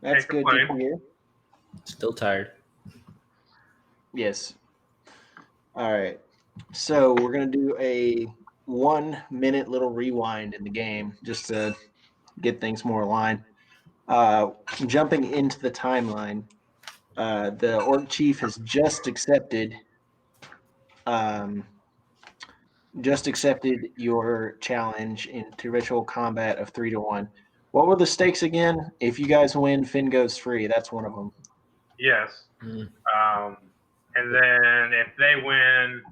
That's good to hear. Still tired. Yes. All right. So we're going to do a 1 minute little rewind in the game just to get things more aligned. Jumping into the timeline, the Orc Chief has um, just accepted your challenge into ritual combat of 3-1. What were the stakes again? If you guys win, Finn goes free. That's one of them. Yes. And then if they win,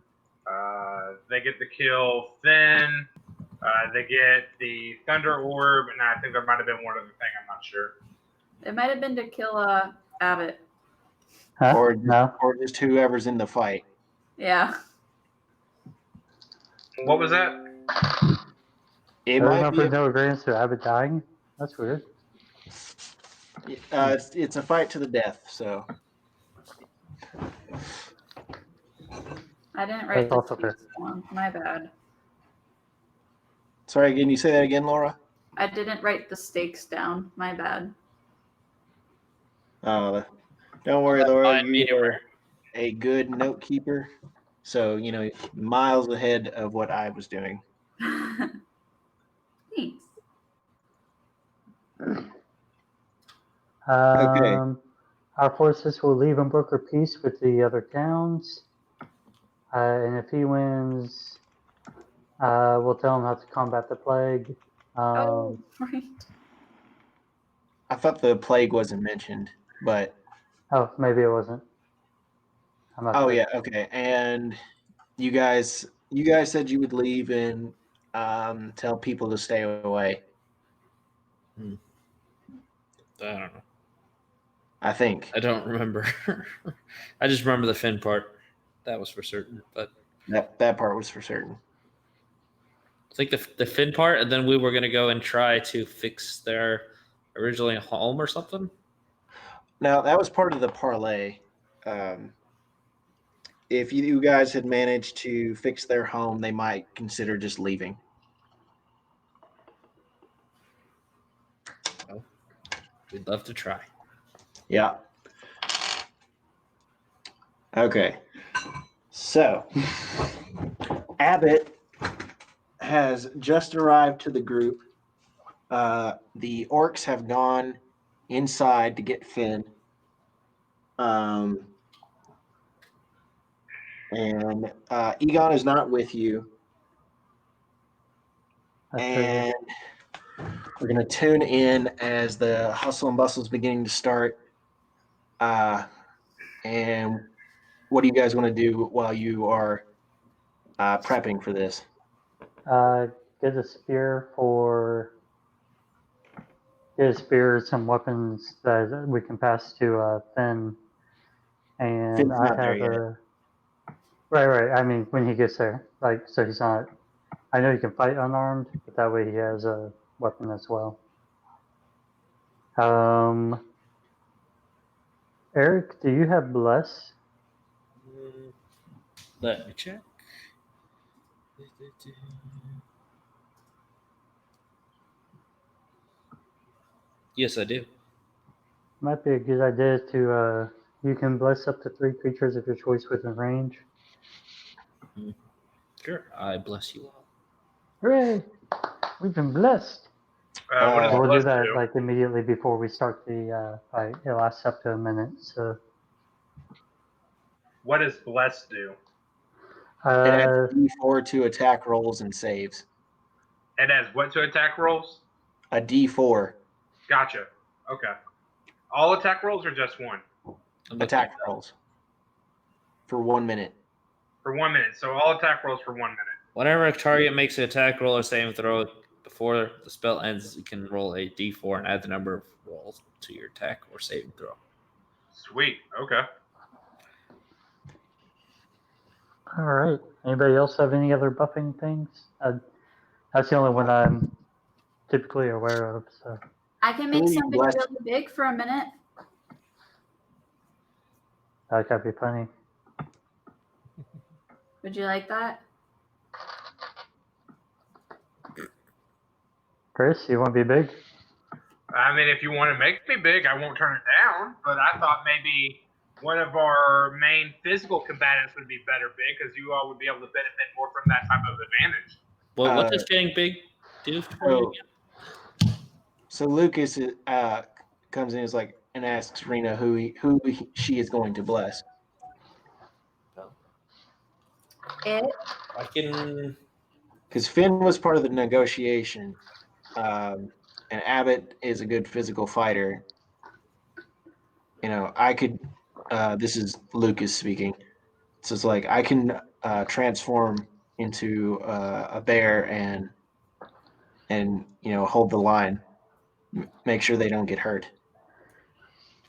they get the kill Finn. They get the Thunder Orb, and I think there might have been one other thing. I'm not sure. It might have been to kill Abbott. Huh? Or No. just whoever's in the fight. Yeah. What was that? It I might remember be no agreements to Abbott dying. That's weird. it's a fight to the death, so. I didn't write That's the also fair. stakes down. My bad. Sorry, can you say that again, Laura? I didn't write the stakes down. My bad. Don't worry, Laura. You are a good note keeper, so miles ahead of what I was doing. Thanks. Okay. Our forces will leave and broker peace with the other towns. And if he wins, we'll tell him how to combat the plague. Oh, right. I thought the plague wasn't mentioned, but. Oh, maybe it wasn't. I'm not sure. Yeah, okay. And you guys said you would leave and tell people to stay away. I don't know. I think. I don't remember. I just remember the Finn part. That was for certain. But that part was for certain. I think the Finn part, and then we were going to go and try to fix their originally home or something. Now, that was part of the parlay. If you guys had managed to fix their home, they might consider just leaving. Oh, we'd love to try. Yeah. Okay. So, Abbott has just arrived to the group. The orcs have gone inside to get Finn. And Egon is not with you. And we're going to tune in as the hustle and bustle is beginning to start. And what do you guys want to do while you are prepping for this? Get a spear, some weapons that we can pass to Finn. And Finn's I not there have yet. Right. I mean, when he gets there, so he's not. I know he can fight unarmed, but that way he has a weapon as well. Eric, do you have bless? Let me check. Yes, I do. Might be a good idea to. You can bless up to 3 creatures of your choice within range. Sure. I bless you all. Hooray! We've been blessed. We'll do that immediately before we start the fight. It lasts up to a minute. So. What does bless do? It adds D4 to attack rolls and saves. It adds what to attack rolls? A D4. Gotcha. Okay. All attack rolls or just one? Attack rolls. For 1 minute. For 1 minute. So all attack rolls for 1 minute. Whenever a target makes an attack roll or saving throw before the spell ends, you can roll a D4 and add the number of rolls to your attack or saving throw. Sweet. Okay. All right. Anybody else have any other buffing things? That's the only one I'm typically aware of. So I can make something really big for a minute. that could be funny. Would you like that? Chris, you want to be big? I mean, if you want to make me big, I won't turn it down. But I thought maybe one of our main physical combatants would be better big because you all would be able to benefit more from that type of advantage. Well, what does getting big do for you again? So Lucas comes in and asks Rena who she is going to bless. It. I can. Because Finn was part of the negotiation, and Abbott is a good physical fighter. I could. This is Lucas speaking. So it's like I can transform into a bear and hold the line, make sure they don't get hurt.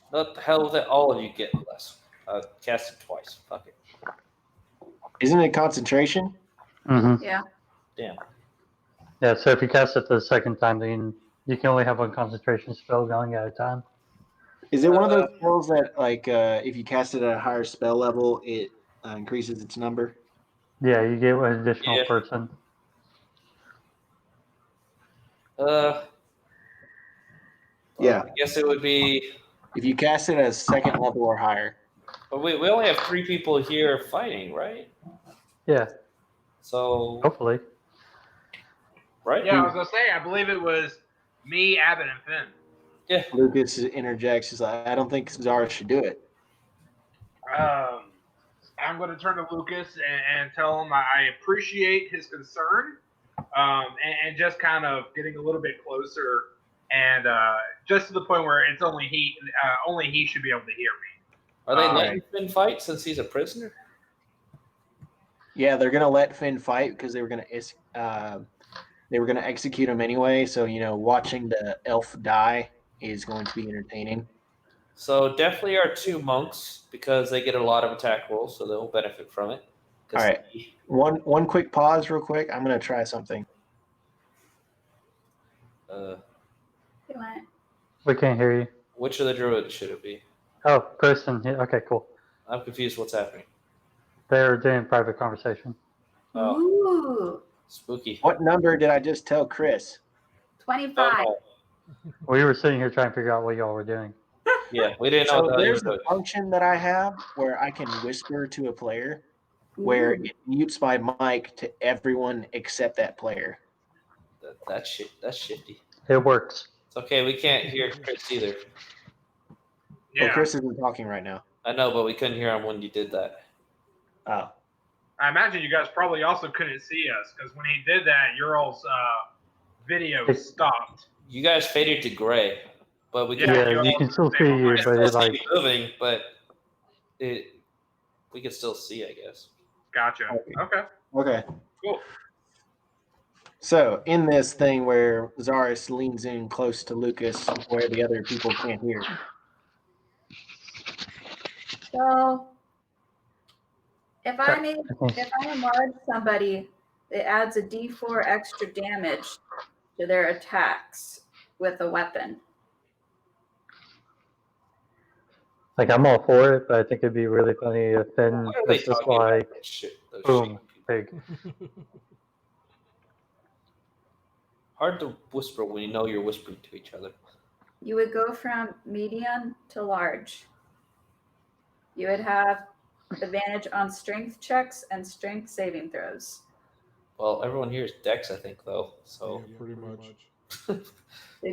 What the hell that all of you get less? Cast it twice. Fuck it. Isn't it concentration? Mm-hmm. Yeah. Damn. Yeah, so if you cast it the second time, then you can only have one concentration spell going at a time. Is it one of those spells that, if you cast it at a higher spell level, it increases its number? Yeah, you get an additional Yeah. person. Yeah. I guess it would be. If you cast it at a second level or higher. But we only have 3 people here fighting, right? Yeah, So. hopefully. Right? Yeah, I was gonna say. I believe it was me, Abbott, and Finn. Yeah. Lucas interjects. He's like, I don't think Zara should do it. I'm going to turn to Lucas and tell him I appreciate his concern, and just kind of getting a little bit closer, and just to the point where it's only he should be able to hear me. Are they letting Finn fight since he's a prisoner? Yeah, they're gonna let Finn fight because they were gonna execute him anyway. So watching the elf die is going to be entertaining. So definitely our 2 monks because they get a lot of attack rolls, so they'll benefit from it. All right. One quick pause, real quick. I'm gonna try something. We can't hear you. Which of the druids should it be? Oh, person. Yeah, okay, cool. I'm confused. What's happening? They're doing private conversation. Oh, Ooh. spooky. What number did I just tell Chris? 25. We were sitting here trying to figure out what y'all were doing. Yeah, we didn't know So what the hell you there's were a doing. function that I have where I can whisper to a player, where it mutes my mic to everyone except that player. That's shifty. It works. It's okay. We can't hear Chris either. Yeah. Well, Chris isn't talking right now. I know, but we couldn't hear him when you did that. Oh. I imagine you guys probably also couldn't see us because when he did that, your all's video stopped. You guys faded to gray, but we Yeah, Yeah, you can still see you, but it's like moving, but we can still see, I guess. Gotcha. Okay. Cool. So in this thing where Zaris leans in close to Lucas where the other people can't hear. So if I enlarge somebody, it adds a D4 extra damage to their attacks with a weapon. Like, I'm all for it, but I think it'd be really funny if Finn What are they was just talking about? like, Those boom, shit. big. Hard to whisper when you know you're whispering to each other. You would go from medium to large. You would have advantage on strength checks and strength saving throws. Well, everyone here is Dex, I think, though. So Yeah, pretty much.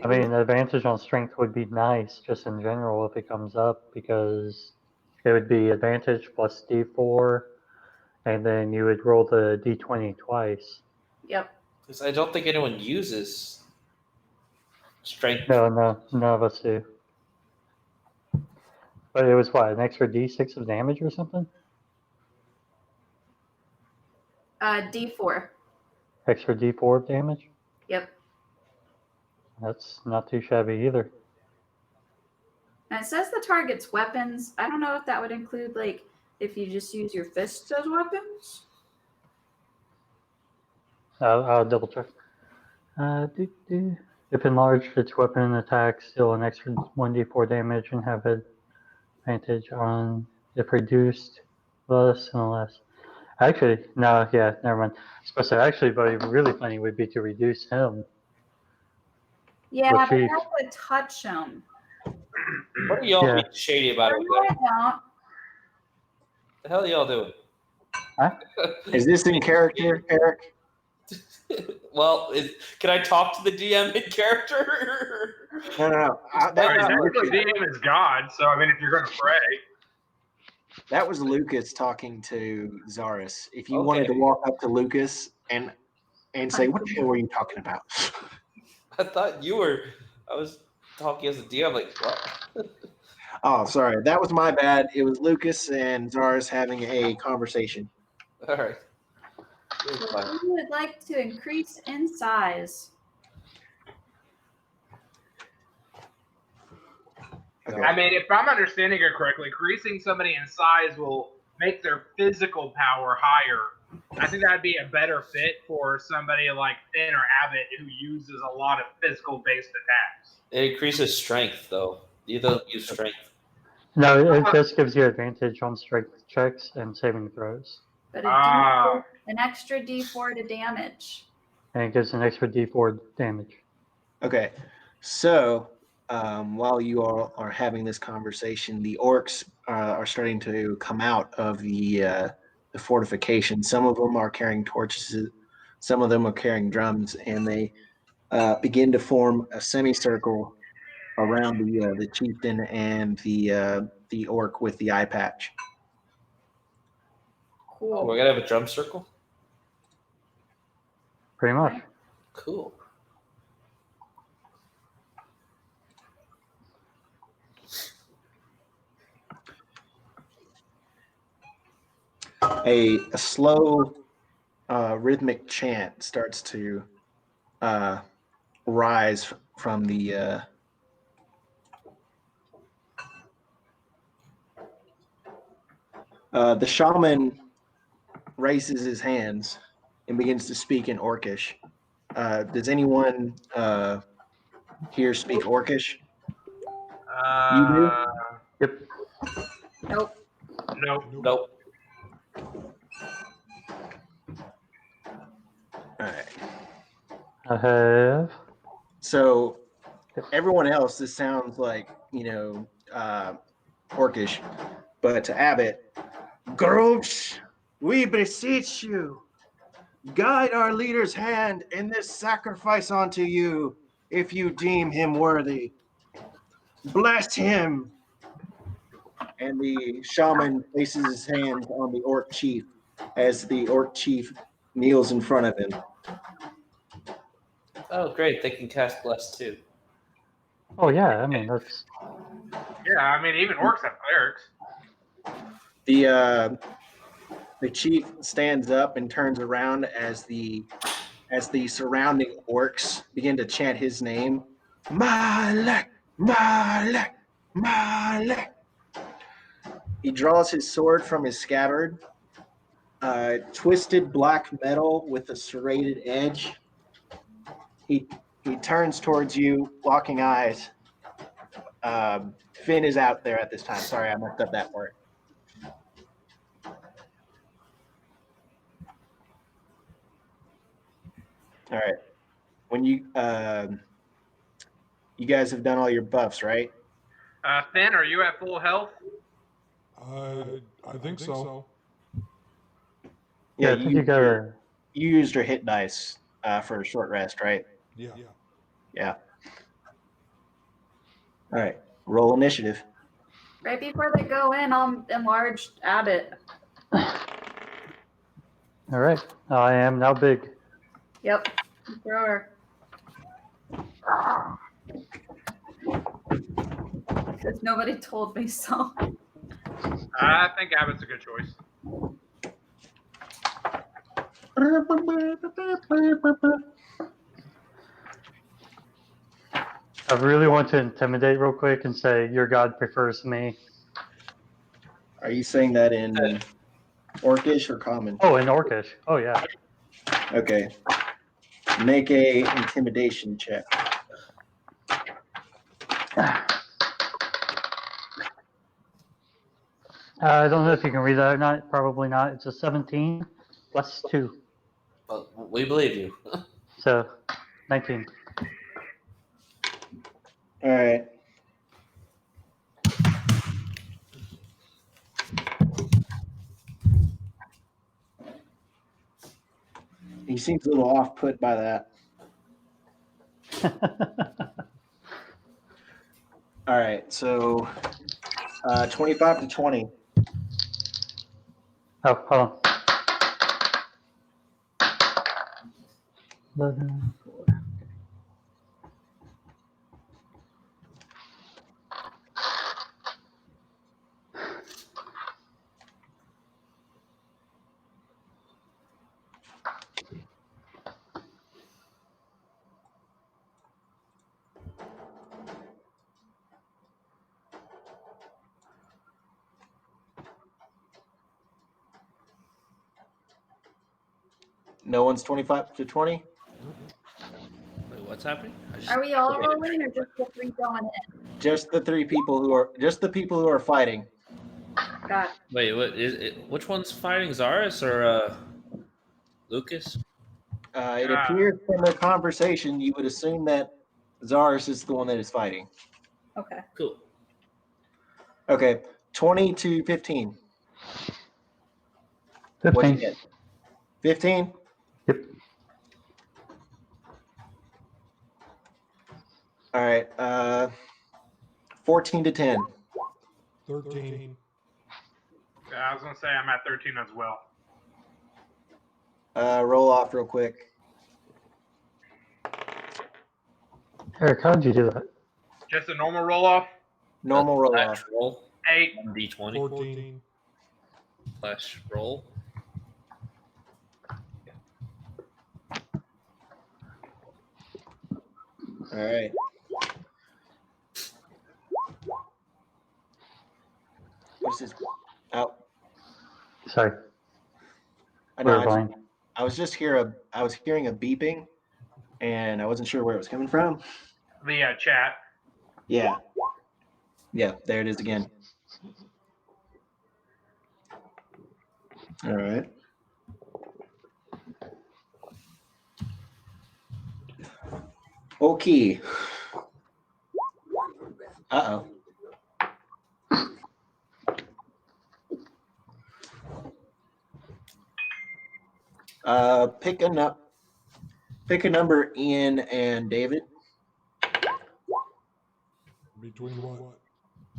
I mean, the advantage on strength would be nice just in general if it comes up, because it would be advantage plus D4, and then you would roll the D20 twice. Yep. because I don't think anyone uses strength. No, none of us do. But it was what, an extra D6 of damage or something? D4. Extra D4 of damage? Yep. That's not too shabby either. And it says the target's weapons. I don't know if that would include, like, if you just use your fists as weapons. I'll double check. If enlarged, its weapon attacks deal an extra 1d4 damage and have advantage on if reduced less and less. Actually, no, never mind. Supposed to actually, but really funny would be to reduce him. Yeah, What but I chief? have to touch him. What are y'all Yeah. being shady about No, over I there? don't. The hell are y'all doing? Is this in character, Eric? Well, can I talk to the DM in character? No. I That mean, was technically, Lucas. DM is God, so I mean, if you're going to pray, That was Lucas talking to Zaris. If you Okay. wanted to walk up to Lucas and say, "What the hell were you talking about?" I thought you were. I was talking as a DM. Like what? Oh, sorry, that was my bad. It was Lucas and Zaris having a conversation. All right. It was So fine. we would like to increase in size. Okay. I mean, if I'm understanding it correctly, increasing somebody in size will make their physical power higher. I think that'd be a better fit for somebody like Finn or Abbott who uses a lot of physical-based attacks. It increases strength, though. You don't use strength. No, it just gives you advantage on strength checks and saving throws. But Ah. an extra D4 to damage. And it gives an extra D4 damage. Okay. So while you all are having this conversation, the orcs are starting to come out of the fortification. Some of them are carrying torches. Some of them are carrying drums, and they begin to form a semicircle around the chieftain and the orc with the eye patch. Cool. Oh, we're gonna have a drum circle. Pretty much. Cool. A slow rhythmic chant starts to rise from the shaman raises his hands and begins to speak in Orcish. Does anyone here speak Orcish? You do? Yep. Nope. Nope. Nope. All right. I have. So everyone else, this sounds like, Orcish, but to Abbott, Groves, we beseech you, guide our leader's hand in this sacrifice unto you, if you deem him worthy. Bless him. And the shaman places his hands on the orc chief as the orc chief kneels in front of him. Oh, great! They can cast bless too. Oh yeah, I mean that's. Yeah, I mean, even orcs have clerics. The chief stands up and turns around as the surrounding orcs begin to chant his name. Malek, Malek, Malek. He draws his sword from his scabbard, twisted black metal with a serrated edge. He turns towards you, locking eyes. Finn is out there at this time. Sorry, I messed up that part. All right. When you guys have done all your buffs, right? Finn, are you at full health? I think so. Yeah, I think you gotta. You used your hit dice for a short rest, right? Yeah. Yeah. All right. Roll initiative. Right before they go in, I'll enlarge Abbott. All right. I am now big. Yep. Throw her. Because nobody told me so. I think Abbott's a good choice. I really want to intimidate real quick and say your god prefers me. Are you saying that in Orcish or Common? Oh, in Orcish. Oh yeah. Okay. Make a intimidation check. I don't know if you can read that or not. Probably not. It's a 17 plus 2, But we believe you. so 19. All right. He seems a little off put by that. All right. So 25 to 20. Oh, hold on. 11. No one's 25 to 20? Wait, what's happening? Are we all rolling or just the three going in? Just the people who are fighting. Got Wait, what is it? Which one's fighting, Zaris or Lucas? It appears from the conversation you would assume that Zaris is the one that is fighting. Okay. Cool. Okay, 20 to 15. 15. What'd you get? 15? Yep. All right. 14 to 10. 13. I was gonna say I'm at 13 as well. Roll off real quick. Eric, how did you do that? Just a normal roll off. Normal roll Slash off. roll. 8. D20 14. slash roll. All right. What's this? Oh, Sorry, I we know. were blind. I was hearing a beeping, and I wasn't sure where it was coming from. The chat. Yeah. Yeah, there it is again. All right. Okay. Uh-oh. Pick a number, Ian and David. Between what?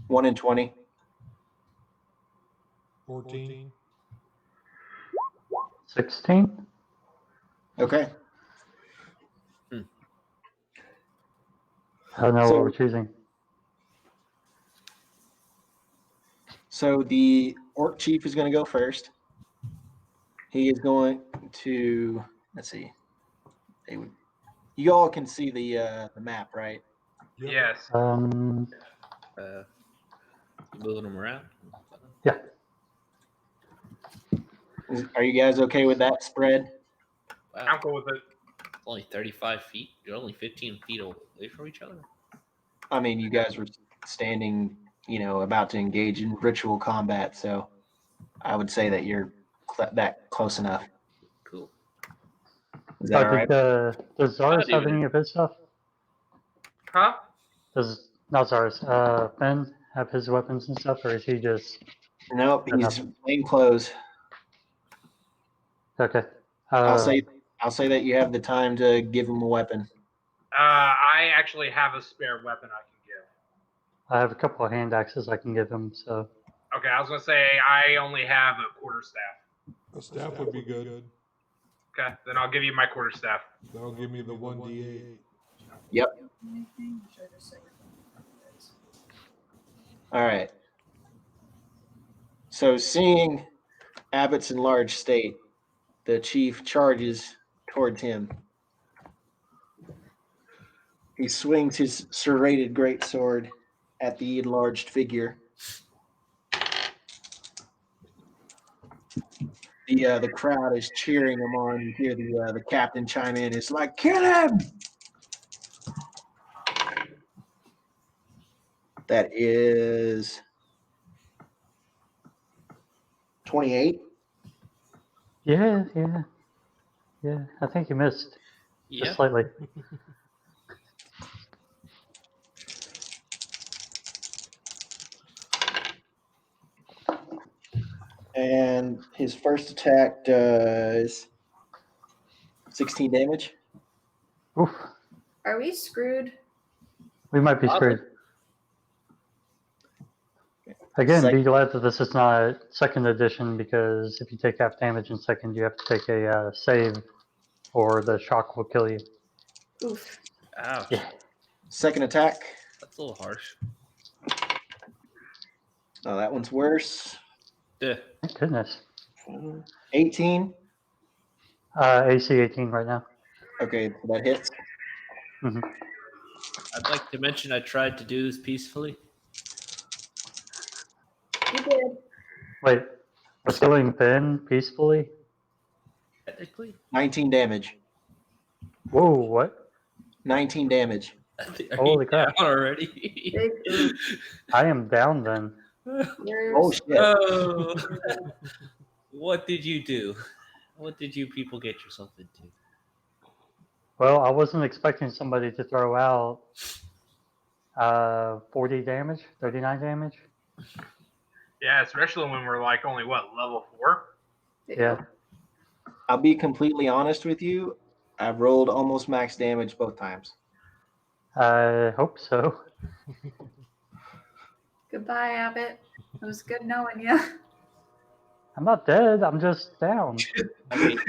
1 and 20. 14. 16? Okay. I don't know So- what we're choosing. So the orc chief is going to go first. He is going to, let's see. You all can see the map, right? Yep. Yes. Moving them around. Yeah. Are you guys okay with that spread? Wow. I'm cool with it. Only 35 feet. You're only 15 feet away from each other. I mean, you guys were standing, about to engage in ritual combat, so I would say that you're that close enough. Cool. Is that all right? Does Zaris Not have even- any of his stuff? Huh? Not Zaris, Ben have his weapons and stuff, or is he just, Nope, he's Enough. plain clothes. okay. I'll say that you have the time to give him a weapon. I actually have a spare weapon I can give. I have a couple of hand axes I can give him, so. Okay, I was gonna say I only have a quarterstaff. A staff would be good. Okay, then I'll give you my quarterstaff. That'll give me the 1d8. All right. So seeing Abbott's enlarged state, the chief charges towards him. He swings his serrated greatsword at the enlarged figure. The crowd is cheering him on. You hear the captain chime in. It's like, kill him! That is 28. Yeah. I think you missed Yeah. just slightly. And his first attack does 16 damage. Oof. Are we screwed? We might be Probably. screwed. Again, Sec- be glad that this is not second edition, because if you take half damage in second, you have to take a save, or the shock will kill you. Oof. Ouch. Yeah. Second attack. That's a little harsh. Oh, that one's worse. Yeah. Thank goodness. 18. AC 18 right now. Okay, that hits. I'd like to mention I tried to do this peacefully. You did. Wait, we're killing Finn peacefully? Technically. 19 damage. Whoa, what? 19 damage. Are Holy you crap. down already? Big oof. I am down then. Yours. Oh, shit. Oh. What did you do? What did you people get yourself into? Well, I wasn't expecting somebody to throw out 40 damage, 39 damage. Yeah, especially when we're like only level 4. Yeah. I'll be completely honest with you. I've rolled almost max damage both times. I hope so. Goodbye, Abbott. It was good knowing you. I'm not dead, I'm just down. I mean,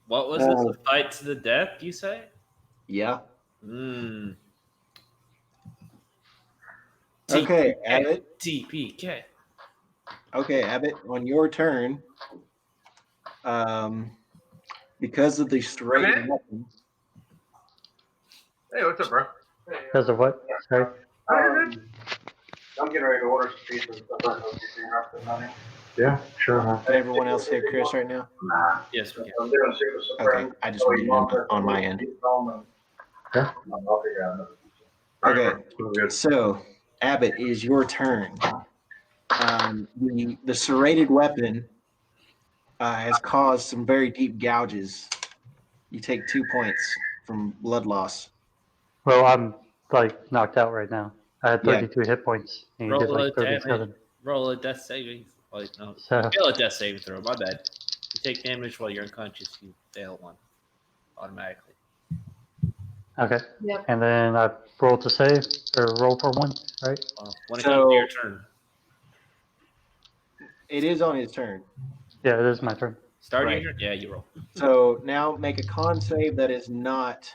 what was this? A fight to the death, you say? Yeah. Hmm. Okay, Abbott. TPK. Okay, Abbott, on your turn, because of the straight Okay. weapon, Hey, what's up, bro? Because of what? Sorry. I'm getting ready to order some pizza and stuff. I don't know if you interrupted, honey. Yeah, sure. can everyone else hear Chris right now? Nah. Yes, we can. I'm doing Secret Okay, Supreme. I just muted him on my end. Yeah. I'll figure out another pizza. Okay, so Abbott, is your turn. The serrated weapon has caused some very deep gouges. You take 2 points from blood loss. Well, I'm like knocked out right now. I had Yeah. 32 hit points, and you Roll did like a damage. 37. Roll a death saving. Wait, no. So- Fail a death saving throw. My bad. You take damage while you're unconscious. You fail one automatically. Okay. Yep. And then I roll to save, or roll for one, right? When it So- comes to your turn, It is on his turn. Yeah, it is my turn. starting Right. your turn. Yeah, you roll. So now make a con save that is not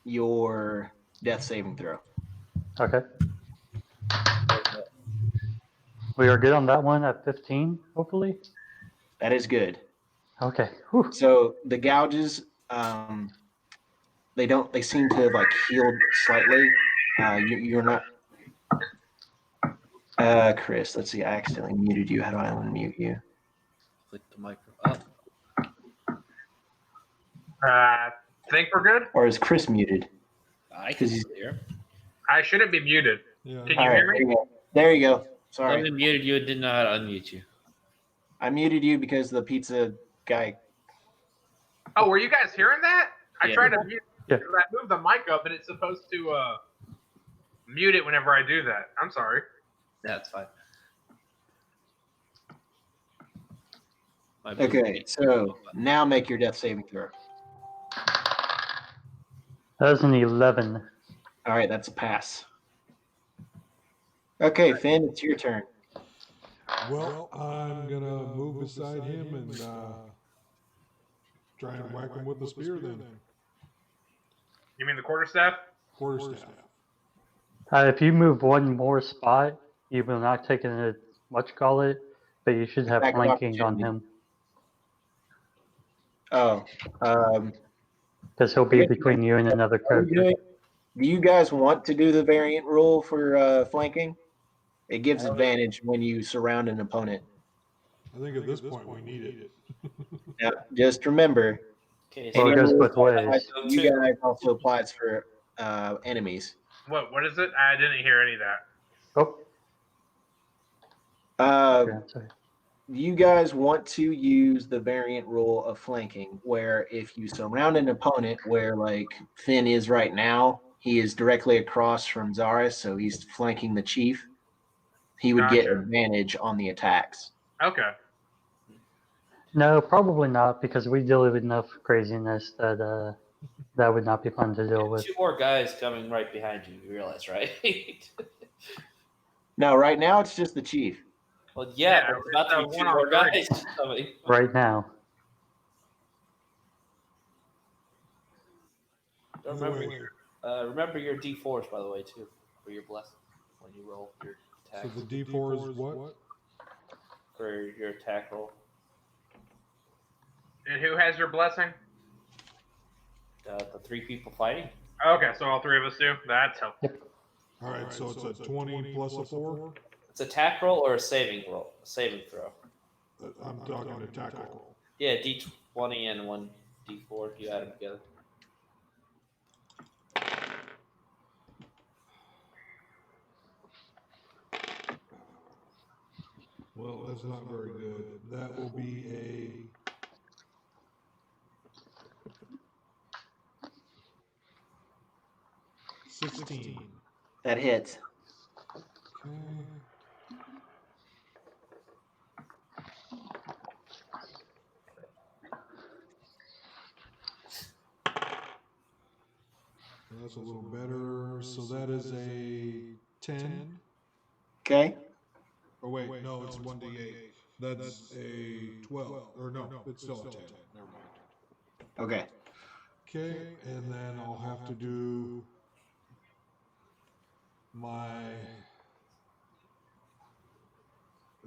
your death saving throw. Okay. We are good on that one at 15, hopefully. That is good. Okay. Whew. So the gouges, they seem to have like healed slightly. You're not. Chris, let's see. I accidentally muted you. How do I unmute you? Click the microphone. Think we're good? Or is Chris muted? I can hear. I shouldn't be muted. Yeah. Can All you right, hear me? there you go. Sorry. Sorry, I muted you and didn't know how to unmute you. I muted you because the pizza guy. Oh, were you guys hearing that? I Yeah. tried to mute. Yeah. I moved the mic up, and it's supposed to mute it whenever I do that. I'm sorry. That's fine. My Okay, so now make your death saving throw. That was an 11. All right, that's a pass. Okay, Finn, it's your turn. Well, I'm gonna move beside him and try and whack him with the spear then. You mean the quarterstaff? Quarterstaff. If you move one more spot, you will not take a much gullet, but you should have Attack of flanking on opportunity. him, Oh, because he'll be between you and another character. do you guys want to do the variant rule for flanking? It gives advantage when you surround an opponent. I think at this point we need it. Yeah, just remember, Okay, Well, it goes both applies ways. to you guys also applies for enemies. What is it? I didn't hear any of that. Oh, Uh, okay, sorry. you guys want to use the variant rule of flanking, where if you surround an opponent, where like Finn is right now, he is directly across from Zaris, so he's flanking the chief. he would get Gotcha. advantage on the attacks. Okay. No, probably not, because we deal with enough craziness that that would not be fun to deal with. 2 more guys coming right behind you. You realize, right? No, right now it's just the chief. Well, yeah, but it's it's about to a be 2 1-on-3. more guys coming. Right now. Remember your D4s, by the way, too, for your blessing when you roll your So attack. the D4 is what? For your attack roll. And who has your blessing? The 3 people fighting. Okay, so all 3 of us do. That's helpful. All right, so it's a 20 plus a 4. It's attack roll or a saving roll? A saving throw. I'm talking attack roll. Yeah, D20 and 1 D4. You add them together. Well, that's not very good. That will be a 16. That hits. Okay. That's a little better. So that is a 10. Okay. Oh wait, no, it's 1d8. That's a 12. Or no, it's still a 10. Never mind. Okay. Okay, and then I'll have to do my.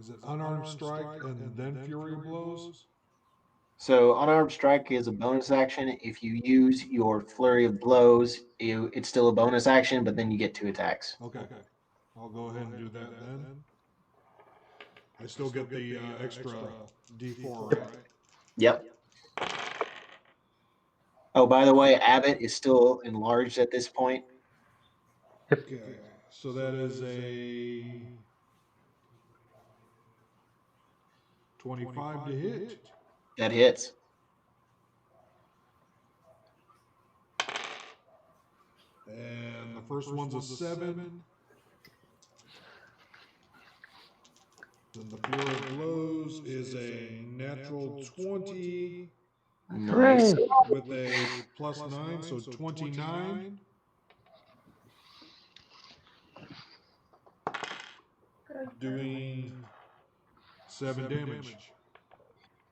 Is it unarmed strike and then fury blows? So unarmed strike is a bonus action. If you use your flurry of blows, it's still a bonus action, but then you get 2 attacks. Okay. I'll go ahead and do that then. I still get the extra D4, right? Yep. Oh, by the way, Abbott is still enlarged at this point. Okay, so that is a 25 to hit. That hits. And the first one's a 7. Then the Fury of Blows is a natural 20 Nice. with a plus 9, so 29. Doing 7 damage.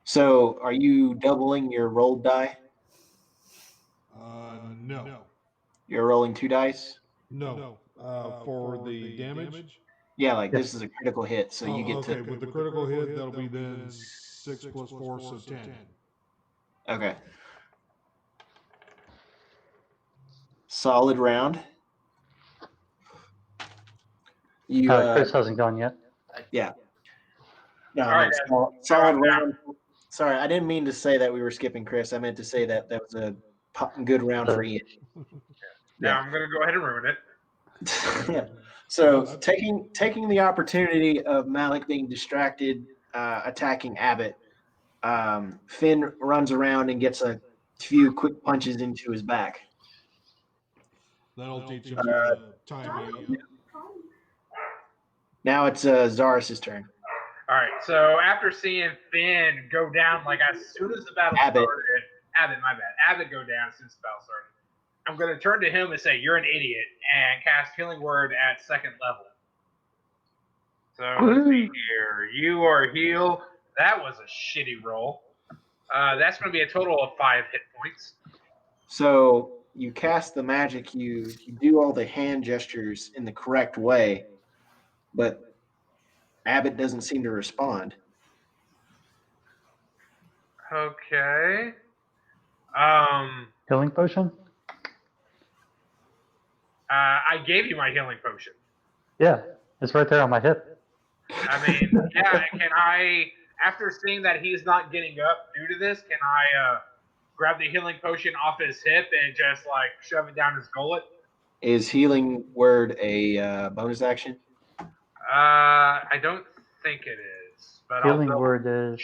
So are you doubling your rolled die? No. You're rolling 2 dice? No. For the damage? Yeah, like this is a critical hit, so you get okay, with the critical hit, that'll be then 6 plus 4, so 10. Okay. Solid round. You Chris hasn't gone yet. yeah. No, All I meant right, solid round. Sorry, I didn't mean to say that we were skipping Chris. I meant to say that was a good round for Ian. Now I'm going to go ahead and ruin it. Yeah. So taking the opportunity of Malik being distracted, attacking Abbott, Finn runs around and gets a few quick punches into his back. That'll teach him to time me up. Now it's Zaris's turn. All right, so after seeing Finn go down, like as soon as the battle Abbott. started, Abbott go down as soon as the battle started. I'm going to turn to him and say, "You're an idiot," and cast Healing Word at 2nd level. So let's see here. You are healed. That was a shitty roll. That's going to be a total of 5 hit points. So you cast the magic, you do all the hand gestures in the correct way, but Abbott doesn't seem to respond. Okay. Healing potion? I gave you my healing potion. Yeah, it's right there on my hip. I mean, yeah, can I, after seeing that he's not getting up due to this, can I grab the healing potion off his hip and just like shove it down his gullet? Is Healing Word a bonus action? I don't think it is. But Healing I'll Word is,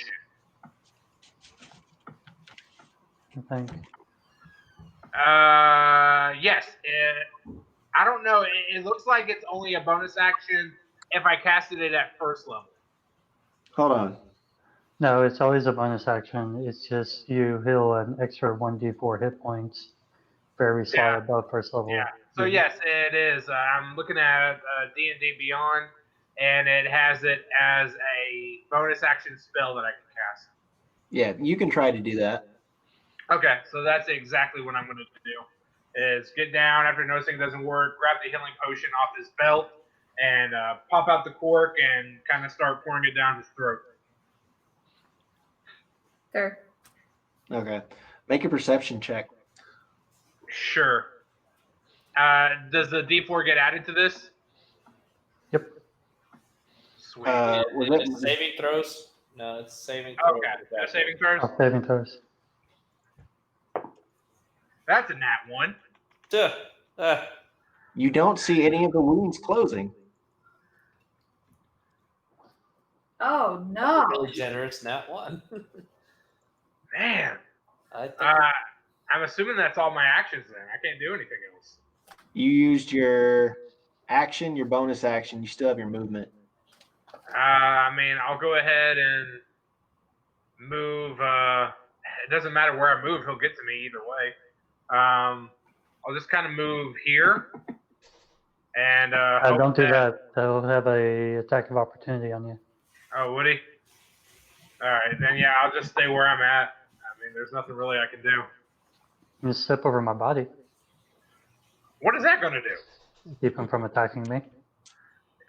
I think. Yes. I don't know. It looks like it's only a bonus action if I casted it at first level. Hold on. No, it's always a bonus action. It's just you heal an extra 1d4 hit points for every slot Yeah. above first level. Yeah. So yes, it is. I'm looking at D&D Beyond, and it has it as a bonus action spell that I can cast. Yeah, you can try to do that. Okay, so that's exactly what I'm going to do. Is get down after noticing it doesn't work, grab the healing potion off his belt, and pop out the cork and kind of start pouring it down his throat. There. Okay. Make a perception check. Sure. Does the D4 get added to this? Yep. Sweet. Was Is it- it saving throws? No, it's saving throws. Okay, no saving throws. Oh, saving throws. That's a nat 1. Duh. You don't see any of the wounds closing. Oh no. Really generous nat 1. Man. I think I'm assuming that's all my actions then. I can't do anything else. You used your action, your bonus action. You still have your movement. I mean, I'll go ahead and move. It doesn't matter where I move; he'll get to me either way. I'll just kind of move here, and hope Don't do that. They'll have a attack of opportunity on you. Oh, would he? All right, then yeah, I'll just stay where I'm at. I mean, there's nothing really I can do. You just step over my body. What is that going to do? Keep him from attacking me.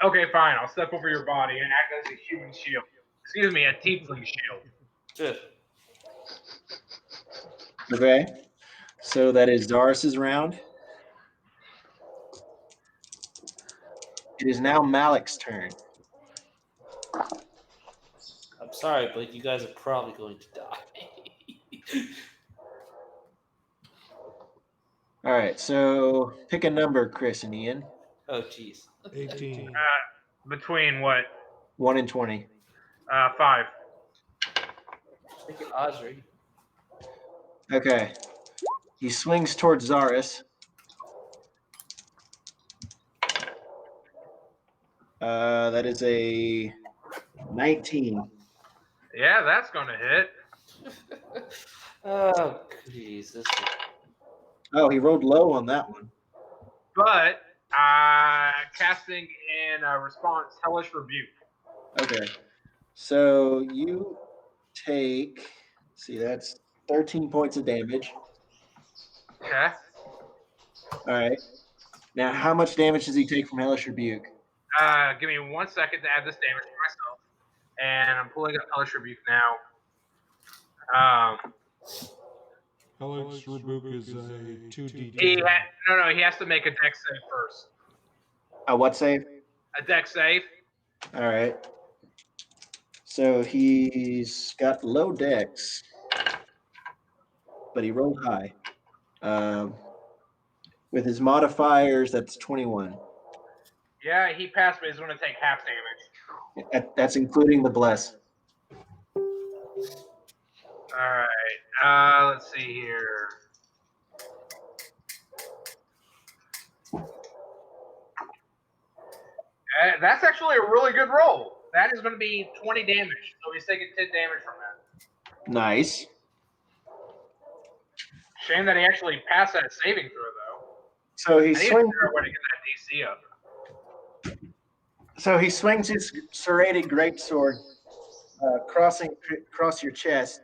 Okay, fine. I'll step over your body and act as a human shield. Excuse me, a tiefling shield. Duh. Okay. So that is Doris's round. It is now Malik's turn. I'm sorry, but you guys are probably going to die. All right. So pick a number, Chris and Ian. Oh, jeez. 18. Between what? 1 and 20. 5. Take it, Audrey. Okay. He swings towards Zaris. That is a 19. Yeah, that's going to hit. Oh, jeez. This is... Oh, he rolled low on that one. But casting in response, Hellish Rebuke. Okay. So you take, see, that's 13 points of damage. Okay. All right. Now, how much damage does he take from Hellish Rebuke? Give me 1 second to add this damage to myself. And I'm pulling up Hellish Rebuke now. Hellish Rebuke is a 2d10. He has to make a dex save first. A what save? A dex save. All right. So he's got low dex, but he rolled high. With his modifiers, that's 21. Yeah, he passed, but he's going to take half damage. That's including the bless. All right. Let's see here. That's actually a really good roll. That is going to be 20 damage. So he's taking 10 damage from that. Nice. Shame that he actually passed that saving throw, though. So he I need to swings. figure out where to get that DC up. So he swings his serrated greatsword, across your chest.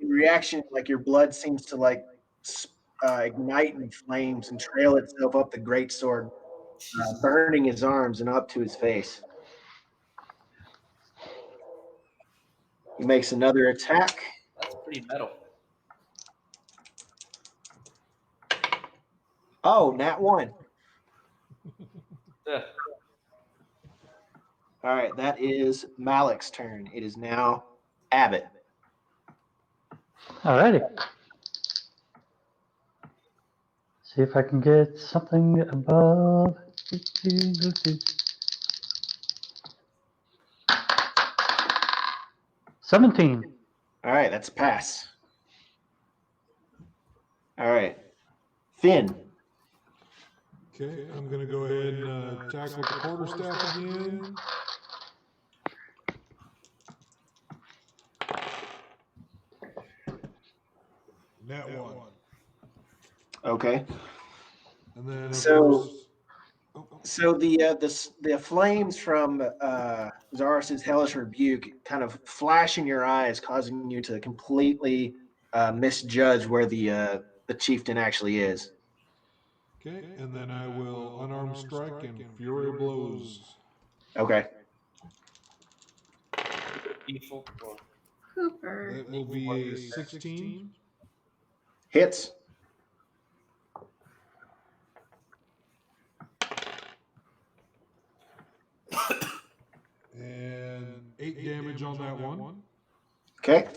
In reaction, like your blood seems to ignite in flames and trail itself up the greatsword, burning his arms and up to his face. He makes another attack. That's pretty metal. Oh, nat 1. Ugh. All right, that is Malik's turn. It is now Abbott. Alrighty. See if I can get something above 15. 17. All right, that's a pass. All right, Finn. Okay, I'm gonna go ahead and attack with the quarterstaff again. Net 1. Okay. And then of So- course. So the flames from Zarus's hellish rebuke kind of flash in your eyes, causing you to completely misjudge where the chieftain actually is. Okay, and then I will unarmed strike and fury blows. Okay. Evil. Cooper. That will be a 16 Hits. and 8 damage on that one. Okay.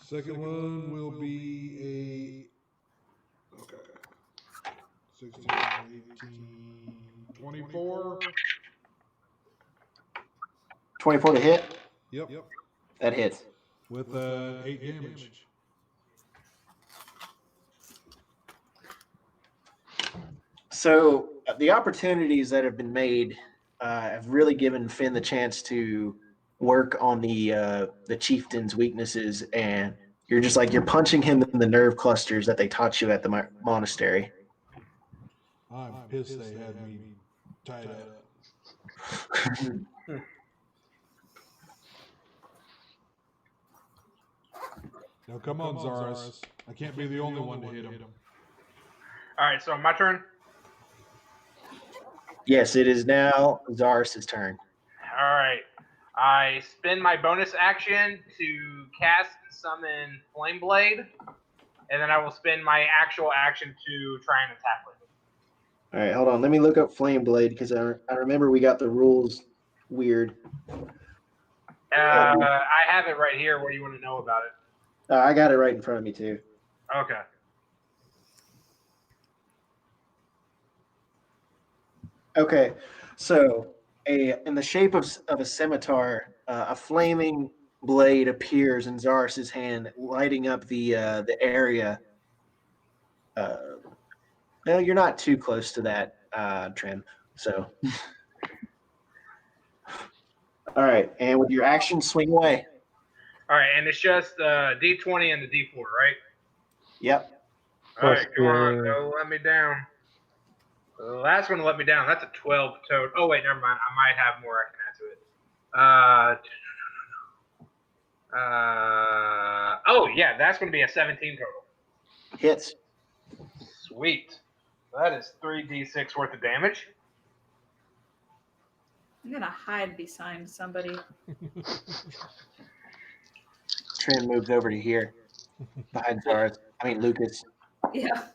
Second one will be a 16, 18, 24. 24 to hit. Yep. That hits. With 8 damage. So the opportunities that have been made have really given Finn the chance to work on the chieftain's weaknesses, and you're just like you're punching him in the nerve clusters that they taught you at the monastery. I'm pissed they had me tied up. Now come on, Zarus. I can't be the only one to hit him. All right, so my turn. Yes, it is now Zarus' turn. All right. I spend my bonus action to cast and summon Flame Blade, and then I will spend my actual action to try and attack with it. All right, hold on. Let me look up Flame Blade because I remember we got the rules weird. I have it right here. What do you want to know about it? I got it right in front of me too. Okay. Okay, so in the shape of a scimitar, a flaming blade appears in Zarus's hand, lighting up the area. Well, you're not too close to that, Trim. So, all right, and with your action, swing away. All right, and it's just D20 and the D4, right? Yep. All right, Plus come on, your- don't let me down. The last one let me down. That's a 12 total. Oh wait, never mind. I might have more I can add to it. Oh yeah, that's going to be a 17 total. Hits. Sweet. That is 3d6 worth of damage. I'm gonna hide behind somebody. Trim moves over to here, behind Zarus. I mean Lucas. Yeah.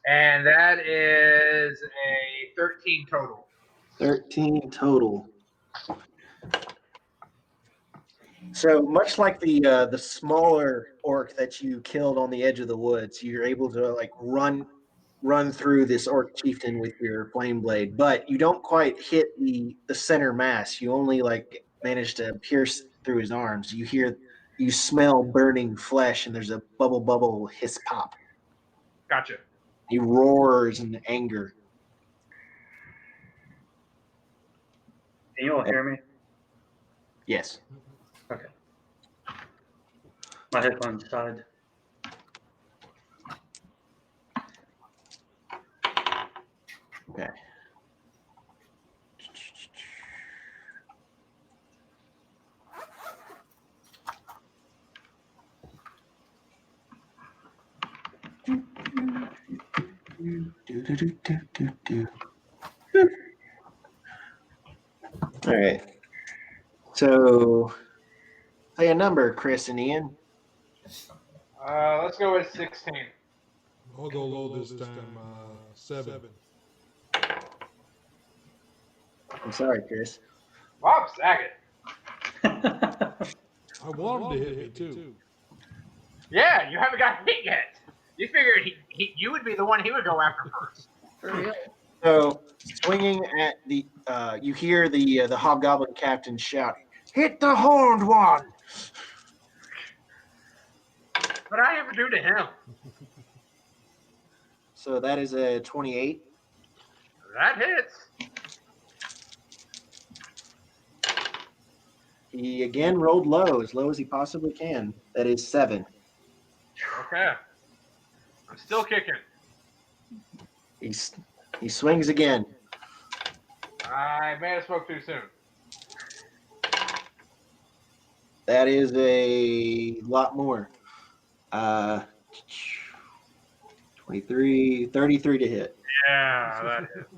And that is a 13 total. 13 total. So much like the smaller orc that you killed on the edge of the woods, you're able to like run through this orc chieftain with your flame blade, but you don't quite hit the center mass. You only like manage to pierce through his arms. You smell burning flesh, and there's a bubble hiss pop. Gotcha. He roars in anger. Can you all hear me? Yes. Okay. My headphones died. Okay. All right. So, say a number, Chris and Ian. Let's go with 16. I'll go low this time. 7. I'm sorry, Chris. Bob Saget. I want him to hit me too. Yeah, you haven't got hit yet. You figured you would be the one he would go after first. For real. So, swinging at the, you hear the hobgoblin captain shout, Hit the horned one. What I ever do to him? So that is a 28. That hits. He again rolled low as he possibly can. That is 7. Okay. I'm still kicking. He swings again. I may have spoke too soon. That is a lot more. 33 to hit. Yeah, that hits.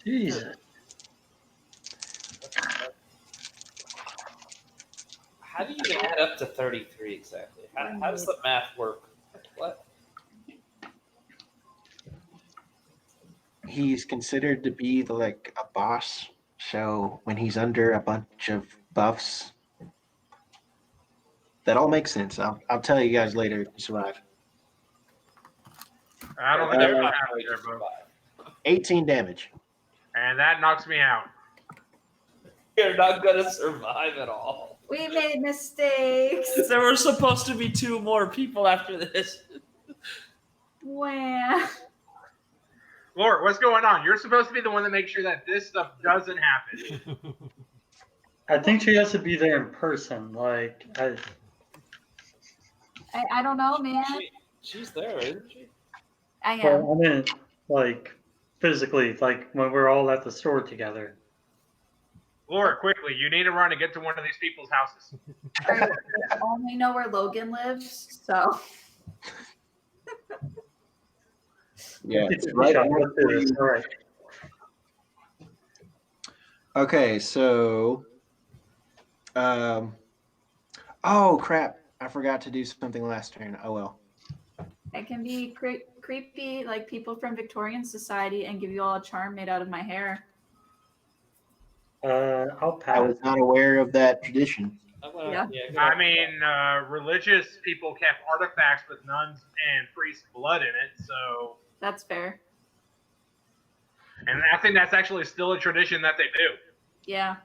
Jesus. How do you add up to 33 exactly? How does the math work? What? He's considered to be a boss. So when he's under a bunch of buffs, that all makes sense. I'll tell you guys later if you survive. I don't think They're I'm not happy going there, to bro. survive. 18 damage. And that knocks me out. You're not going to survive at all. We made mistakes. There were supposed to be 2 more people after this. Wow. Lord, what's going on? You're supposed to be the one that makes sure that this stuff doesn't happen. I think she has to be there in person. Like, I don't know, man. She's there, isn't she? I am. well, I mean, like, physically, like when we're all at the store together. Lord, quickly, you need to run and get to one of these people's houses. I only know where Logan lives, so. Yeah, It's it's right. Let's do this. All right. Okay, so, oh crap! I forgot to do something last turn. Oh well. I can be creepy like people from Victorian society and give you all a charm made out of my hair. I'll I pass. was not aware of that tradition. Yeah. I mean, religious people kept artifacts with nuns and priests' blood in it, so. That's fair. And I think that's actually still a tradition that they do. Yeah.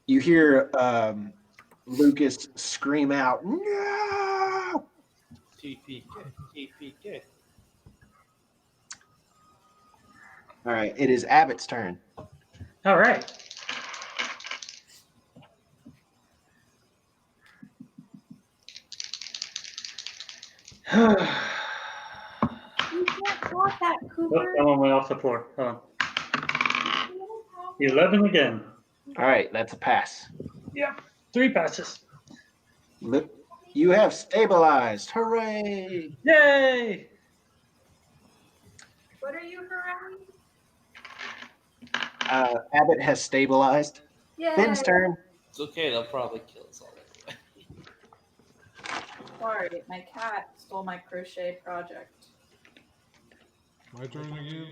You hear Lucas scream out, "No!" TPK. All right, it is Abbott's turn. All right. You can't drop that, Oh, Cooper. that one went off the floor. Hold on. 11 again. All right, that's a pass. Yep. 3 passes. Look, you have stabilized. Hooray! Yay! What are you hurrahing? Abbott has stabilized. Yeah. Finn's turn. It's okay, they'll probably kill us all anyway. Sorry, my cat stole my crochet project. My turn again.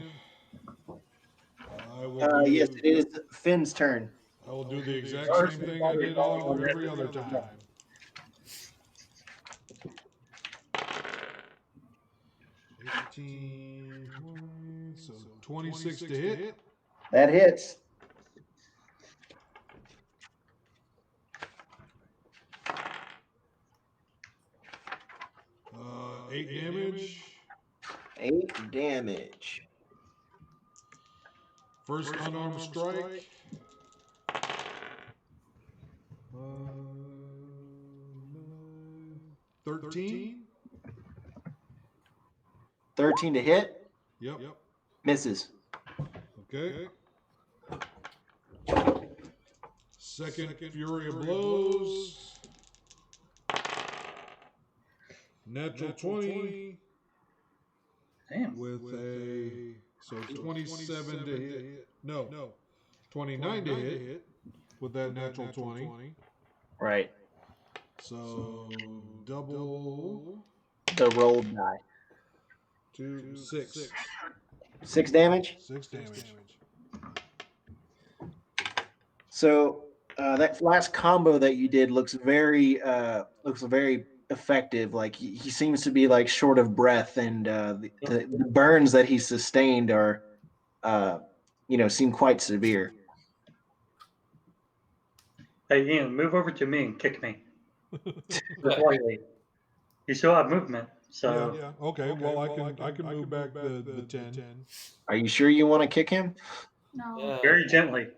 I will Yes, it is Finn's turn. I will do the exact same thing I did every other time. $18, 20, so 26 to hit. That hits. Uh, 8 damage. 8 damage. First unarmed strike. 13. 13 to hit. Yep. Misses. Okay. Second fury of blows. Natural 20 Damn. with a 27 to hit. No, 29 to hit with that natural 20. Right. So double The rolled die. 2, 6. 6 damage. 6 damage. So that last combo that you did looks very effective. Like he seems to be like short of breath, and the burns that he sustained are, seem quite severe. Hey, Ian, move over to me and kick me. Just lightly. You still have movement, so Yeah. Okay. Well, I can move back the 10. Are you sure you want to kick him? No. very gently.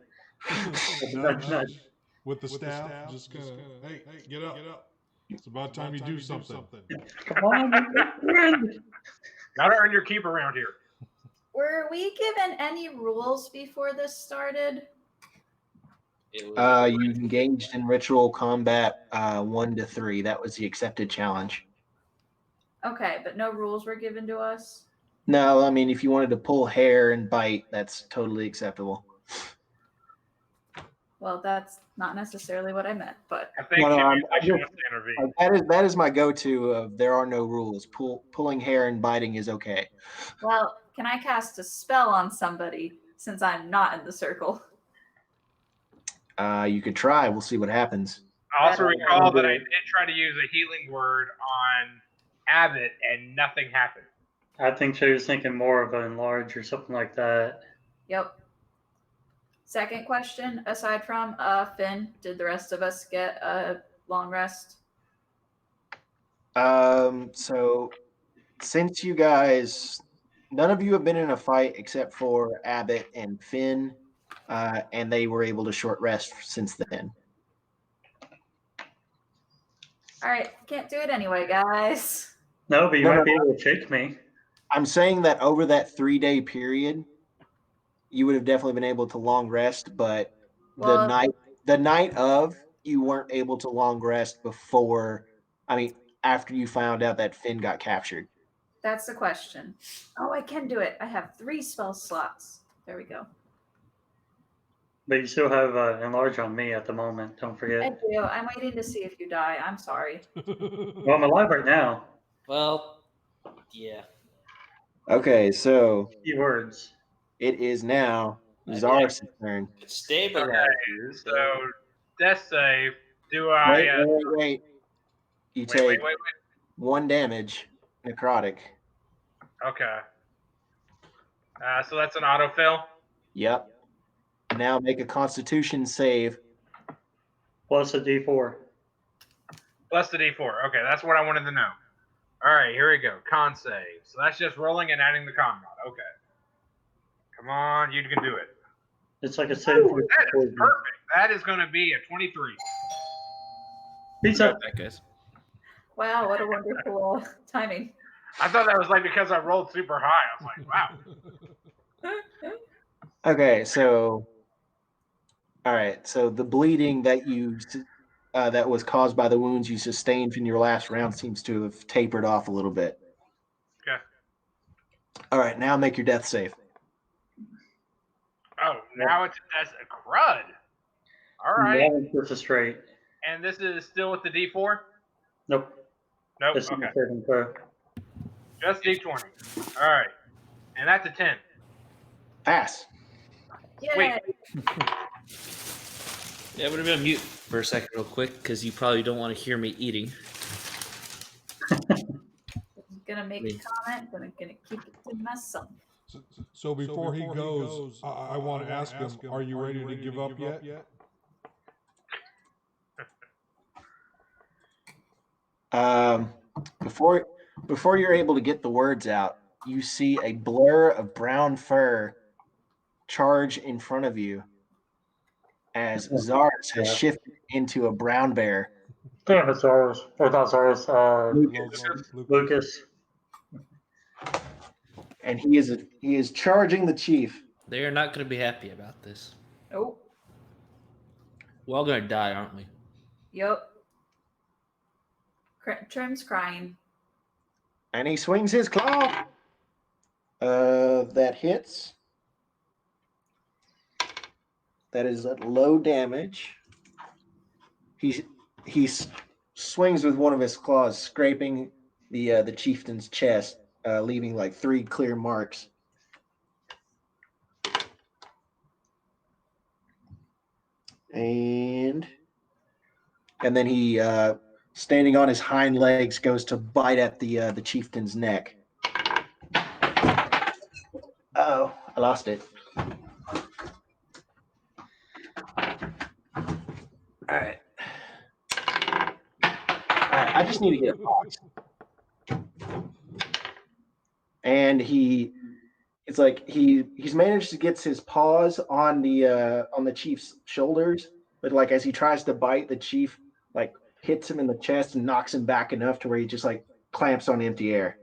Nudge, nudge. With the staff, just kind of, hey, get up. It's about time you do something. Come on, my friend. Gotta earn your keep around here. Were we given any rules before this started? You engaged in ritual combat 1 to 3. That was the accepted challenge. Okay, but no rules were given to us. No, I mean, if you wanted to pull hair and bite, that's totally acceptable. Well, that's not necessarily what I meant, but I think No, she wants to intervene. That is my go-to of there are no rules. Pulling hair and biting is okay. well, can I cast a spell on somebody since I'm not in the circle? You could try. We'll see what happens. I also recall that I did try to use a healing word on Abbott and nothing happened. I think she was thinking more of an enlarge or something like that. Yep. Second question, aside from Finn, did the rest of us get a long rest? So since you guys, none of you have been in a fight except for Abbott and Finn, and they were able to short rest since then. All right, can't do it anyway, guys. No, but you No, might no, be able to kick me. I'm saying that over that 3-day period, you would have definitely been able to long rest, but Well, the night of, you weren't able to long rest before. I mean, after you found out that Finn got captured. that's the question. Oh, I can do it. I have 3 spell slots. There we go. But you still have enlarge on me at the moment. Don't I forget. do. I'm waiting to see if you die. I'm sorry. Well, I'm alive right now. Well, yeah. Okay, so Keywords. it is now Maybe Zaris' turn. Could stabilize you. So, death save. Do I? Wait. You take 1 damage, necrotic. Okay. So that's an autofill. Yep. Now make a Constitution save. Plus a D4. Plus the D4. Okay, that's what I wanted to know. All right, here we go. Con save. So that's just rolling and adding the con mod. Okay. Come on, you can do it. It's like a save. That is perfect. That is going to be a 23. Pizza. That guys. Wow, what a wonderful timing. I thought that was like because I rolled super high. I was like, wow. Okay, so all right, so the bleeding that you that was caused by the wounds you sustained in your last round seems to have tapered off a little bit. Okay. All right, now make your death save. Oh, now it's a crud. All right. Just a straight. And this is still with the D4? Nope. Nope. It's Okay. not saving throw. Just D20. All right. And that's a 10. Pass. Yay. Wait. Yeah, I'm gonna be on mute for a second, real quick, because you probably don't want to hear me eating. Gonna make a comment, but I'm gonna keep it to myself. So before he goes, I want to ask him, are you ready to give up yet? Before you're able to get the words out, you see a blur of brown fur charge in front of you as Zaris has shifted into a brown bear. Damn it, Zaros. Or not Zaros. Lucas. And he is charging the chief. They are not gonna be happy about this. Oh, We're all gonna die, aren't we? yep. Trim's crying. And he swings his claw. That hits. That is at low damage. He swings with one of his claws, scraping the chieftain's chest, leaving like 3 clear marks. And then he, standing on his hind legs, goes to bite at the chieftain's neck. Uh-oh, I lost it. All right. just need to get a box. And it's like he's managed to get his paws on the chief's shoulders, but like as he tries to bite, the chief like hits him in the chest and knocks him back enough to where he just like clamps on empty air.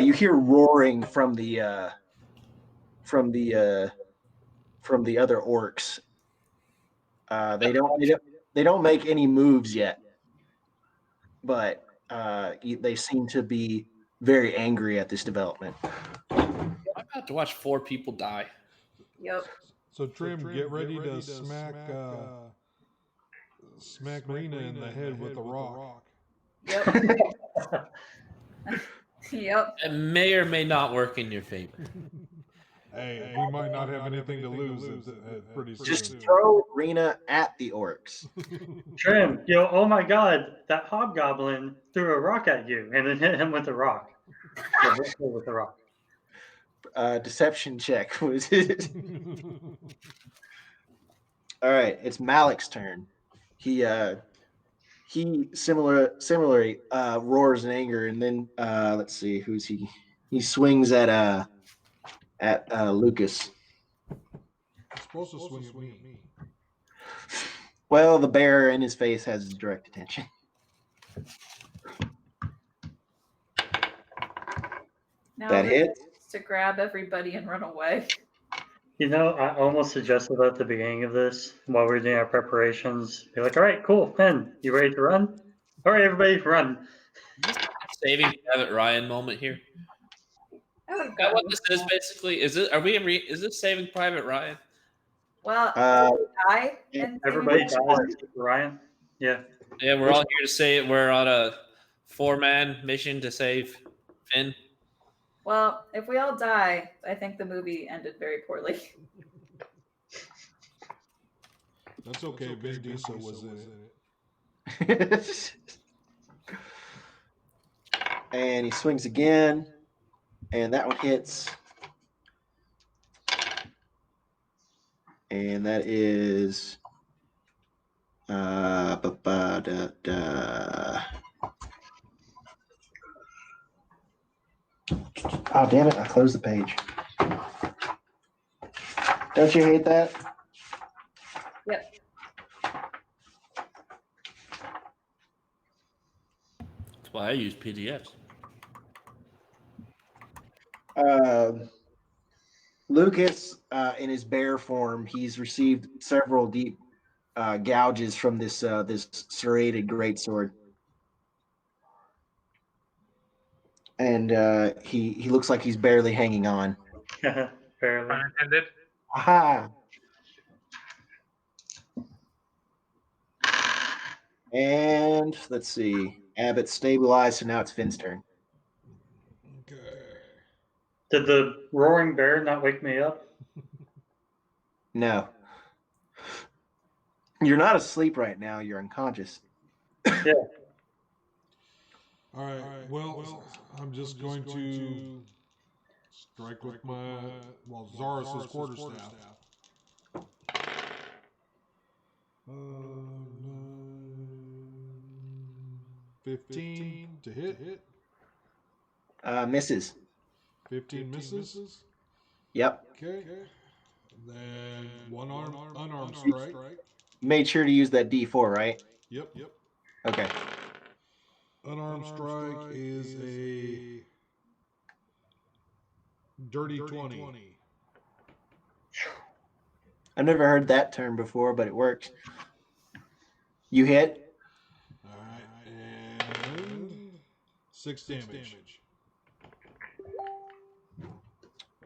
You hear roaring from the other orcs. They don't make any moves yet, but they seem to be very angry at this development. I'm about to watch 4 people die. Yep. So Trim, get ready to smack Rena in the head with a rock. Yep. Yep. It may or may not work in your favor. Hey, we might not have anything to lose pretty soon. Just throw Rena at the orcs. Trim, oh my God, that hobgoblin threw a rock at you and then hit him with a rock. With a rock. Deception check. Was it? All right, it's Malik's turn. He similarly roars in anger, and then let's see, who's he? He swings at Lucas. He's supposed to swing at me. Well, the bear in his face has his direct attention. Now That hits. to grab everybody and run away. I almost suggested at the beginning of this, while we were doing our preparations, be like, all right, cool, Ben, you ready to run? All right, everybody, run. Saving Private Ryan moment here. Is that what this is basically? Is this Saving Private Ryan? Well, die and everybody dies except for Ryan. Yeah. Yeah, we're all here to say we're on a 4-man mission to save Finn. Well, if we all die, I think the movie ended very poorly. That's okay. Vin Diesel was in it. And he swings again, and that one hits. And that is Oh, damn it. I closed the page. Don't you hate that? Yep. That's why I use PDFs. Lucas, in his bear form, he's received several deep gouges from this serrated greatsword. And he looks like he's barely hanging on. Barely. Unintended. Aha! And let's see. Abbott stabilized, so now it's Finn's turn. Okay. Did the roaring bear not wake me up? No. You're not asleep right now. You're unconscious. Yeah. All right. Well, I'm just going to strike with my Zaris's quarterstaff. 15 to hit. Misses. 15 misses. Yep. Okay. Then one unarmed strike. Made sure to use that D4, right? Yep. Okay. Unarmed strike is a dirty 20. I've never heard that term before, but it works. You hit. All right, and 6 damage.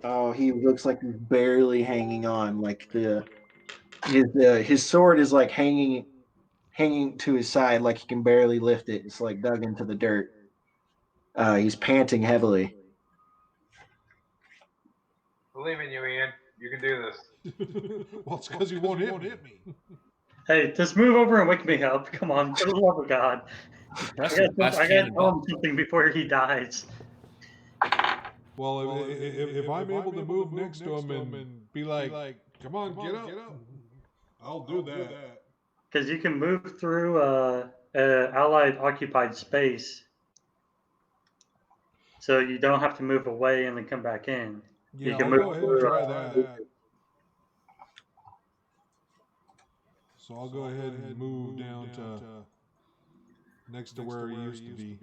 Oh, he looks like he's barely hanging on. Like his sword is like hanging to his side, like he can barely lift it. It's like dug into the dirt. He's panting heavily. Believe in you, Ian. You can do this. Well, it's because you won't hit me. Hey, just move over and wake me up. Come on, for the love of God. I gotta tell him something before he dies. Well, if I'm able to move next to him and be like, come on, get up. I'll do that. Because you can move through allied occupied space, so you don't have to move away and then come back in. Yeah, You can I'll move go ahead and through, try that. So I'll go ahead and move down to next to where he used to be.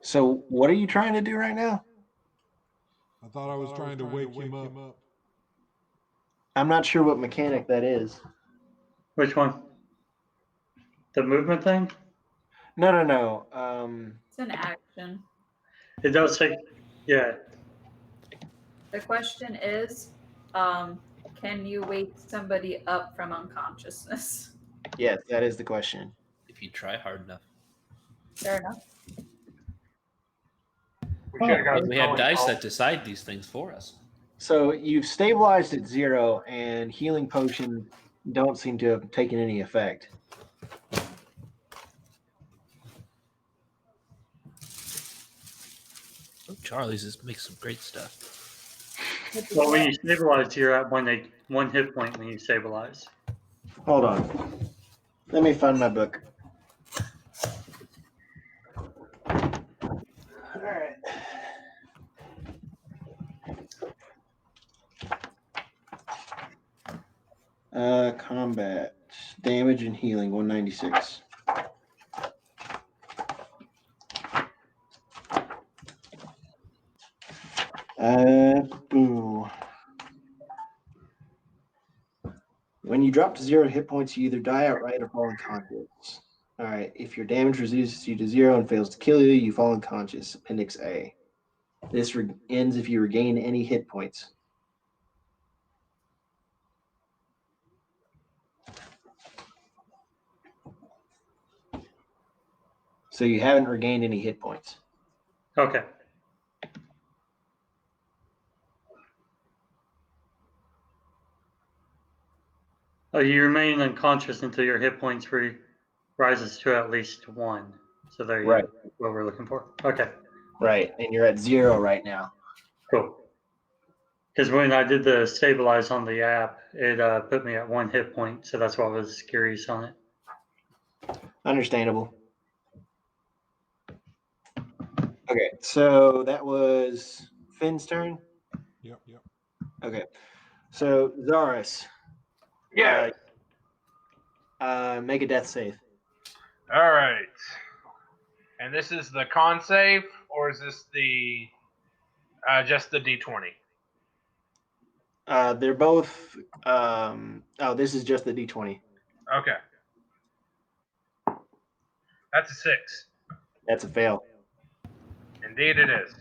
So what are you trying to do right now? I thought I was trying to wake him up. I'm not sure what mechanic that is. Which one? The movement thing? No. It's an action. It does take, yeah. The question is, can you wake somebody up from unconsciousness? Yes, that is the question. If you try hard enough. Fair enough. We should have got We have dice that decide these things for us. So you've stabilized at 0, and healing potion don't seem to have taken any effect. Oh, Charlie's just makes some great stuff. Well, when you stabilize, you're at one hit point when you stabilize. Hold on. Let me find my book. All right. Combat. Damage and healing, 196. Boo. When you drop to 0 hit points, you either die outright or fall unconscious. All right. If your damage reduces you to 0 and fails to kill you, you fall unconscious. Appendix A. This ends if you regain any hit points. So you haven't regained any hit points. Okay. Oh, you remain unconscious until your hit points rises to at least 1. So there you Right. go. What we're looking for. Okay. Right. And you're at 0 right now. Cool. Because when I did the stabilize on the app, it put me at 1 hit point. So that's why I was curious on it. Understandable. Okay. So that was Finn's turn. Yep. Okay. So Zaris. Yeah. Make a death save. All right. And this is the con save, or is this the just the D20? They're both. This is just the D20. Okay. That's a 6. That's a fail. Indeed, it is.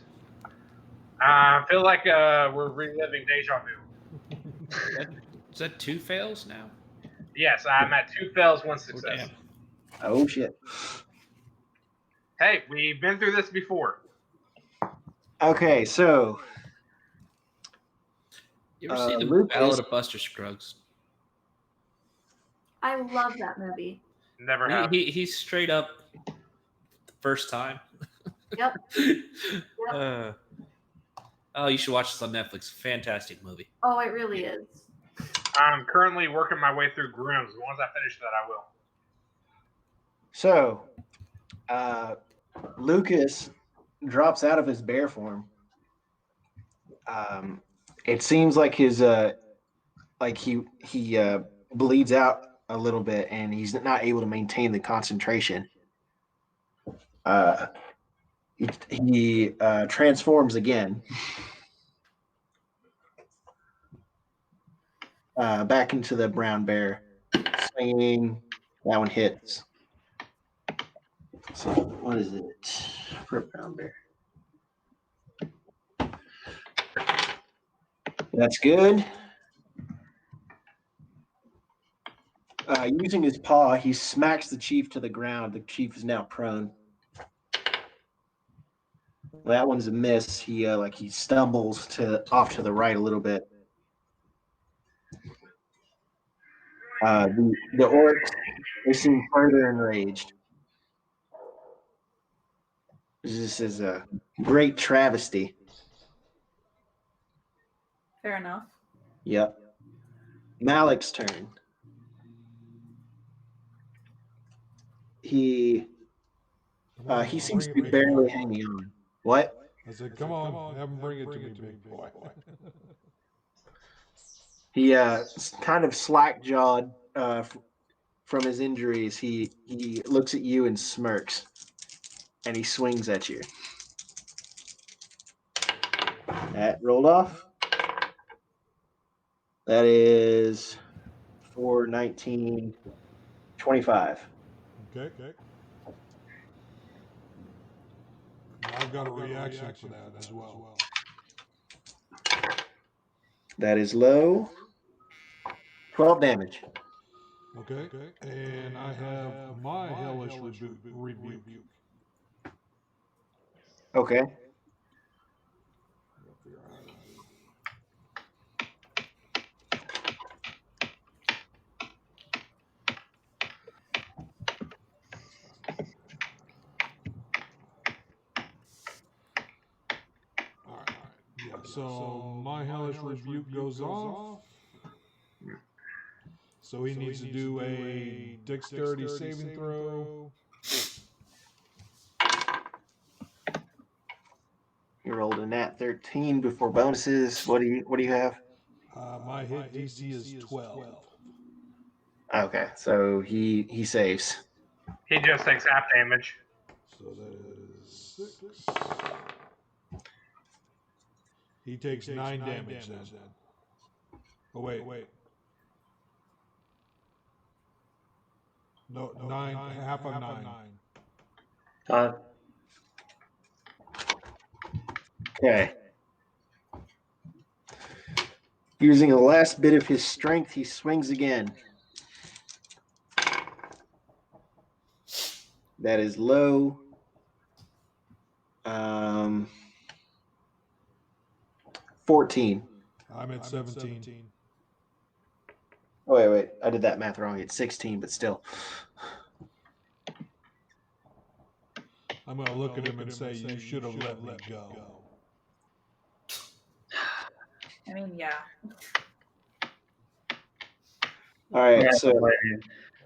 I feel like we're reliving deja vu. Is that 2 fails now? Yes, I'm at 2 fails, 1 Oh, success. damn. Oh shit. Hey, we've been through this before. Okay, so You ever see the Lucas- Ballad of Buster Scruggs? I love that movie. Never have. He's straight up the first time. Yep. Oh, you should watch this on Netflix. Fantastic movie. Oh, it really is. I'm currently working my way through Grimm's. Once I finish that, I will. So Lucas drops out of his bear form. It seems like his he bleeds out a little bit, and he's not able to maintain the concentration. He transforms again. Back into the brown bear, swinging. That one hits. So what is it for a brown bear? That's good. Using his paw, he smacks the chief to the ground. The chief is now prone. That one's a miss. He stumbles off to the right a little bit. The orcs, they seem further enraged. This is a great travesty. Fair enough. Yep. Malik's turn. He seems to be barely hanging on. What? I said, come on, have him bring it to me, big boy. He kind of slack-jawed from his injuries. He looks at you and smirks, and he swings at you. That rolled off. That is 4, 19, 25. Okay. I've got a reaction for that as well. That is low. 12 damage. Okay. And I have my hellish rebuke. Okay. All right. Yeah. So my hellish rebuke goes off. So he needs to do a dexterity saving throw. You rolled a nat 13 before bonuses. What do you have? My hit DC is 12. Okay, so he saves. He just takes half damage. So that is 6. He takes 9 damage then. Oh, wait. No, 9, half of 9. Okay. Using the last bit of his strength, he swings again. That is low. 14. I'm at 17. Oh, wait. I did that math wrong. It's 16, but still. I'm going to look at him and say, you should have let me go. I mean, yeah. All right, Yeah, so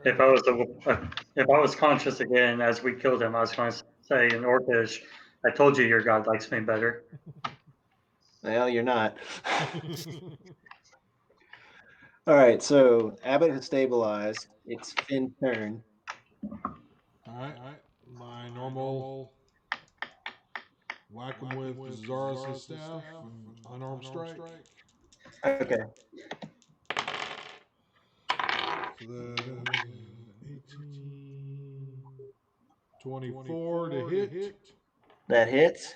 if I was conscious again as we killed him, I was going to say in Orcish, I told you your god likes me better. well, you're not. All right, so Abbott has stabilized. It's Finn's turn. All right. My normal whack him with Zaros' staff and unarmed strike. Okay. So that 18, 24 to hit. That hits.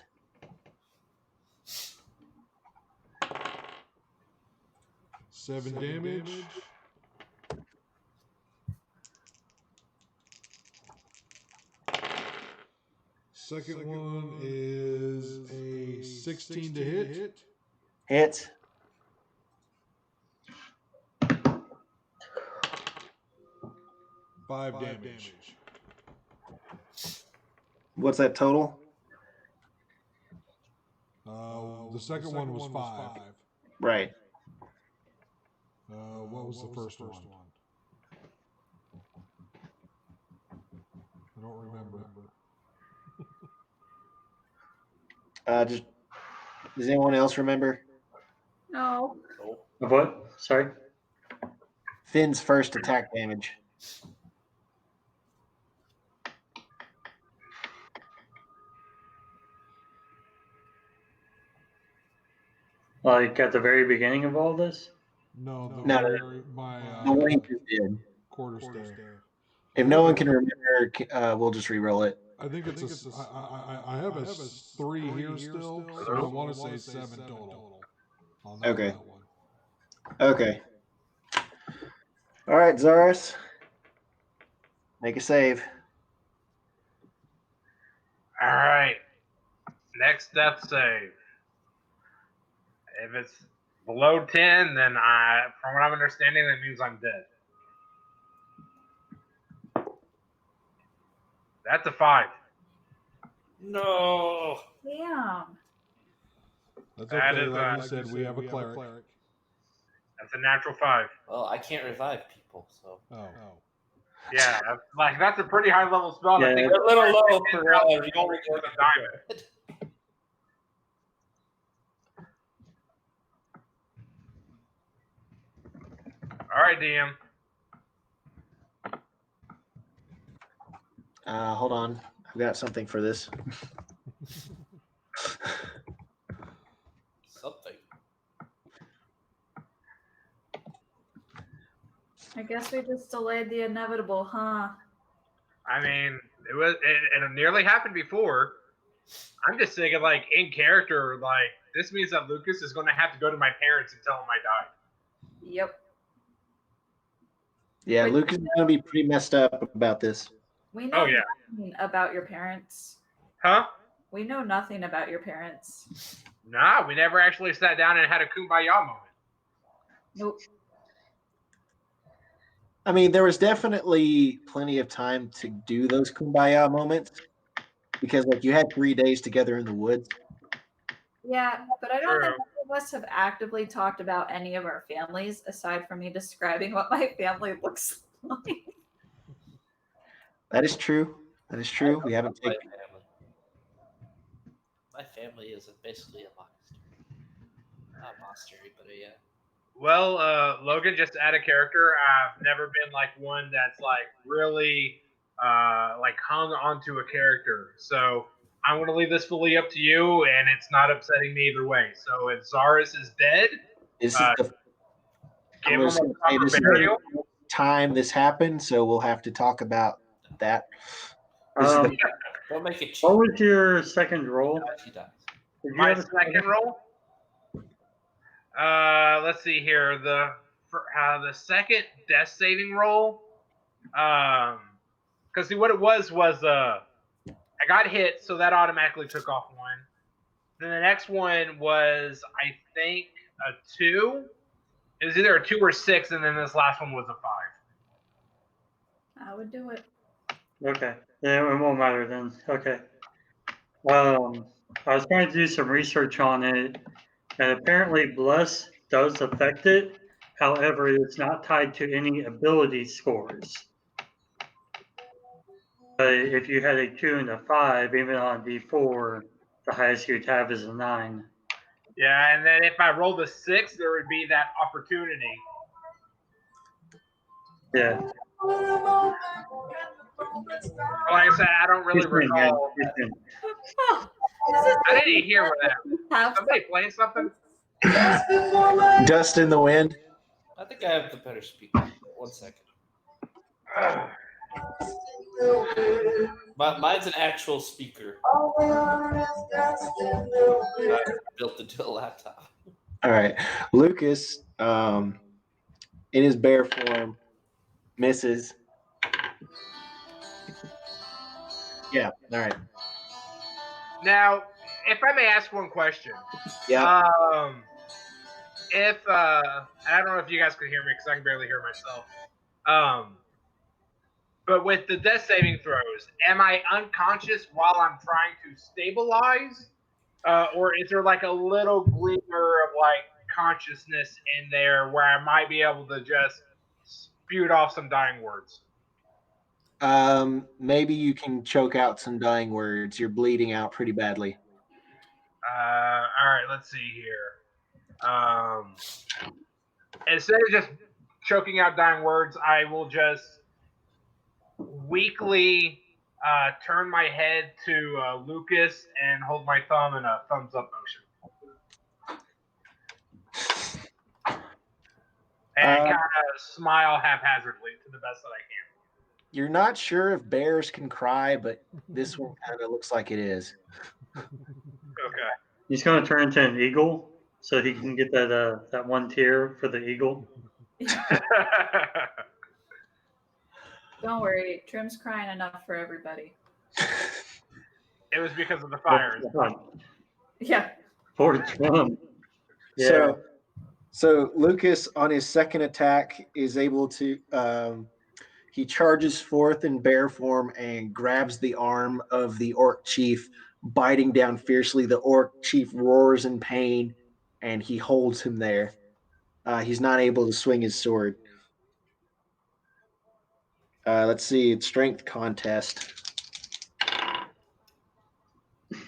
Seven damage. Second one is a 16 to hit. Hits. Five damage. What's that total? The second one was 5. Right. What was the first one? I don't remember. Does anyone else remember? No. What? Sorry? Finn's first attack damage. Like at the very beginning of all this? No, the one he just did. quarterstaff. If no one can remember, we'll just re-roll it. I think it's I have a 3 here still, so I want to say 7 total. Okay. That one. Okay. All right, Zaros. Make a save. All right. Next death save. If it's below 10, then from what I'm understanding, that means I'm dead. That's a 5. No. Damn. That's That okay. is Like you said, we have a cleric. That's a natural 5. Well, I can't revive people, so Oh. Yeah, that's a pretty high level spell. and I Yeah. think a little low it's for out rolling for the diamond. All right, DM. Hold on. I've got something for this. Something. I guess we just delayed the inevitable, huh? I mean, it nearly happened before. I'm just thinking, like, in character, like, this means that Lucas is going to have to go to my parents and tell them I died. Yep. Yeah, Wait. Lucas is going to be pretty messed up about this. We know Oh, yeah. nothing about your parents. Huh? We know nothing about your parents. Nah, we never actually sat down and had a kumbaya moment. Nope. I mean, there was definitely plenty of time to do those kumbaya moments because, like, you had 3 days together in the woods. Yeah, but I don't think True. any of us have actively talked about any of our families aside from me describing what my family looks like. That is true. That is true. We haven't My taken. family. My family is basically a monster. Not a monster, but yeah. Well, Logan, just to add a character, I've never been like one that's like really like hung onto a character. So I'm going to leave this fully up to you, and it's not upsetting me either way. So if Zaris is dead, This is the. give I'm him just a gonna say proper this is burial. the time this happened, so we'll have to talk about that. This is the. Don't make it cheap. What was your second roll? She dies. Did you My have a second roll. Let's see here. The second death saving roll. Because see what it was I got hit, so that automatically took off 1. Then the next one was I think a 2. It was either a 2 or 6, and then this last one was a 5. I would do it. Okay. Yeah, it won't matter then. Okay. I was trying to do some research on it, and apparently Bless does affect it. However, it's not tied to any ability scores. But if you had a 2 and a 5, even on D4, the highest you'd have is a 9. Yeah, and then if I rolled a 6, there would be that opportunity. Yeah. Like I said, I don't really He's in, man. recall. He's in. I didn't even hear what that. Have Somebody playing something? Dust in the wind. I think I have the better speaker. 1 second. Mine's an actual speaker. Built into a laptop. All right, Lucas, in his bear form, misses. Yeah. All right. Now, if I may ask one question. Yeah. If I don't know if you guys can hear me because I can barely hear myself. But with the death saving throws, am I unconscious while I'm trying to stabilize, or is there like a little glimmer of like consciousness in there where I might be able to just spew off some dying words? Maybe you can choke out some dying words. You're bleeding out pretty badly. All right, let's see here. Instead of just choking out dying words, I will just weakly turn my head to Lucas and hold my thumb in a thumbs up motion. And kind of smile haphazardly to the best that I can. You're not sure if bears can cry, but this one kind of looks like it is. Okay. He's going to turn into an eagle so he can get that 1 tier for the eagle. Don't worry, Trim's crying enough for everybody. It was because of the fire. Yeah. Poor Trim. Yeah. So Lucas on his second attack is able to. He charges forth in bear form and grabs the arm of the orc chief, biting down fiercely. The orc chief roars in pain, and he holds him there. He's not able to swing his sword. Let's see. It's strength contest.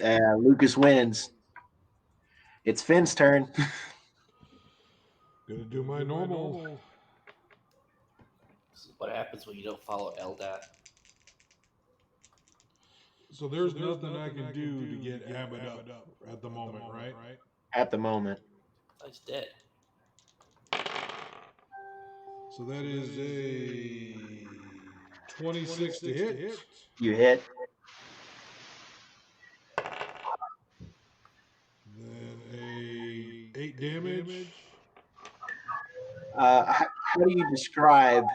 Lucas wins. It's Finn's turn. Gonna do my normal. This is what happens when you don't follow LDAT. So there's nothing I can do to get Abbott up at the moment, right? At the moment. He's dead. So that is a 26 to hit. You hit. Then a 8 damage. How do you describe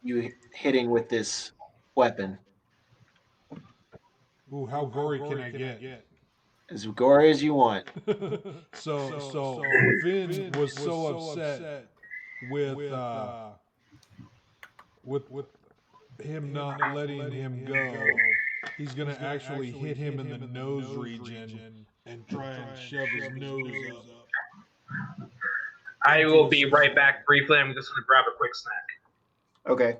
you hitting with this weapon? Ooh, how gory can I get? As gory as you want. So Finn was so upset with him not letting him go. He's gonna actually hit him in the nose region and try and shove his nose up. I will be right back briefly. I'm just going to grab a quick snack. Okay.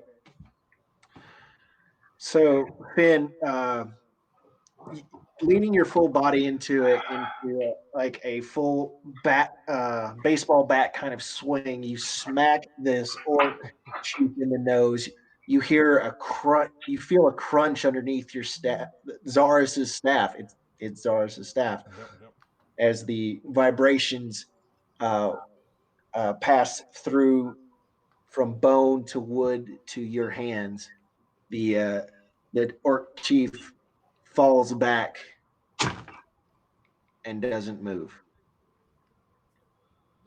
So Finn, leaning your full body into like a full baseball bat kind of swing, you smack this orc chief in the nose. You hear a crunch. You feel a crunch underneath your staff, Zaris's staff. It's Zaris's staff. Yep. As the vibrations pass through from bone to wood to your hands. The orc chief falls back and doesn't move.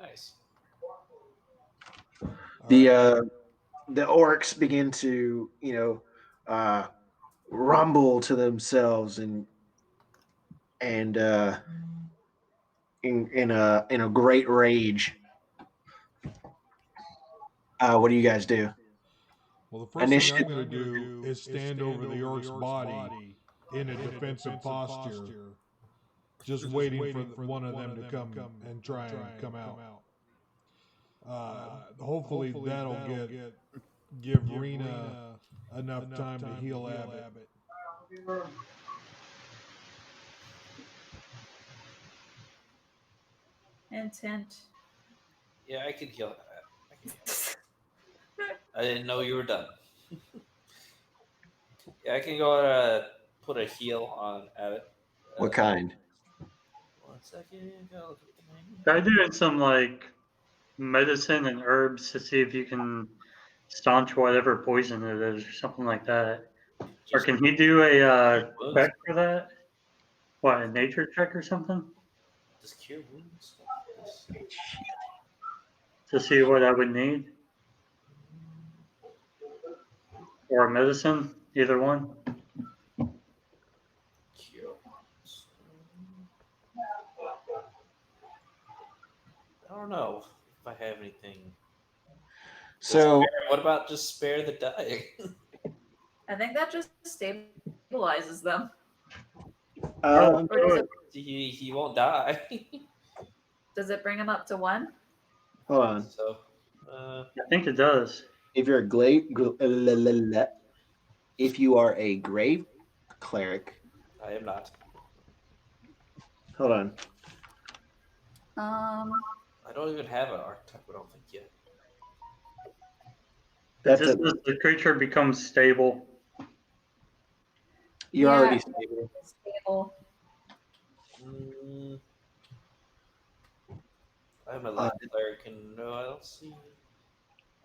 Nice. The orcs begin to rumble to themselves and in a great rage. What do you guys do? Well, the first thing I'm going to do is stand over the orc's body in a defensive posture, just waiting for one of them to come and try and come out. Hopefully that'll give Rena enough time to heal Abbott. Hint. Yeah, I can heal that. I didn't know you were done. Yeah, I can go put a heal on Abbott. What kind? 1 second. Gotta look at the menu. Try doing some like medicine and herbs to see if you can staunch whatever poison it is or something like that. Or can he do a check for that? What, a nature check or something? Does cure wounds? To see what I would need? Or medicine? Either one? Cure wounds. I don't know if I have anything. So what about just spare the dying? I think that just stabilizes them. Oh, Or does it, he won't die. does it bring them up to 1? hold on. So, I think it does. If you're if you are a grave cleric, I am not. hold on. I don't even have an archetype. I don't think yet. That's Just as the creature becomes stable. You're Yeah. already stable. Stable. I have my life cleric, and no, I don't see.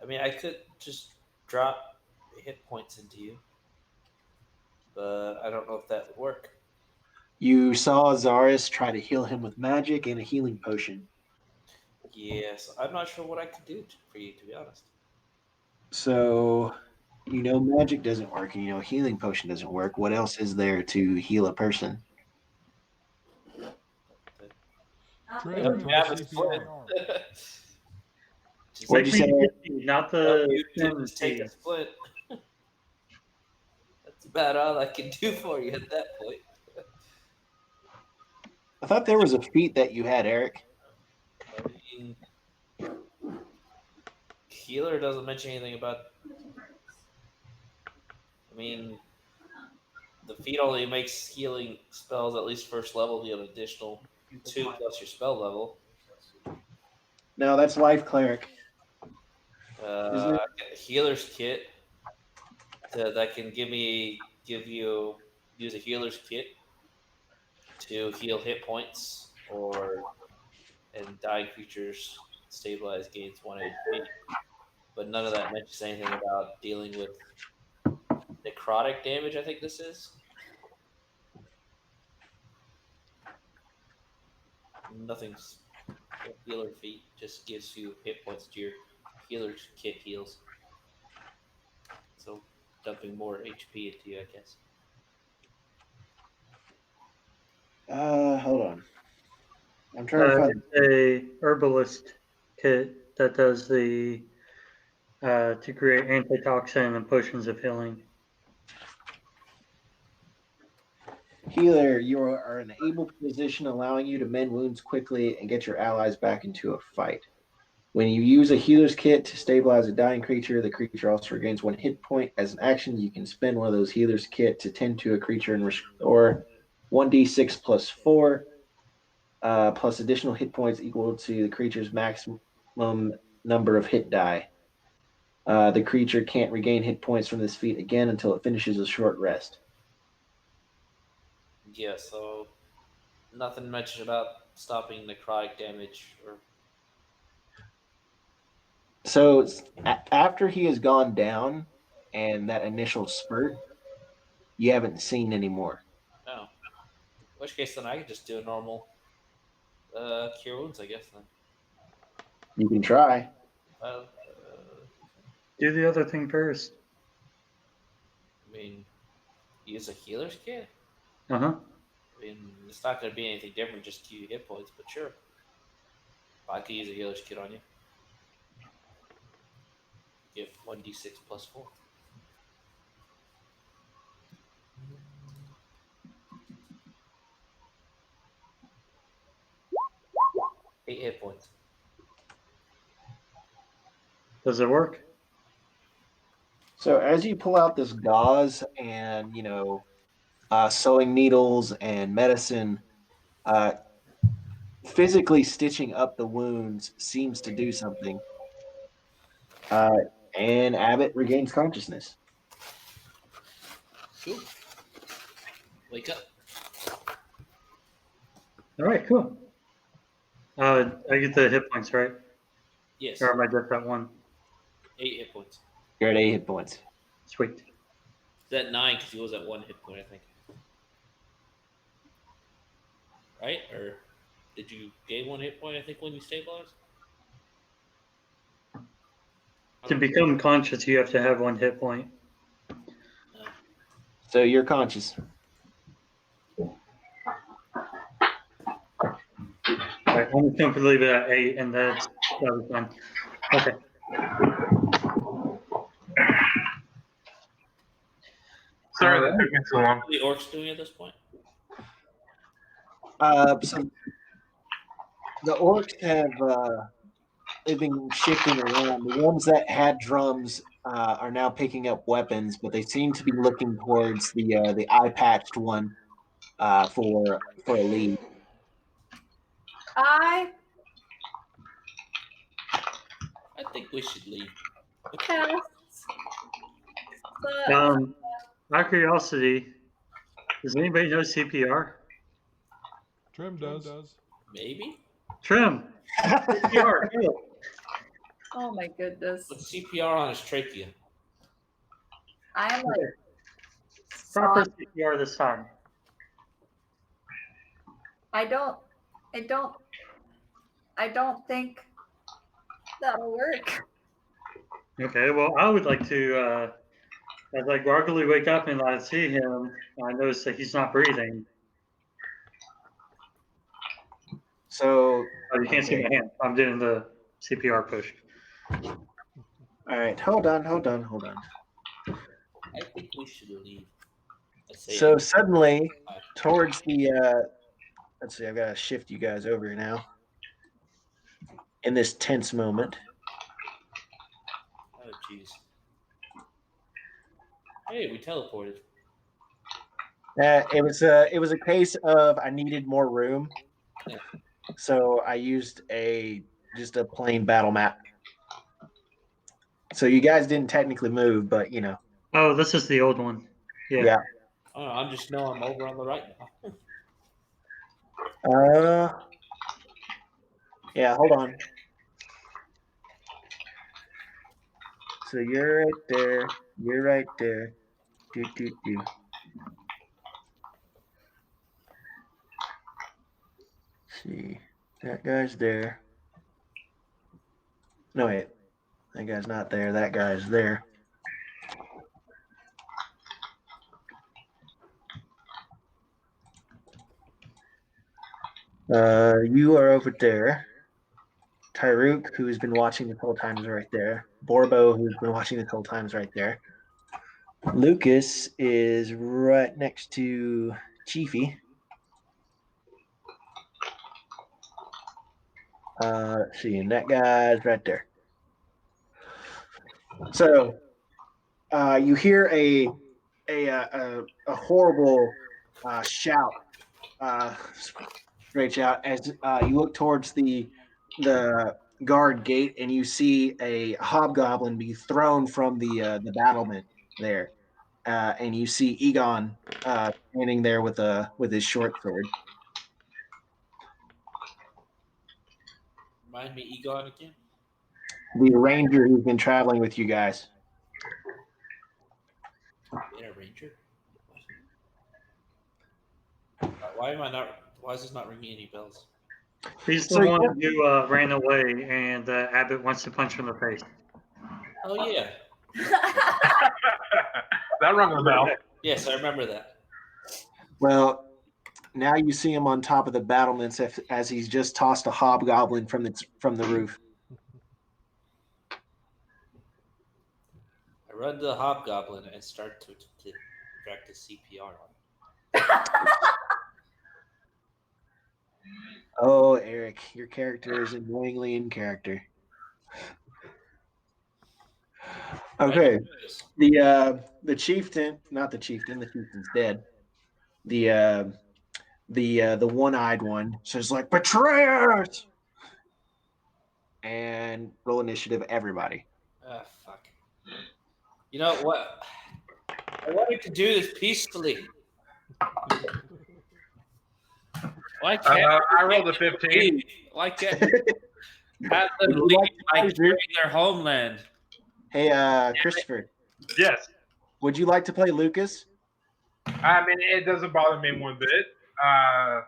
I mean, I could just drop hit points into you, but I don't know if that would work. You saw Zaris try to heal him with magic and a healing potion. Yes, I'm not sure what I could do for you, to be honest. So, magic doesn't work, and healing potion doesn't work. What else is there to heal a person? Trevor, Yeah, try it's CPR. Just What'd you say? Not the just take a split. That's about all I can do for you at that point. I thought there was a feat that you had, Eric. I mean, healer doesn't mention anything about. I mean, the feat only makes healing spells at least first level be an additional 2 plus your spell level. No, that's life cleric. Isn't it? Healer's kit that can give you use a healer's kit to heal hit points and dying creatures stabilize gains 1 HP. But none of that mentions anything about dealing with necrotic damage. I think this is nothing's healer feat. Just gives you hit points to your healer's kit heals. So dumping more HP into you, I guess. Hold on. I'm trying to find. It's a herbalist kit that does the to create antitoxin and potions of healing. Healer, you are in an able position allowing you to mend wounds quickly and get your allies back into a fight. When you use a healer's kit to stabilize a dying creature, the creature also regains 1 hit point. As an action, you can spend one of those healer's kit to tend to a creature and restore 1d6 plus 4, plus additional hit points equal to the creature's maximum number of hit die. The creature can't regain hit points from this feat again until it finishes a short rest. Yeah, so nothing mentioned about stopping necrotic damage or. So after he has gone down and that initial spurt, you haven't seen any more. Oh. In which case, then I could just do a normal cure wounds, I guess, then. You can try. Well, Do the other thing first. I mean, use a healer's kit? Uh-huh. I mean, it's not going to be anything different, just 2 hit points, but sure. I could use a healer's kit on you. Get 1d6 plus 4. Eight hit points. Does it work? So as you pull out this gauze and, sewing needles and medicine, physically stitching up the wounds seems to do something. And Abbott regains consciousness. Cool. Wake up. All right, cool. I get the hit points, right? Yes. Or am I just at 1? 8 hit points. You're at 8 hit points. Sweet. Is that 9 because he was at 1 hit point, I think. Right? Or did you gain 1 hit point, I think, when you stabilized? To become conscious, you have to have 1 hit point. So you're conscious. All right, I'm just going to leave it at 8, and that was fine. Okay. Sorry that took me so long. What are the orcs doing at this point? So the orcs have they've been shifting around. The ones that had drums are now picking up weapons, but they seem to be looking towards the eye patched one for a lead. I think we should leave. Casts. Out of curiosity, does anybody know CPR? Trim does. Maybe? Trim. CPR. Cool. Oh my goodness. Put CPR on his trachea. I am like Proper CPR this time. I don't think that'll work. Okay, well, I would like to, as I groggily wake up and I see him, I notice that he's not breathing. So Oh, you can't see my hand. I'm doing the CPR push. all right, hold on. I think we should leave. So suddenly, towards the let's see, I've got to shift you guys over now. In this tense moment, Oh, jeez. Hey, we teleported. It was a case of I needed more room, so I used just a plain battle map. So you guys didn't technically move, but you know. Oh, this is the old one. Yeah. Yeah. Oh, I'm just know I'm over on the right now. Yeah. Hold on. So you're right there. You're right there. Do. See, that guy's there. No wait, that guy's not there. That guy's there. You are over there. Tyrook, who's been watching this whole time, is right there. Borbo, who's been watching this whole time, is right there. Lucas is right next to Chiefy. Let's see, and that guy's right there. So, you hear a horrible shout, straight out as you look towards the guard gate, and you see a hobgoblin be thrown from the battlement there, and you see Egon standing there with his short sword. Remind me, Egon again. The ranger who's been traveling with you guys. In a ranger. Why am I not? Why is this not ringing any bells? He's the So, one who ran away, and Abbott wants to punch him in the face. Oh yeah. That rung a bell. Yes, I remember that. Well, now you see him on top of the battlements as he's just tossed a hobgoblin from the roof. I run to the hobgoblin and start to practice CPR on it. Oh, Eric, your character is annoyingly in character. Okay, the chieftain, not the chieftain. The chieftain's dead. The one-eyed one says like betrayers, and roll initiative, everybody. Ah, fuck. You know what? I wanted to do this peacefully. Why can't I rolled a 15. Why can't have them leave like during their homeland? Hey, Christopher, Yes. would you like to play Lucas? I mean, it doesn't bother me one bit. I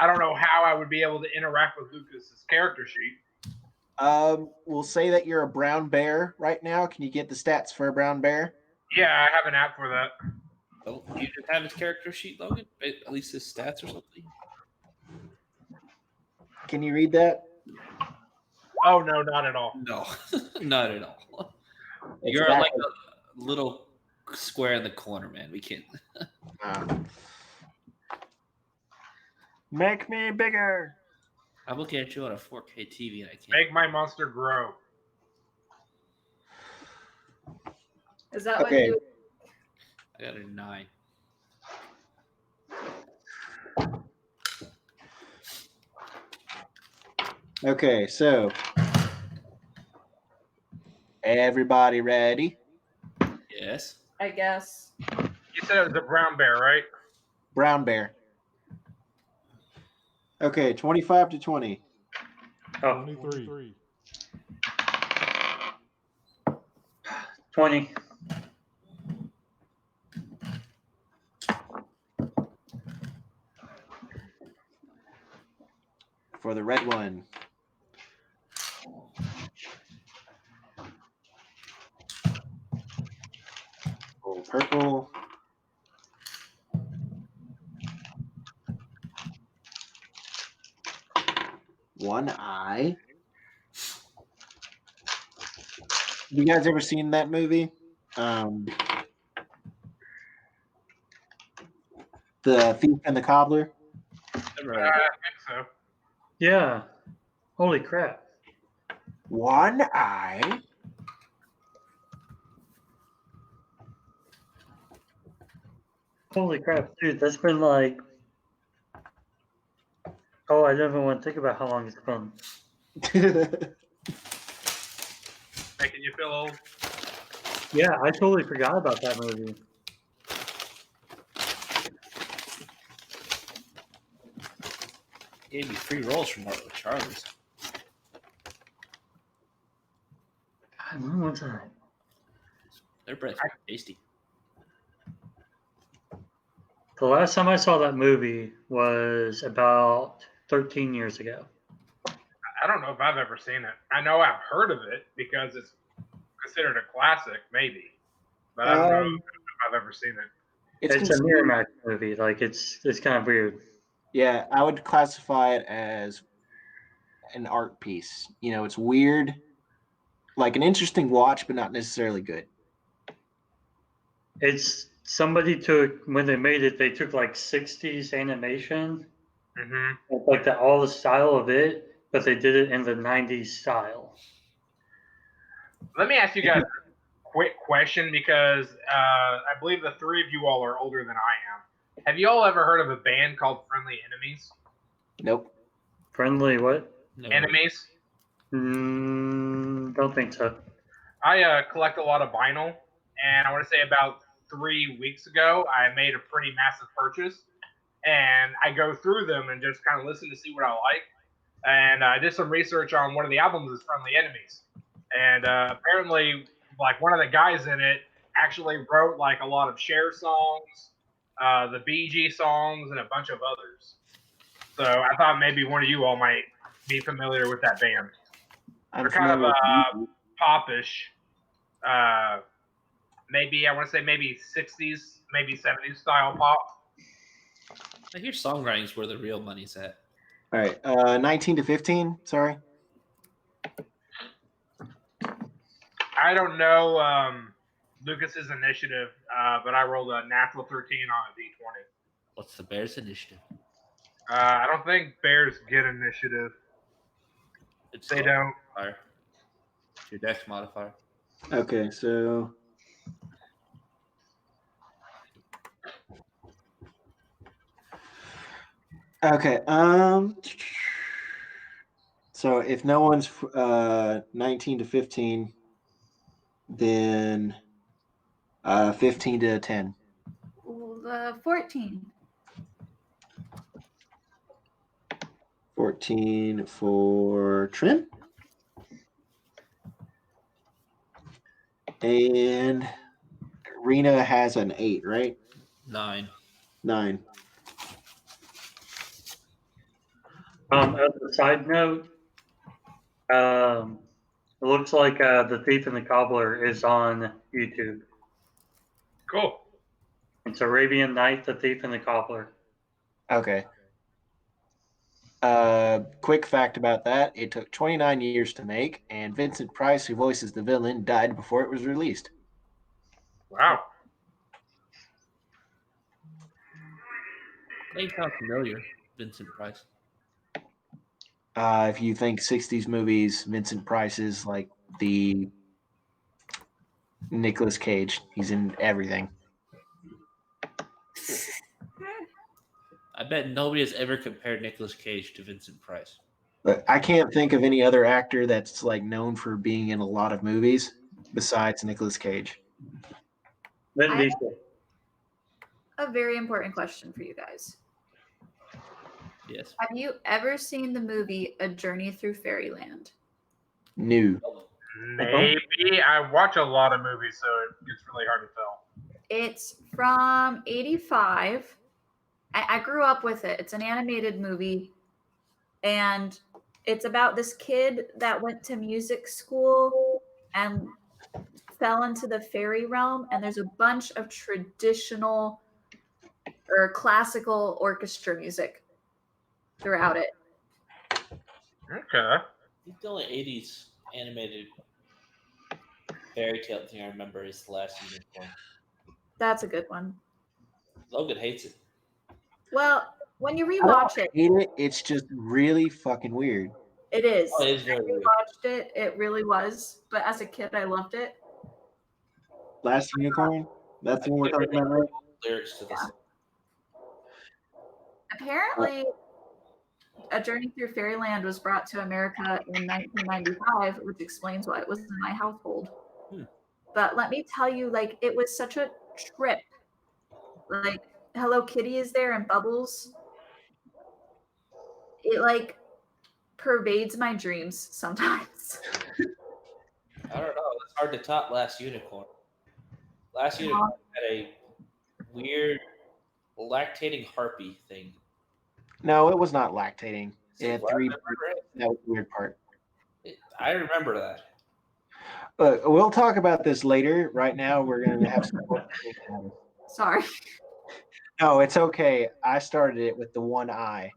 don't know how I would be able to interact with Lucas's character sheet. We'll say that you're a brown bear right now. Can you get the stats for a brown bear? Yeah, I have an app for that. Oh, you just have his character sheet, Logan? At least his stats or something? Can you read that? Oh, no, not at all. No, not at all. It's You're back- like a little square in the corner, man. We can't. Make me bigger. I'm looking at you on a 4K TV and I can't. Make my monster grow. Is that what Okay. you? I got a 9. Okay, so everybody ready? Yes. I guess. You said it was a brown bear, right? Brown bear. Okay, 25 to 20. Oh, 23. 20. For the red one. Oh, purple. One eye. You guys ever seen that movie? The Thief and the Cobbler? I think so. Yeah. Holy crap. One eye. Holy crap, dude! That's been like. Oh, I don't even want to think about how long it's been. Making you feel old. Yeah, I totally forgot about that movie. Gave me free rolls from Charlie's. God, when was that? Their bread's tasty. The last time I saw that movie was about 13 years ago. I don't know if I've ever seen it. I know I've heard of it because it's considered a classic, maybe, but I don't know if I've ever seen it. It's a Miramax movie. Like it's kind of weird. Yeah, I would classify it as an art piece. You know, it's weird, like an interesting watch, but not necessarily good. It's somebody took when they made it. They took like 60s animation, like all the style of it, but they did it in the 90s style. Let me ask you guys a quick question because I believe the three of you all are older than I am. Have you all ever heard of a band called Friendly Enemies? Nope. Friendly what? No. Enemies? Don't think so. I collect a lot of vinyl, and I want to say about 3 weeks ago, I made a pretty massive purchase, and I go through them and just kind of listen to see what I like. And I did some research on one of the albums is Friendly Enemies, and apparently, like one of the guys in it actually wrote like a lot of Cher songs, the Bee Gees songs, and a bunch of others. So I thought maybe one of you all might be familiar with that band. They're kind of popish. Maybe I want to say maybe 60s, maybe 70s style pop. I hear songwriting's where the real money's at. All right, 19 to 15. Sorry. I don't know Lucas's initiative, but I rolled a natural 13 on a d20. What's the Bears' initiative? I don't think Bears get initiative. They don't. Modifier. Your dex modifier. Okay, so okay. So if no one's 19 to 15, then 15 to 10. 14. 14 for Trim. And Rena has an 8, right? 9. 9. As a side note, it looks like The Thief and the Cobbler is on YouTube. Cool. It's Arabian Night, The Thief and the Cobbler. Okay. Quick fact about that: it took 29 years to make, and Vincent Price, who voices the villain, died before it was released. Wow. Name sounds familiar, Vincent Price. If you think 60s movies, Vincent Price is like the Nicolas Cage. He's in everything. I bet nobody has ever compared Nicolas Cage to Vincent Price. But I can't think of any other actor that's like known for being in a lot of movies besides Nicolas Cage. Vin Diesel. A very important question for you guys. Yes. Have you ever seen the movie A Journey Through Fairyland? New. Maybe. I watch a lot of movies, so it gets really hard to tell. It's from 85. I grew up with it. It's an animated movie. And it's about this kid that went to music school and fell into the fairy realm. And there's a bunch of traditional or classical orchestra music throughout it. Okay. I think the only 80s animated fairy tale thing I remember is The Last Unicorn. That's a good one. Logan hates it. Well, when you I rewatch don't it, hate it. It's just really fucking weird. it is. Oh, it is very I weird. rewatched it. It really was. But as a kid, I loved it. Last Unicorn? That's the one we're talking about, right? Lyrics to this. Apparently, A Journey Through Fairyland was brought to America in 1995, which explains why it was in my household. But let me tell you, like, it was such a trip. Like, Hello Kitty is there and Bubbles. It, like, pervades my dreams sometimes. I don't know. It's hard to top Last Unicorn. Last Unicorn had a weird lactating harpy thing. No, it was not lactating. It It had was? three. I remember it. That was the weird part. I remember that. We'll talk about this later. Right now, we're going to have some. Sorry. No, it's okay. I started it with the one eye.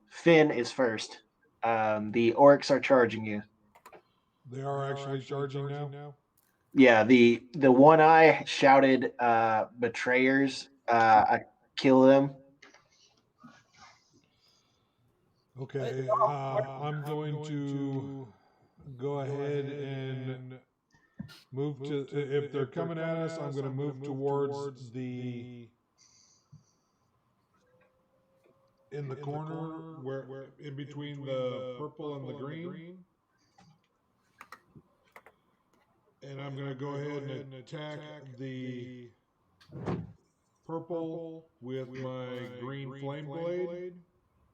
Finn is first. The orcs are charging you. They are actually charging now. Yeah, the one eye shouted betrayers. I kill them. Okay, I'm going to go ahead and move to. If they're coming at us, I'm going to move towards the in the corner where in between the purple and the green. And I'm going to go ahead and attack the purple with my green flame blade.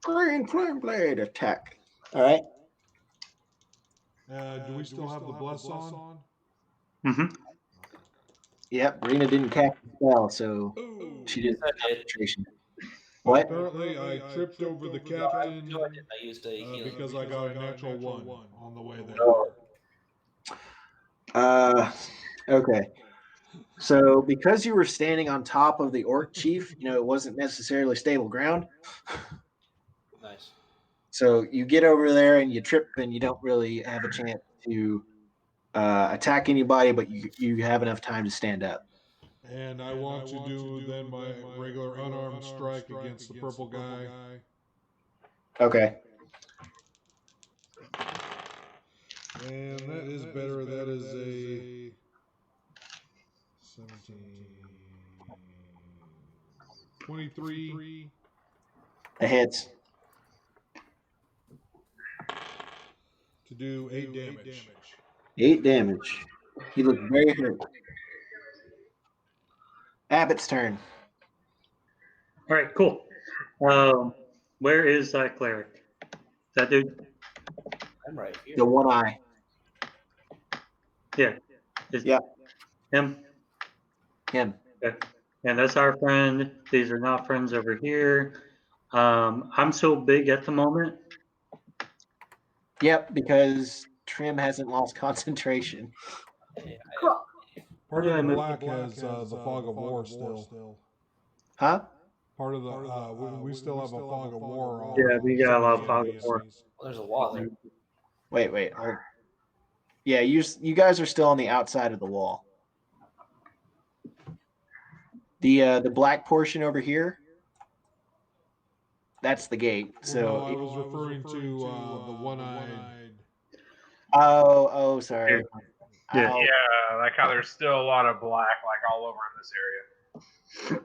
Green flame blade attack. All right. Do we still have the bless on? Mm-hmm. Yep. Rena didn't cast the spell, so she didn't have concentration. What? Apparently, I tripped over the captain I used a healing. because I got a natural one on the way there. Okay. So because you were standing on top of the orc chief, it wasn't necessarily stable ground. Nice. So you get over there and you trip, and you don't really have a chance to attack anybody, but you have enough time to stand up. And I want to do then my regular unarmed strike against the purple guy. Okay. And that is better. That is a 17, 23. It hits. To do 8 damage. 8 damage. He looks very hurt. Abbott's turn. All right, cool. Where is that cleric? That dude? I'm right here. The one eye. Yeah. Yeah. Him? Him. Okay. And that's our friend. These are not friends over here. I'm so big at the moment. Yep, because Trim hasn't lost concentration. Cool. Part of the black has the fog of war still. Huh? Part of the we still have a fog of war on. Yeah, we got a lot of fog of war. Well, there's a wall there. Wait. Yeah, you guys are still on the outside of the wall. The black portion over here, that's the gate. So no, I was referring to the one-eyed. Oh, sorry. Yeah. Yeah, like how there's still a lot of black like all over in this area.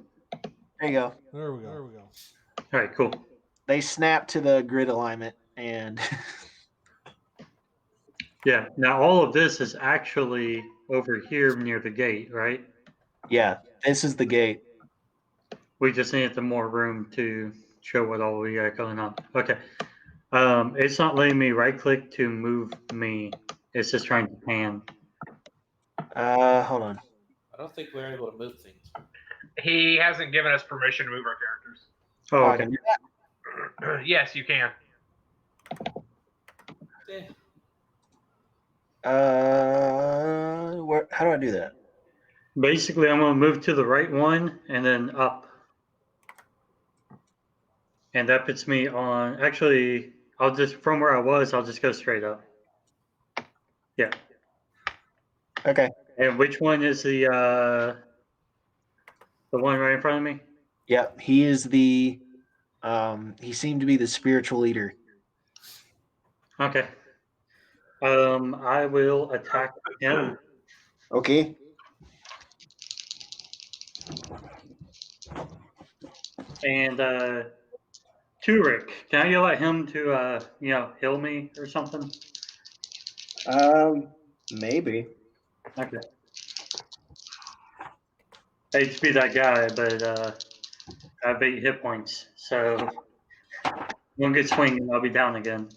There you go. There we go. All right, cool. They snap to the grid alignment, and Yeah. Now all of this is actually over here near the gate, right? yeah, this is the gate. We just needed some more room to show what all we got going on. Okay. It's not letting me right click to move me. It's just trying to pan. Hold on. I don't think we're able to move things. He hasn't given us permission to move our characters. Oh, I okay. can do that. Yes, you can. Eh, How do I do that? Basically, I'm going to move to the right one and then up. And that puts me on, actually, I'll just, from where I was, I'll just go straight up. Yeah. Okay. And which one is the one right in front of me? Yep, he is the. He seemed to be the spiritual leader. Okay. I will attack him. Okay. And Turek, can I yell at him to heal me or something? Maybe. Okay. I hate to be that guy, but I have 8 hit points, so one good swing and I'll be down again.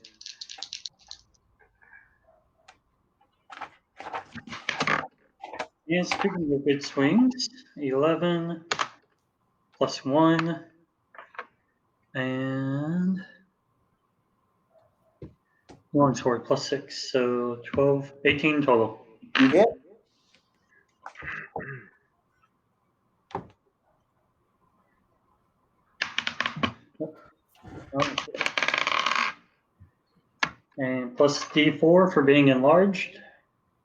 And speaking of good swings, 11 plus 1 and longsword plus 6, so 12, 18 total. You hit. And plus D4 for being enlarged.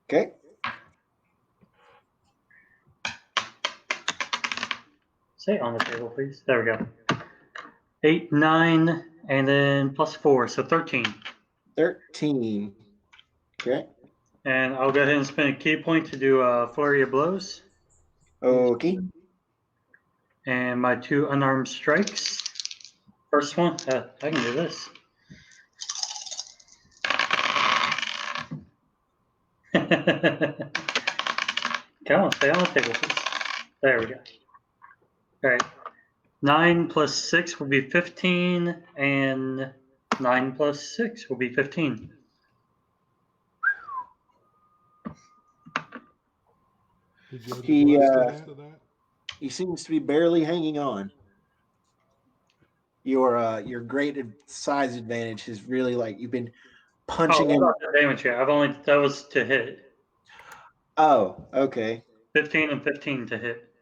Okay. Say it on the table, please. There we go. 8, 9, and then plus 4, so 13. 13. Okay. And I'll go ahead and spend a key point to do a flurry of blows. Okay. And my 2 unarmed strikes. First one, I can do this. Come on, stay on the table, please. There we go. All right. 9 plus 6 will be 15, and 9 plus 6 will be 15. Did you have He, the rest of that? He seems to be barely hanging on. Your great size advantage is really like you've been punching Oh, him. about the damage here. That was to hit. Oh, okay. 15 and 15 to hit.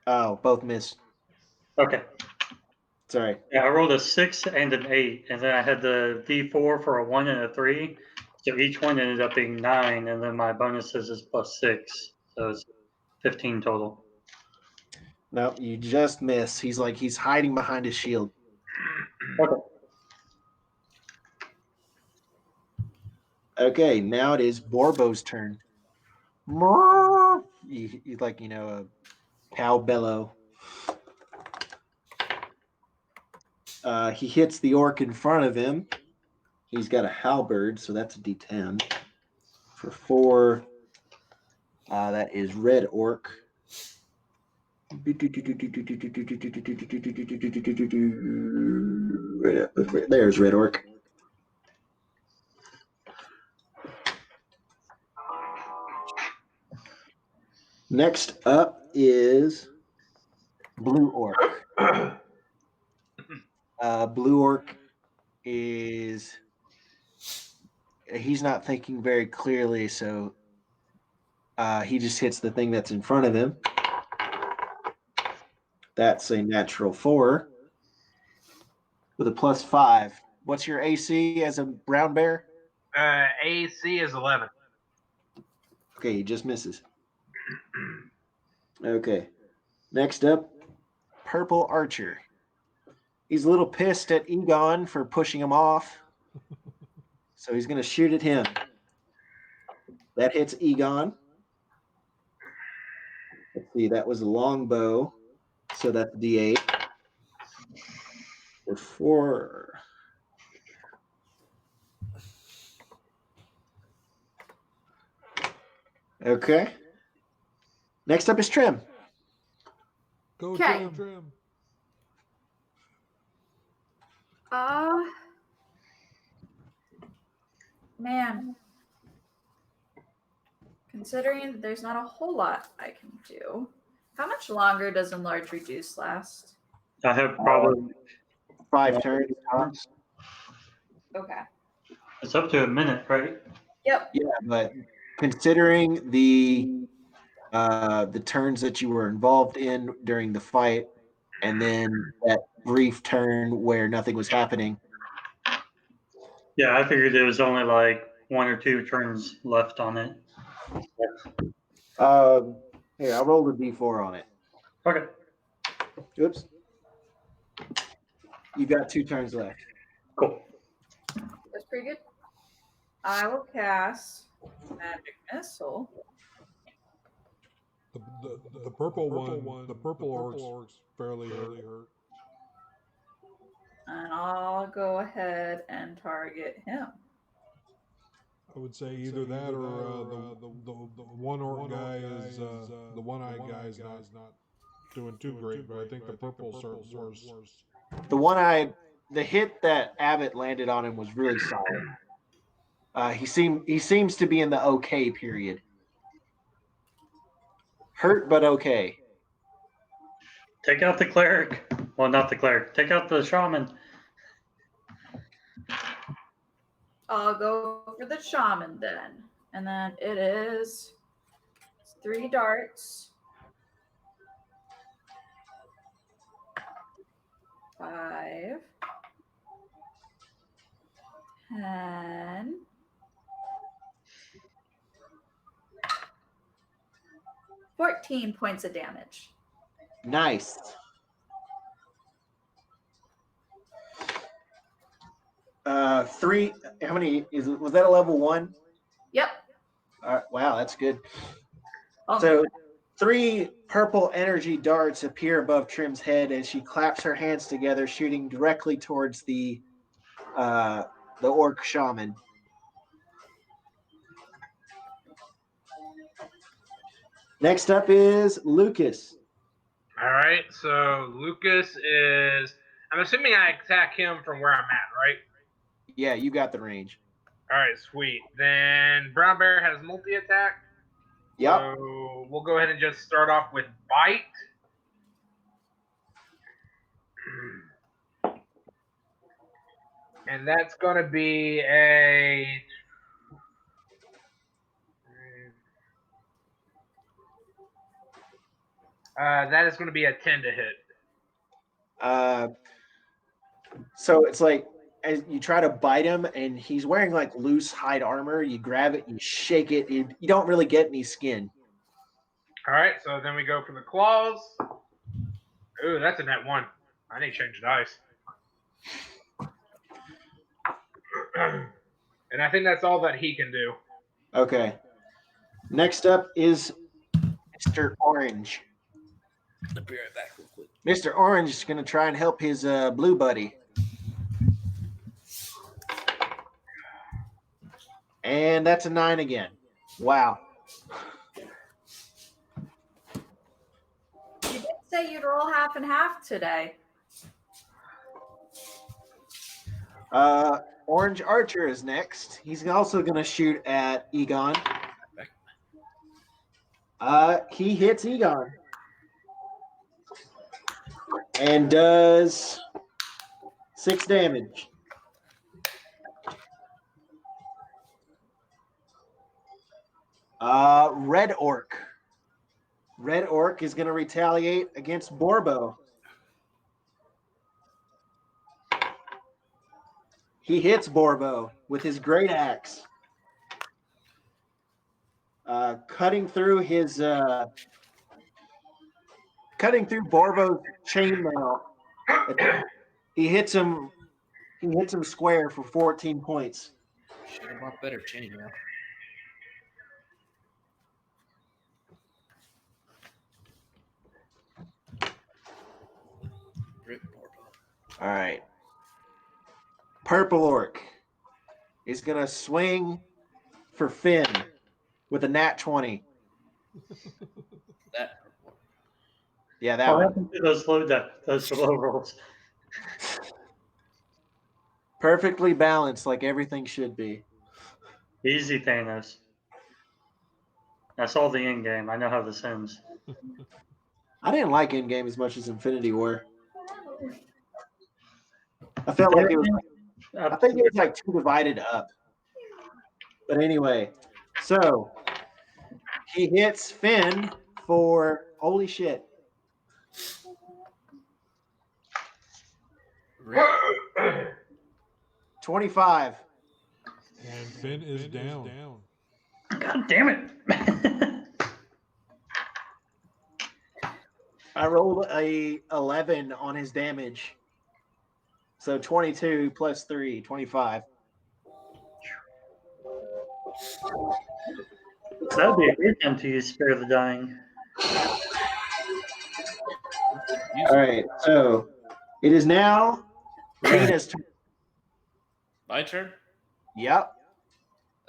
Oh, both missed. Okay. Sorry. Yeah, I rolled a 6 and an 8, and then I had the D4 for a 1 and a 3. So each one ended up being 9, and then my bonuses is plus 6. So it's 15 total. No, you just miss. He's hiding behind his shield. Okay. Okay, now it is Borbo's turn. He's like, a cow bellow. He hits the orc in front of him. He's got a halberd, so that's a D10. For 4, that is red orc. There's red orc. Next up is blue orc. Blue orc he's not thinking very clearly, so he just hits the thing that's in front of him. That's a natural 4 with a plus 5. What's your AC as a brown bear? AC is 11. Okay, he just misses. Okay. Next up, purple archer. He's a little pissed at Egon for pushing him off. So he's going to shoot at him. That hits Egon. Let's see, that was a longbow. So that's D8. For 4. Okay. Next up is Trim. Go, Okay. Trim. Man. Considering that there's not a whole lot I can do. How much longer does Enlarge Reduce last? I have probably 5 turns tops. Okay. it's up to a minute, right? Yep. Yeah, but considering the turns that you were involved in during the fight, and then that brief turn where nothing was happening. Yeah, I figured there was only like 1 or 2 turns left on it. Here, I'll roll the D4 on it. Okay. Oops. You've got 2 turns left. Cool. That's pretty good. I will cast Magic Missile. The purple one, the purple orc's fairly hurt. And I'll go ahead and target him. I would say either that or the one orc guy is the one-eyed guy is not doing too great, but I think the purple's worse. The hit that Abbott landed on him was really solid. He seems to be in the okay period. Hurt but okay. Take out the cleric. Well, not the cleric. Take out the shaman. I'll go for the shaman then. And then it is 3 darts. 5. 10. 14 points of damage. Nice. Three. How many was that? A level 1? Yep. Wow, that's good. Oh, So 3 purple energy darts appear above Trim's head as she claps her hands together, shooting directly towards the orc shaman. Next up is Lucas. All right, so Lucas is. I'm assuming I attack him from where I'm at, right? Yeah, you got the range. All right, sweet. Then Brown Bear has multi-attack. Yep. So we'll go ahead and just start off with Bite. And that's going to be a. That is going to be a 10 to hit. So it's like as you try to bite him, and he's wearing like loose hide armor. You grab it, you shake it. You don't really get any skin. All right, so then we go for the claws. Ooh, that's a net 1. I need to change dice. And I think that's all that he can do. Okay. Next up is Mr. Orange. I'll be right back real quick. Mr. Orange is going to try and help his blue buddy. And that's a 9 again. Wow. you did say you'd roll half and half today. Orange Archer is next. He's also going to shoot at Egon. He hits Egon. And does 6 damage. Red Orc. Red Orc is going to retaliate against Borbo. He hits Borbo with his great axe. Cutting through Borbo's chainmail. He hits him square for 14 points. Should have bought better chain now. Rip Borbo. All right. Purple Orc is going to swing for Finn with a nat 20. That Yeah, that What one. happened to those low rolls? Perfectly balanced like everything should be. Easy, Thanos. That's all the end game. I know how this ends. I didn't like Endgame as much as Infinity War. I felt like it was like too divided up. But anyway, so he hits Finn for holy shit. rip. 25. And Finn is down. God damn it! I rolled a 11 on his damage. So 22 plus 3, 25. That'd be a great time to use Spare the Dying. All right, so it is now Rita's turn. My turn. Yep.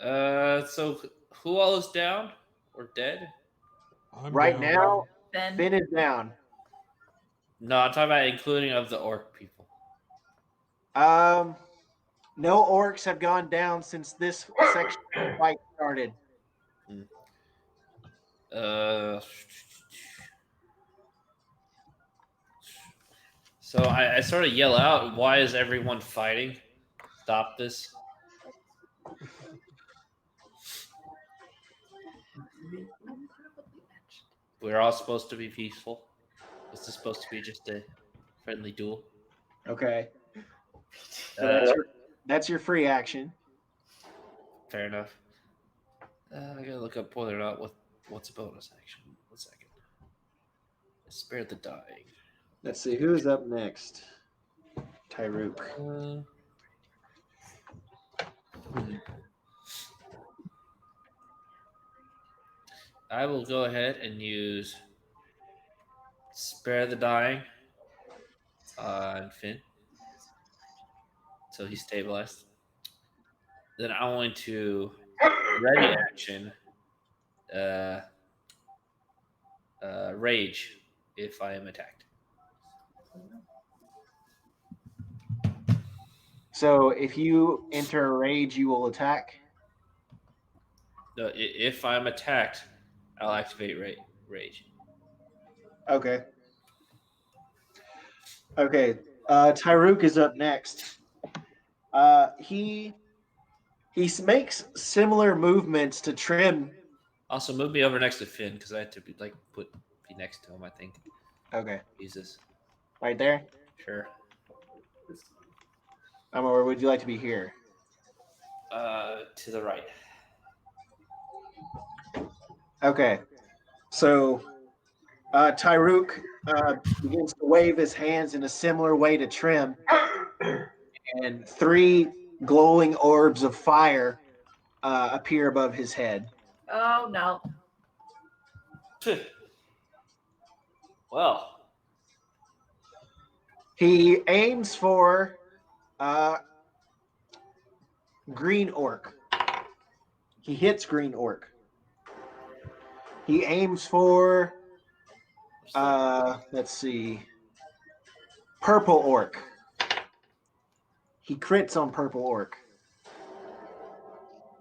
So who all is down or dead? I'm Right down. now, Finn. Finn is down. No, I'm talking about including of the orc people. No orcs have gone down since this section of the fight started. So I sort of yell out, "Why is everyone fighting? Stop this!" We're all supposed to be peaceful. This is supposed to be just a friendly duel. Okay. So that's your free action. Fair enough. I gotta look up whether or not what's a bonus action. 1 second. Spare the dying. Let's see who's up next. Tyrook. I will go ahead and use Spare the Dying on Finn. So he's stabilized. Then I'm going to ready action rage if I am attacked. So if you enter a rage, you will attack. No, if I'm attacked, I'll activate rage. Okay. Okay. Tyrook is up next. He makes similar movements to Trim. Also, move me over next to Finn because I have to be next to him. I think. Okay. Jesus. Right there. Sure. Or would you like to be here? To the right. Okay. So Tyrook begins to wave his hands in a similar way to Trim, and 3 glowing orbs of fire appear above his head. Oh no. Well, he aims for Green Orc. He hits Green Orc. He aims for let's see, Purple Orc. He crits on Purple Orc.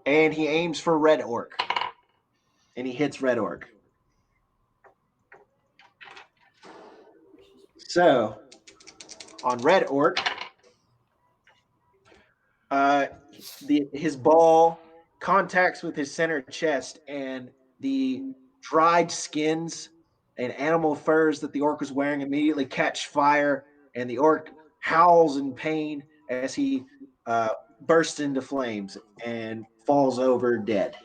And he aims for Red Orc. And he hits Red Orc. So, on Red Orc, his ball contacts with his center chest, and the dried skins and animal furs that the orc was wearing immediately catch fire, and the orc howls in pain as he bursts into flames and falls over dead.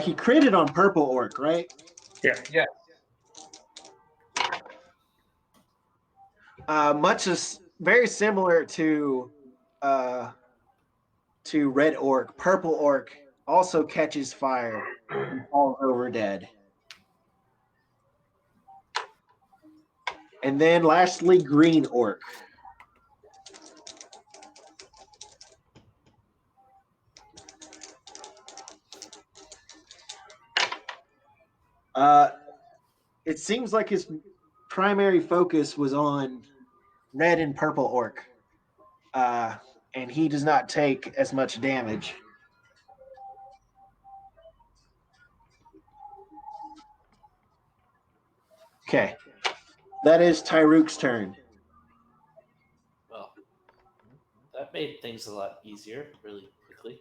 He critted on Purple Orc, right? Yeah. Much as very similar to Red Orc, Purple Orc also catches fire and falls over dead. And then lastly, Green Orc. It seems like his primary focus was on Red and Purple Orc. And he does not take as much damage. Okay. That is Tyrook's turn. Well, that made things a lot easier really quickly.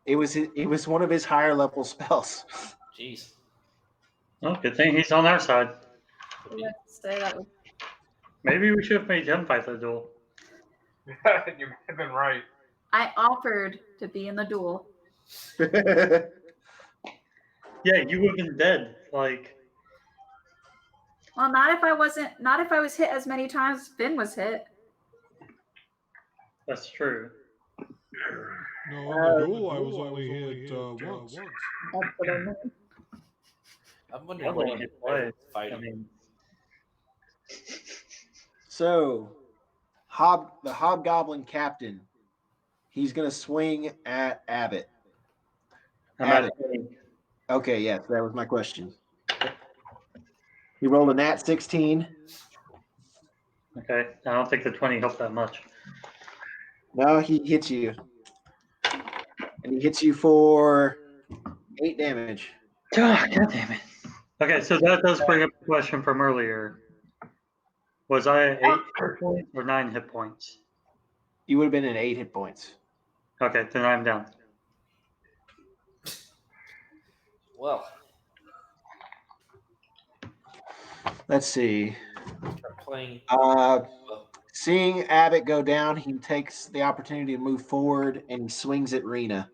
It was one of his higher level spells. Jeez. Well, good thing he's on our side. Let's say that was Maybe we should have made him fight the duel. You may have been right. I offered to be in the duel. Yeah, you would have been dead. Like, Well, not if I was hit as many times as Finn was hit. that's true. No, in the duel I was only hit once. That's what I meant. I'm wondering where you play. I fighting. mean, So, the Hobgoblin Captain, he's going to swing at Abbott. I'm at 20. Okay, yes, that was my question. He rolled a nat 16. Okay, I don't think the 20 helped that much. No, he hits you. And he hits you for 8 damage. God damn it. Okay, so that does bring up the question from earlier. Was I at 8 hit points or 9 hit points? You would have been at 8 hit points. Okay, then I'm down. Well, Let's see. start playing. Seeing Abbott go down, he takes the opportunity to move forward and he swings at Rena.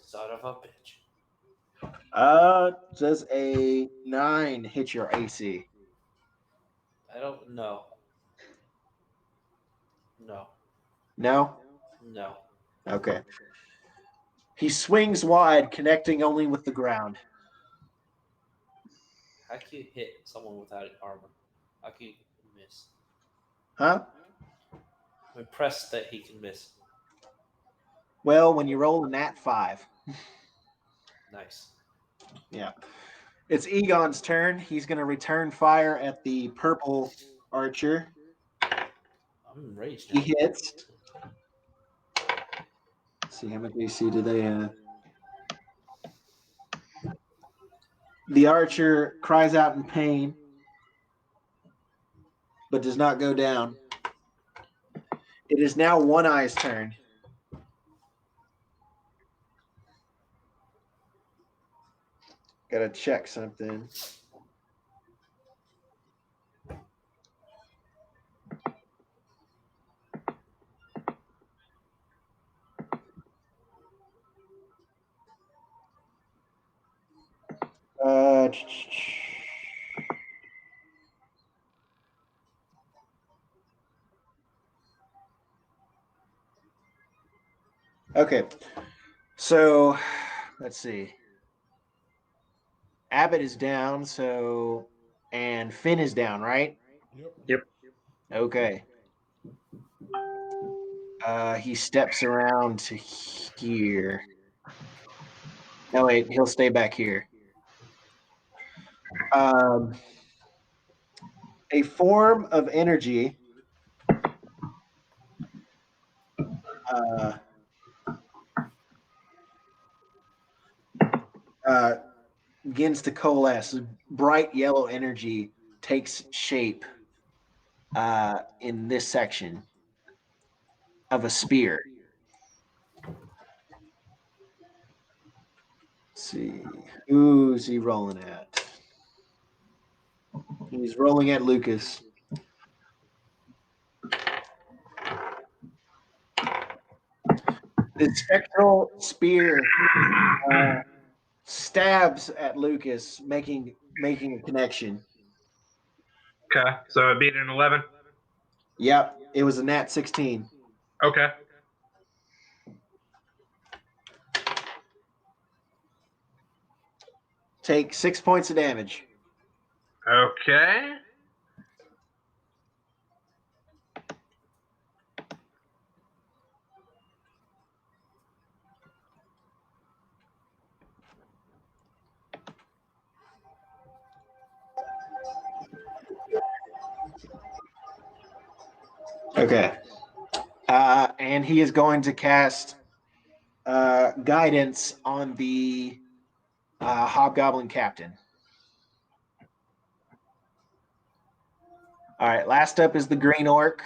Son of a bitch. Does a 9 hit your AC? I don't know. No. No? No. Okay. He swings wide, connecting only with the ground. How can you hit someone without armor? How can you miss? Huh? I'm impressed that he can miss. Well, when you roll a nat 5. Nice. Yeah. It's Egon's turn. He's going to return fire at the purple archer. I'm enraged now. He hits. Let's see, how much AC do they have? The archer cries out in pain, but does not go down. It is now One Eye's turn. Gotta check something. Okay, so let's see. Abbott is down, and Finn is down, right? Yep. Okay. He steps around to here. No, wait, he'll stay back here. A form of energy begins to coalesce. Bright yellow energy takes shape in this section of a spear. Let's see. Who's he rolling at? He's rolling at Lucas. The spectral spear stabs at Lucas, making a connection. Okay, so it beat an 11. Yep, it was a nat 16. Okay. Take 6 points of damage. Okay. Okay. And he is going to cast guidance on the Hobgoblin Captain. All right, last up is the Green Orc.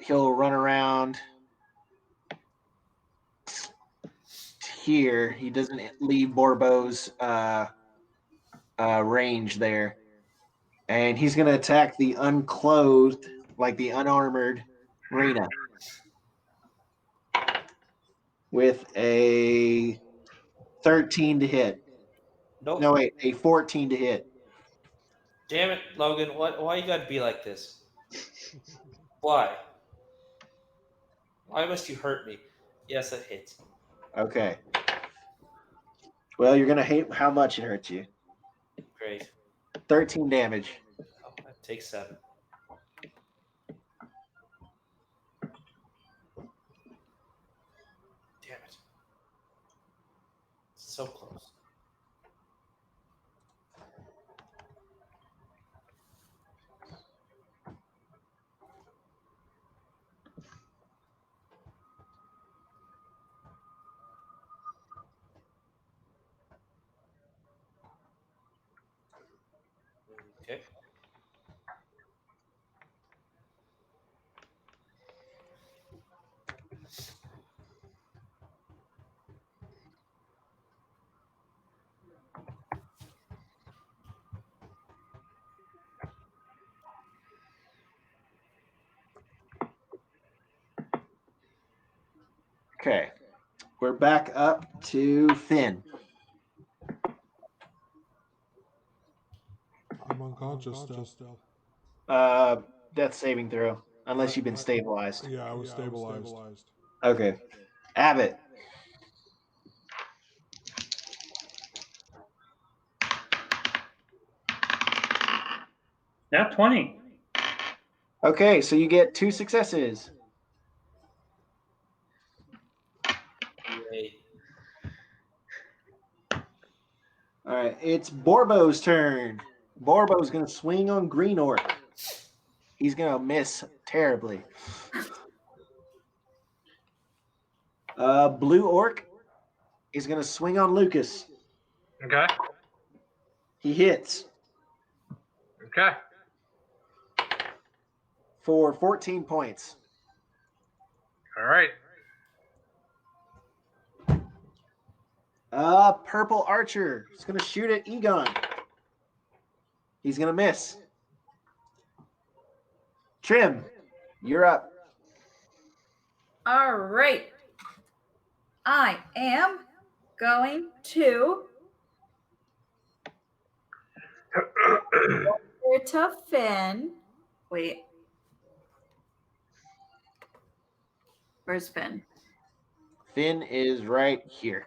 He'll run around here. He doesn't leave Borbo's range there. And he's going to attack the unclothed, like the unarmored Rena, with a 13 to hit. Nope. No, wait, a 14 to hit. Damn it, Logan. Why you gotta be like this? Why? Why must you hurt me? Yes, that hits. Okay. Well, you're gonna hate how much it hurts you. Great. 13 damage. Oh, that takes 7. Damn it. So close. Okay. Okay. We're back up to Finn. I'm unconscious still. Death saving throw. Unless you've been stabilized. Yeah, I was stabilized. Okay. Abbott. Nat 20. Okay, so you get 2 successes. Yay. All right, it's Borbo's turn. Borbo's going to swing on Green Orc. He's going to miss terribly. Blue Orc is going to swing on Lucas. Okay. He hits Okay. for 14 points. All right. Purple Archer is going to shoot at Egon. He's going to miss. Trim, you're up. All right. I am going to over to Finn. Wait. Where's Finn? Finn is right here.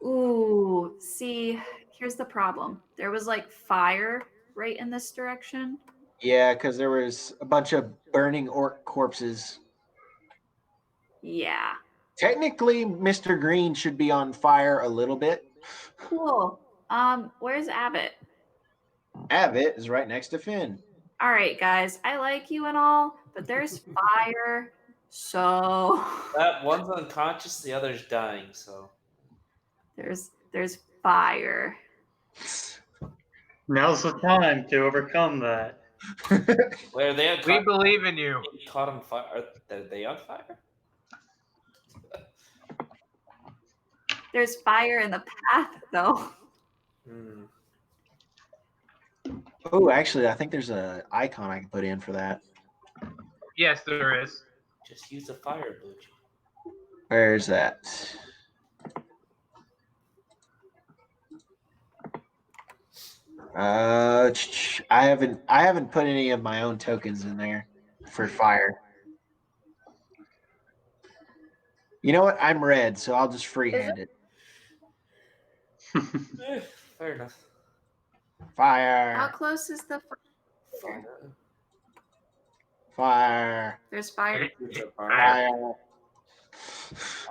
Ooh, see, here's the problem. There was like fire right in this direction. Yeah, because there was a bunch of burning orc corpses. Yeah. Technically, Mr. Green should be on fire a little bit. Cool. Where's Abbott? Abbott is right next to Finn. All right, guys, I like you and all, but there's fire. So That one's unconscious, the other's dying, so. there's fire. Now's the time to overcome that. Where are they We believe in you. caught on fire? Are they on fire? There's fire in the path, though. Hmm. Oh, actually, I think there's an icon I can put in for that. Yes, there is. Just use the fire emoji. Where is that? I haven't put any of my own tokens in there for fire. You know what? I'm red, so I'll just freehand it. Fair enough. Fire. How close is the fire? Fire. There's fire. Fire.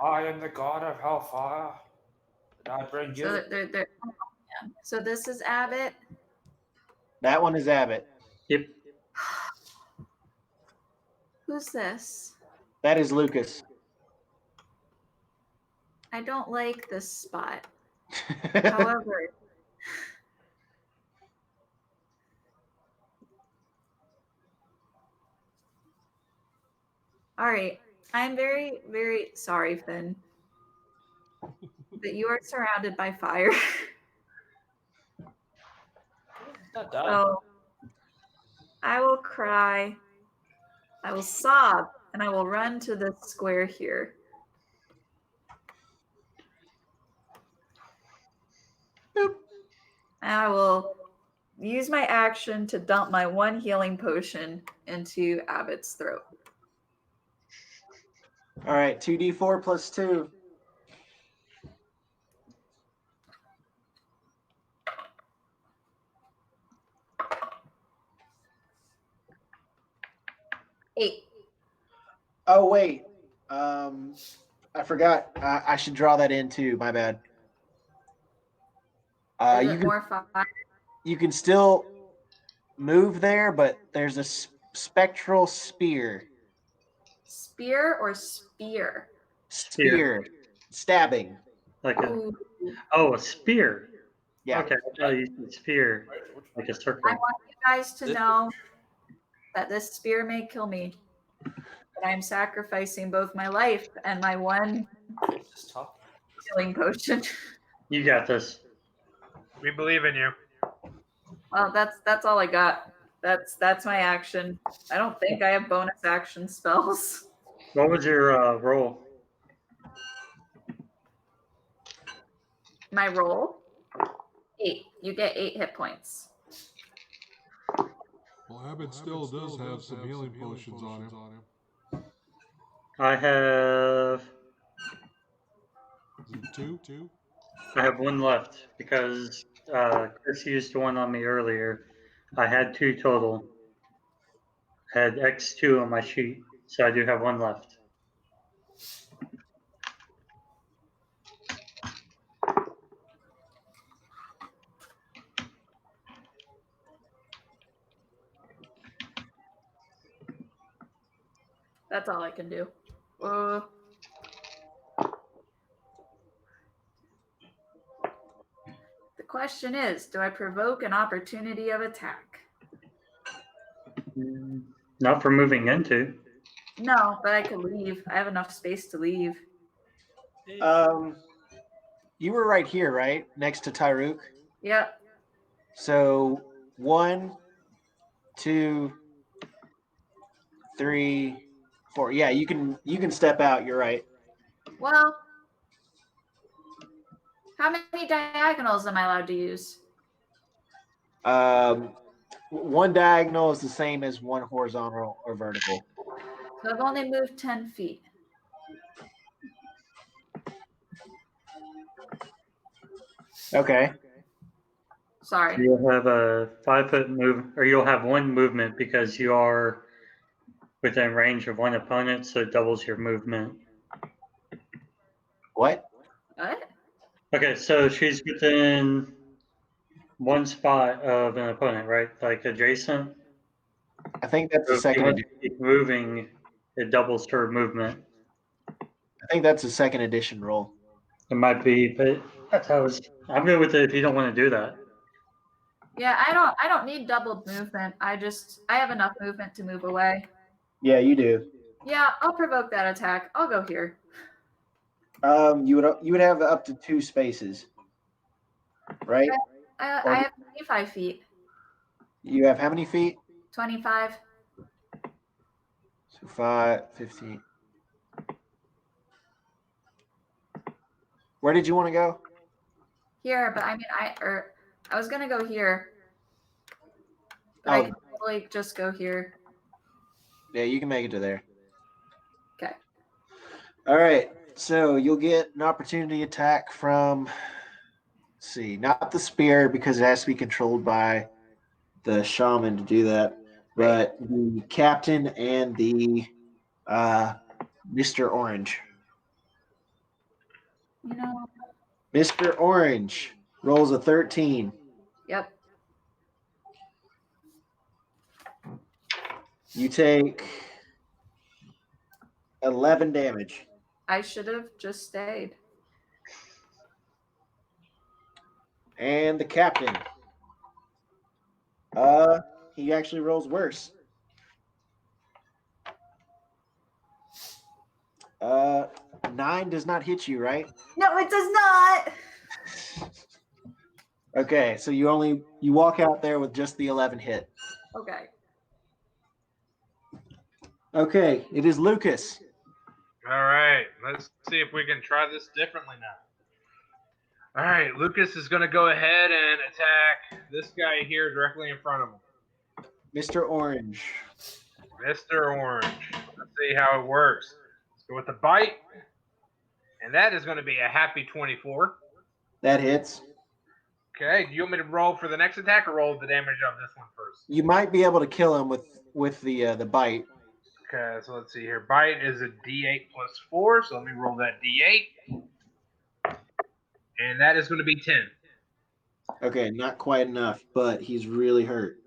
I am the god of hellfire, and I bring you. So they're So this is Abbott. That one is Abbott. Yep. Who's this? That is Lucas. I don't like this spot. However, all right. I'm very, very sorry, Finn, that you are surrounded by fire. Not done. So I will cry, I will sob, and I will run to the square here. Boop. And I will use my action to dump my 1 healing potion into Abbott's throat. All right, 2d4 plus 2. 8. Oh wait, I forgot. I should draw that in too. My bad. Is You it can more fire? you can still move there, but there's a spectral spear. Spear or spear? Spear. Stabbing. Like a Ooh. a spear. Yeah. Okay, I thought you said spear, like a I circle. want you guys to know that this spear may kill me. But I'm sacrificing both my life and my one Just talking. healing potion. You got this. We believe in you. Well, that's all I got. That's my action. I don't think I have bonus action spells. What was your roll? My roll? 8. You get 8 hit points. Well, Abbott still does have some healing potions on him. I have Is it two? I have one left because Chris used one on me earlier. I had 2 total. I had X2 on my sheet, so I do have one left. That's all I can do. The question is, do I provoke an opportunity of attack? Not for moving into. No, but I could leave. I have enough space to leave. You were right here, right? Next to Tyrook. Yep. So 1, 2, 3, 4. Yeah, you can step out. You're right. Well, how many diagonals am I allowed to use? One diagonal is the same as one horizontal or vertical. So I've only moved 10 feet. Okay. Sorry. You'll have a 5-foot move, or you'll have one movement because you are within range of one opponent, so it doubles your movement. What? What? Okay, so she's within one spot of an opponent, right? Like adjacent. I think that's So the if you second. want to keep moving, it doubles her movement. I think that's a second edition roll. It might be, but that's how it's. I'm good with it if you don't want to do that. Yeah, I don't need doubled movement. I have enough movement to move away. Yeah, you do. Yeah, I'll provoke that attack. I'll go here. You would have up to 2 spaces, right? I have 25 feet. You have how many feet? 25. So 5, 15. Where did you want to go? Here, but I mean, I was gonna go here, but I can totally just go here. Yeah, you can make it to there. Okay. All right. So you'll get an opportunity attack from, let's see, not the spear because it has to be controlled by the shaman to do that, but the captain and the Mr. Orange. You know. Mr. Orange rolls a 13. Yep. You take 11 damage. I should have just stayed. And the captain. He actually rolls worse. 9 does not hit you, right? No, it does not. Okay, so you walk out there with just the 11 hit. Okay. Okay, it is Lucas. All right, let's see if we can try this differently now. All right, Lucas is going to go ahead and attack this guy here directly in front of him. Mr. Orange. Mr. Orange. Let's see how it works. Let's go with the bite. And that is going to be a happy 24. That hits. Okay, do you want me to roll for the next attack or roll the damage of this one first? You might be able to kill him with the bite. Okay, so let's see here. Bite is a D8 plus 4, so let me roll that D8. And that is going to be 10. Okay, not quite enough, but he's really hurt.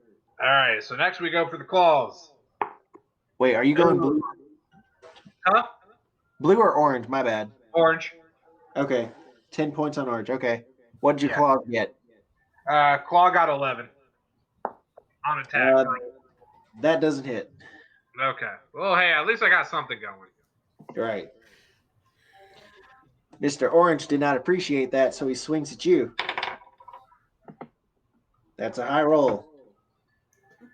All right, so next we go for the claws. Wait, are you going blue? Huh? Blue or orange? My bad. Orange. Okay, 10 points on orange. Okay, what did your claw get? Claw got 11 on attack. That doesn't hit. Okay. Well, hey, at least I got something going. Right. Mr. Orange did not appreciate that, so he swings at you. That's a high roll.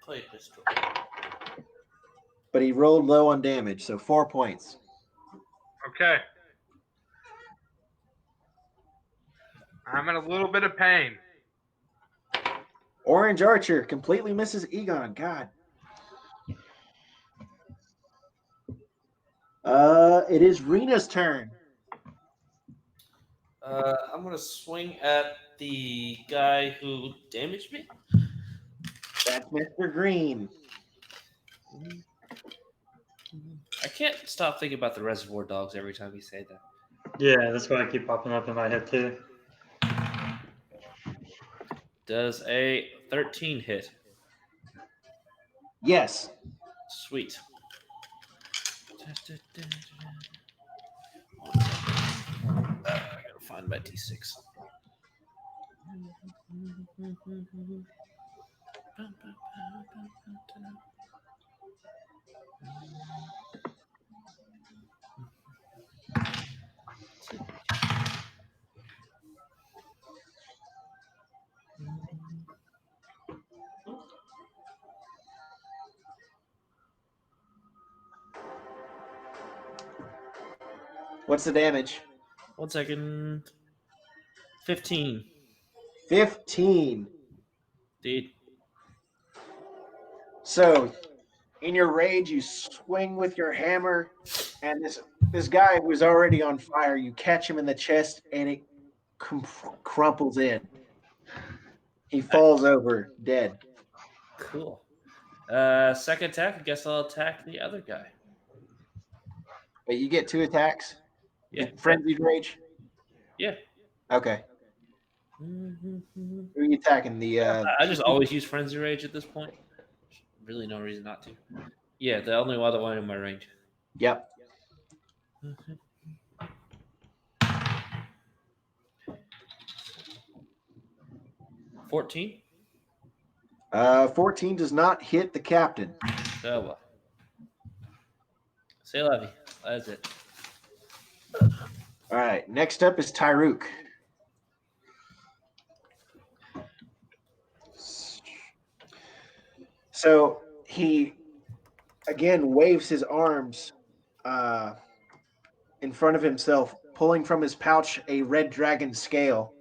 Play pistol. But he rolled low on damage, so 4 points. Okay. I'm in a little bit of pain. Orange Archer completely misses Egon. God. It is Rena's turn. I'm gonna swing at the guy who damaged me. That's Mr. Green. I can't stop thinking about the Reservoir Dogs every time you say that. Yeah, that's why I keep popping up in my head too. Does a 13 hit? Yes. Sweet. I gotta find my D6. What's the damage? 1 second. 15. 15. Indeed. So, in your rage, you swing with your hammer, and this guy who is already on fire, you catch him in the chest, and it crumples in. He falls over, dead. Cool. Second attack, I guess I'll attack the other guy. But you get 2 attacks? Yeah. Frenzied rage? Yeah. Okay. Who are you attacking? I just always use Frenzy Rage at this point. Really no reason not to. Yeah, the only other one in my range. Yep. 14? 14 does not hit the captain. Oh, well. Say la vie. That's it. All right. Next up is Tyrook. So he again waves his arms in front of himself, pulling from his pouch a red dragon scale.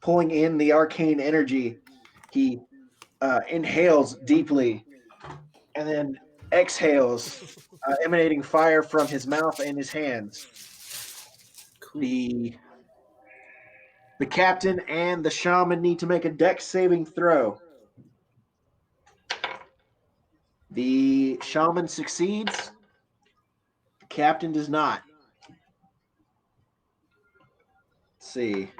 Pulling in the arcane energy, he inhales deeply and then exhales, emanating fire from his mouth and his hands. Cool. The captain and the shaman need to make a dex saving throw. The shaman succeeds. The captain does not. Let's see.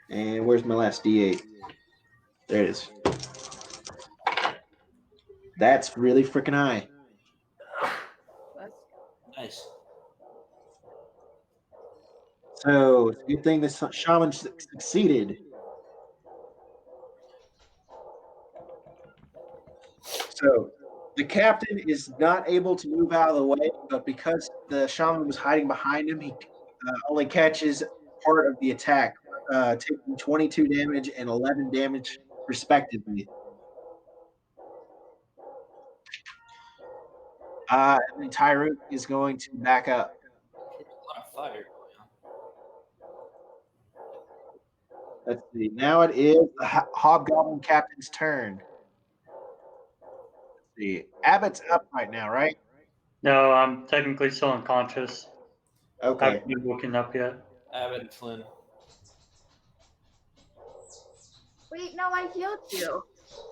And where's my last D8? There it is. That's really freaking high. Nice. So it's a good thing this shaman succeeded. So the captain is not able to move out of the way, but because the shaman was hiding behind him, he only catches part of the attack, taking 22 damage and 11 damage respectively. And then Tyrook is going to back up. There's a lot of fire going on. Let's see. Now it is the Hobgoblin Captain's turn. Let's see. Abbott's up right now, right? No, I'm technically still unconscious. Okay. haven't been woken up yet. Abbott and Flynn. Wait, no, I healed you.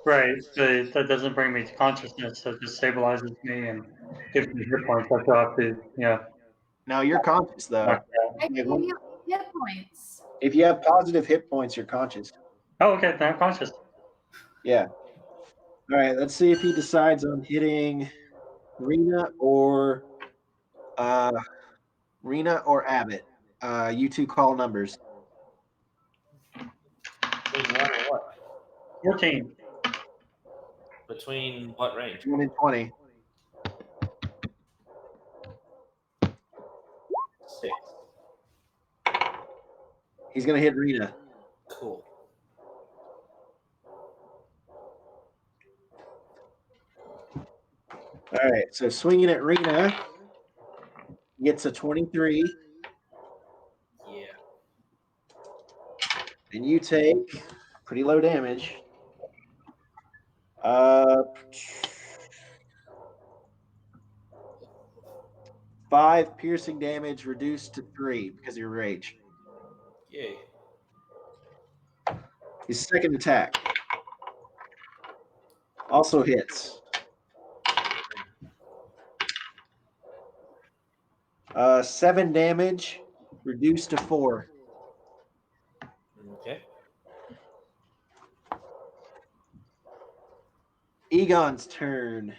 Right, but that doesn't bring me to consciousness. So it just stabilizes me and gives me hit points. That's why I have to, Now you're conscious though. knock I it out. Like, gave you hit points. if you have positive hit points, you're conscious. Oh, okay, now I'm conscious. Yeah. All right. Let's see if he decides on hitting Rena or Abbott. You two call numbers. Between 1 and what? 14. Between what range? 1 and 20. 6. He's gonna hit Rena. Cool. All right. So swinging at Rena gets a 23, Yeah. and you take pretty low damage. 5 piercing damage reduced to 3 because of your rage. Yay. His second attack also hits. 7 damage reduced to 4. Okay. Egon's turn.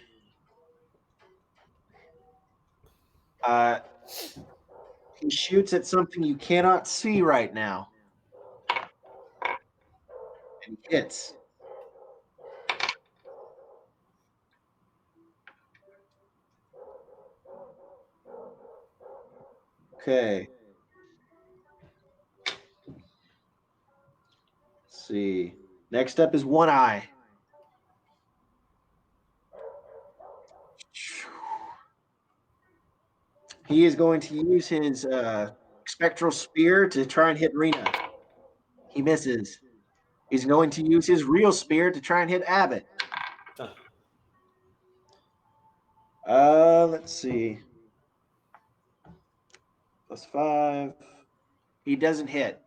He shoots at something you cannot see right now. And hits. Okay. Let's see. Next up is One Eye. He is going to use his spectral spear to try and hit Rena. He misses. He's going to use his real spear to try and hit Abbott. Let's see. +5. He doesn't hit.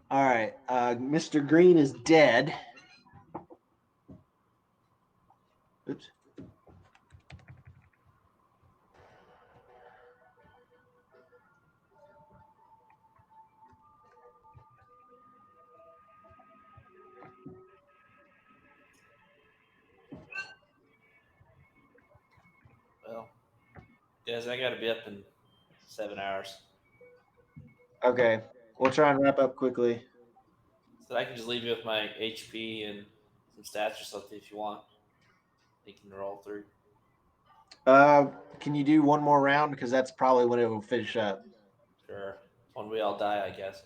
All right. Mr. Green is dead. Oops. Well, guys, I got to be up in 7 hours. Okay. We'll try and wrap up quickly. So I can just leave you with my HP and some stats or something if you want. You can roll through. Can you do one more round? Because that's probably when it will finish up. Sure. When we all die, I guess.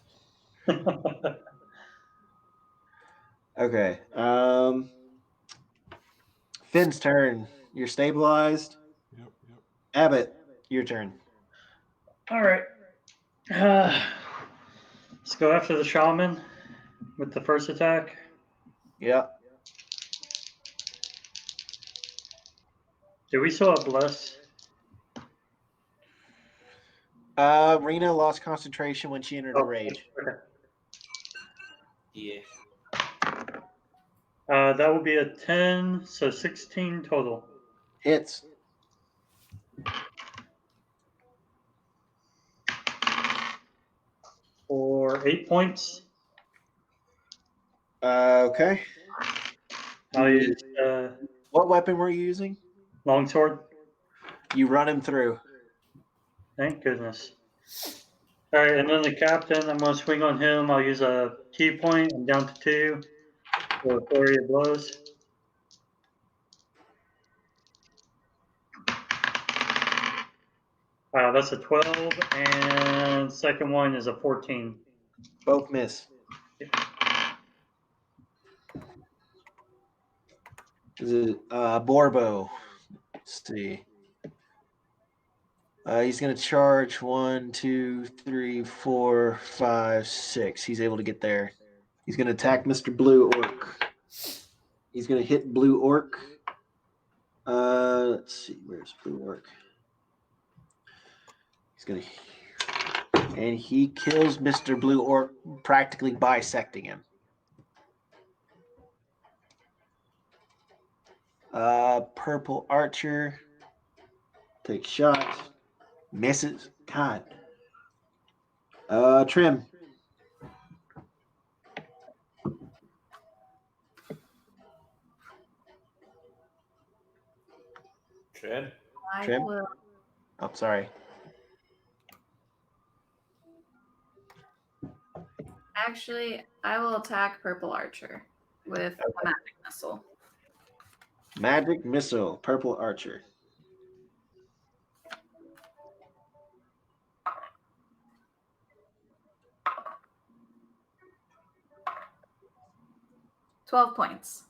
Okay. Finn's turn. You're stabilized. Yep. Abbott, your turn. All right. Let's go after the shaman with the first attack. Yep. Do we still have bless? Rena lost concentration when she entered a rage. Okay. Yeah. That will be a 10, so 16 total. Hits. For 8 points. Okay. I'll use What weapon were you using? longsword. You run him through. Thank goodness. All right, and then the captain, I'm going to swing on him. I'll use a key point. I'm down to 2 for a flurry of blows. That's a 12, and second one is a 14. Both miss. Is it Borbo? Let's see. He's going to charge 1, 2, 3, 4, 5, 6. He's able to get there. He's going to attack Mr. Blue Orc. He's going to hit Blue Orc. Let's see. Where's Blue Orc? He's gonna, and he kills Mr. Blue Orc, practically bisecting him. Purple Archer takes shots, misses. God. Trim. Trim. Trim? will. Oh, sorry. Actually, I will attack Purple Archer with a magic missile. Magic Missile, Purple Archer. $12 points.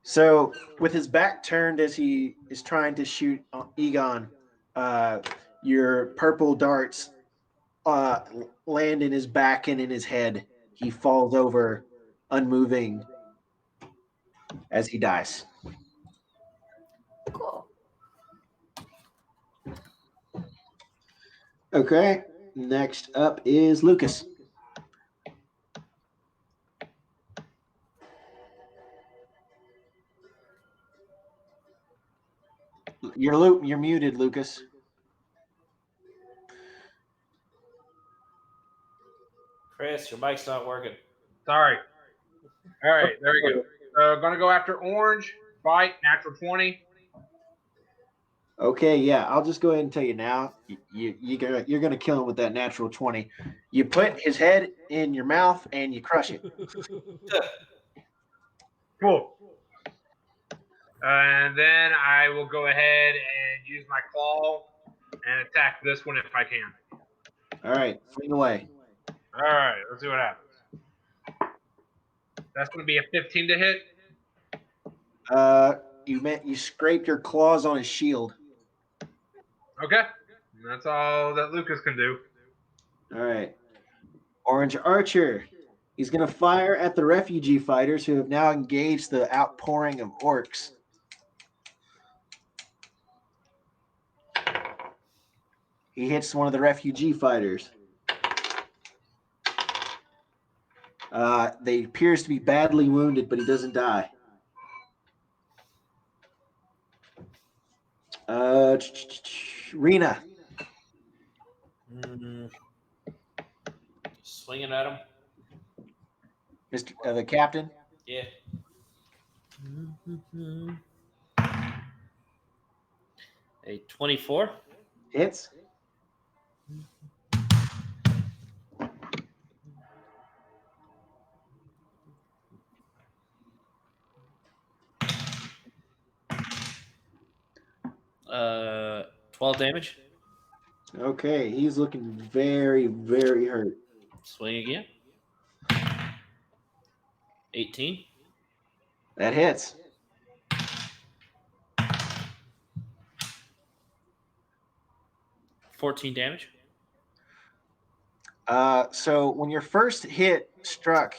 So, with his back turned as he is trying to shoot Egon, your purple darts land in his back and in his head. He falls over, unmoving, as he dies. Cool. Okay, next up is Lucas. You're muted, Lucas. Chris, your mic's not working. Sorry. All right, there we go. So gonna go after orange. Bite, natural 20. Okay, yeah, I'll just go ahead and tell you now. You're gonna kill him with that natural 20. You put his head in your mouth and you crush it. Cool. And then I will go ahead and use my claw and attack this one if I can. All right, swing away. All right, let's see what happens. That's going to be a 15 to hit. You scraped your claws on his shield. Okay, that's all that Lucas can do. All right, Orange Archer. He's gonna fire at the refugee fighters who have now engaged the outpouring of orcs. He hits one of the refugee fighters. They appears to be badly wounded, but he doesn't die. Rena. Swinging at him. Mr. The captain. Yeah. A 24. Hits. Uh, 12 damage. Okay, he's looking very, very hurt. Swing again. 18. That hits. $14 damage. So when your first hit struck,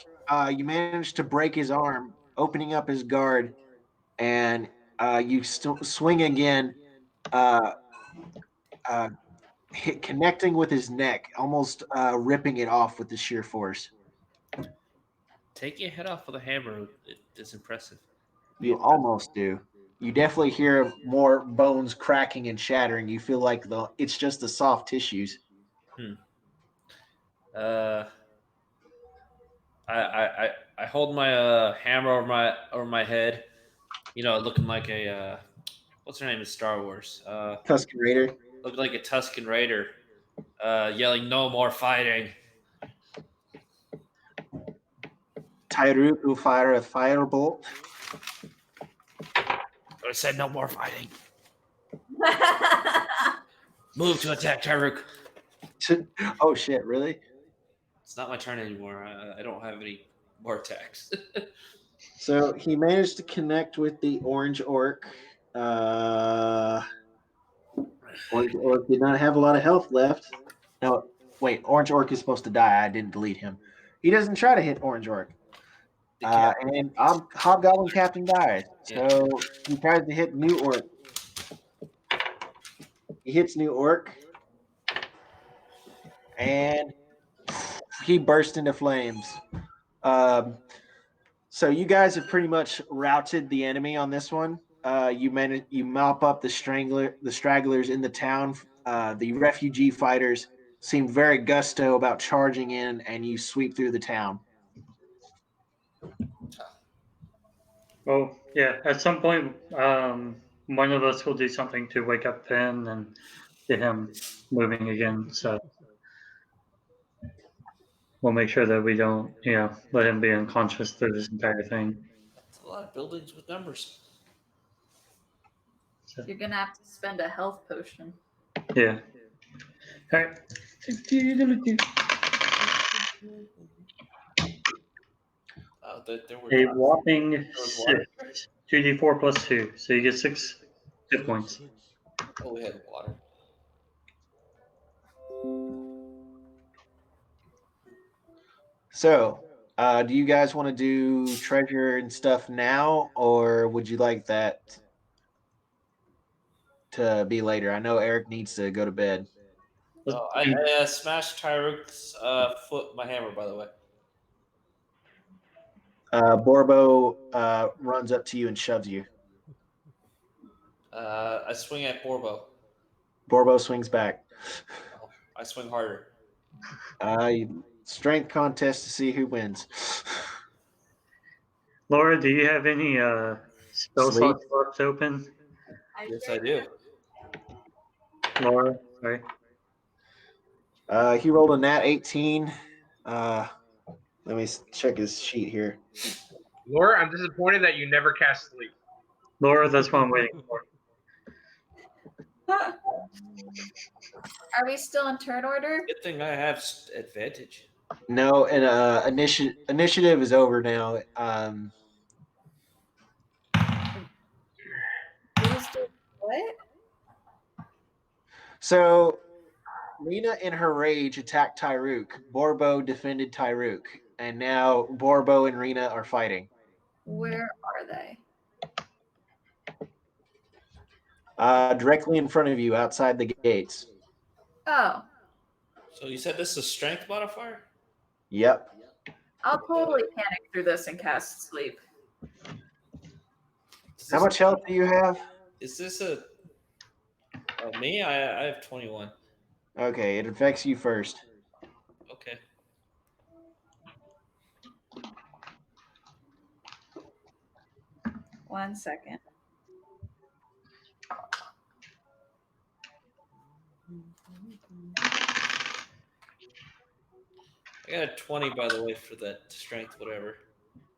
you managed to break his arm, opening up his guard, and you swing again, connecting with his neck, almost ripping it off with the sheer force. Take your head off with a hammer. It's impressive. You almost do. You definitely hear more bones cracking and shattering. You feel like it's just the soft tissues. I hold my hammer over my head, looking like a what's her name in Star Wars? Tusken Raider. Looking like a Tusken Raider, yelling, "No more fighting!" Tyruk will fire a firebolt. I said, "No more fighting." Move to attack, Tyruk. Oh shit! Really? It's not my turn anymore. I don't have any more attacks. So he managed to connect with the orange orc. Orange orc did not have a lot of health left. No, wait. Orange orc is supposed to die. I didn't delete him. He doesn't try to hit orange orc. And Hobgoblin Captain dies. So he tries to hit New Orc. He hits New Orc. And he bursts into flames. So you guys have pretty much routed the enemy on this one. You mop up the stragglers in the town. The refugee fighters seem very gusto about charging in, and you sweep through the town. Well, yeah. At some point, one of us will do something to wake up Finn and get him moving again. So we'll make sure that we don't, let him be unconscious through this entire thing. That's a lot of buildings with numbers. So, You're gonna have to spend a health potion. yeah. All right. There were A dots. whopping was water. 6. 2d4 plus 2. So you get 6 hit points. Oh, we had water. So, do you guys want to do treasure and stuff now, or would you like that to be later? I know Eric needs to go to bed. Oh, I smashed Tyrook's foot with my hammer, by the way. Borbo runs up to you and shoves you. I swing at Borbo. Borbo swings back. Oh, I swing harder. Strength contest to see who wins. Laura, do you have any spell Sleep. slots left open? Yes, I do. Laura, sorry. He rolled a nat 18. Let me check his sheet here. Laura, I'm disappointed that you never cast sleep. Laura, that's what I'm waiting for. Are we still in turn order? Good thing I have advantage. No, and initiative is over now. Who's doing what? So Rena, in her rage, attacked Tyrook. Borbo defended Tyrook, and now Borbo and Rena are fighting. Where are they? Directly in front of you, outside the gates. Oh, So you said this is a strength modifier? Yep. I'll totally panic through this and cast sleep. How much health do you have? Is this a me? I have 21. Okay, it affects you first. Okay. One second. I got a 20, by the way, for that strength, whatever.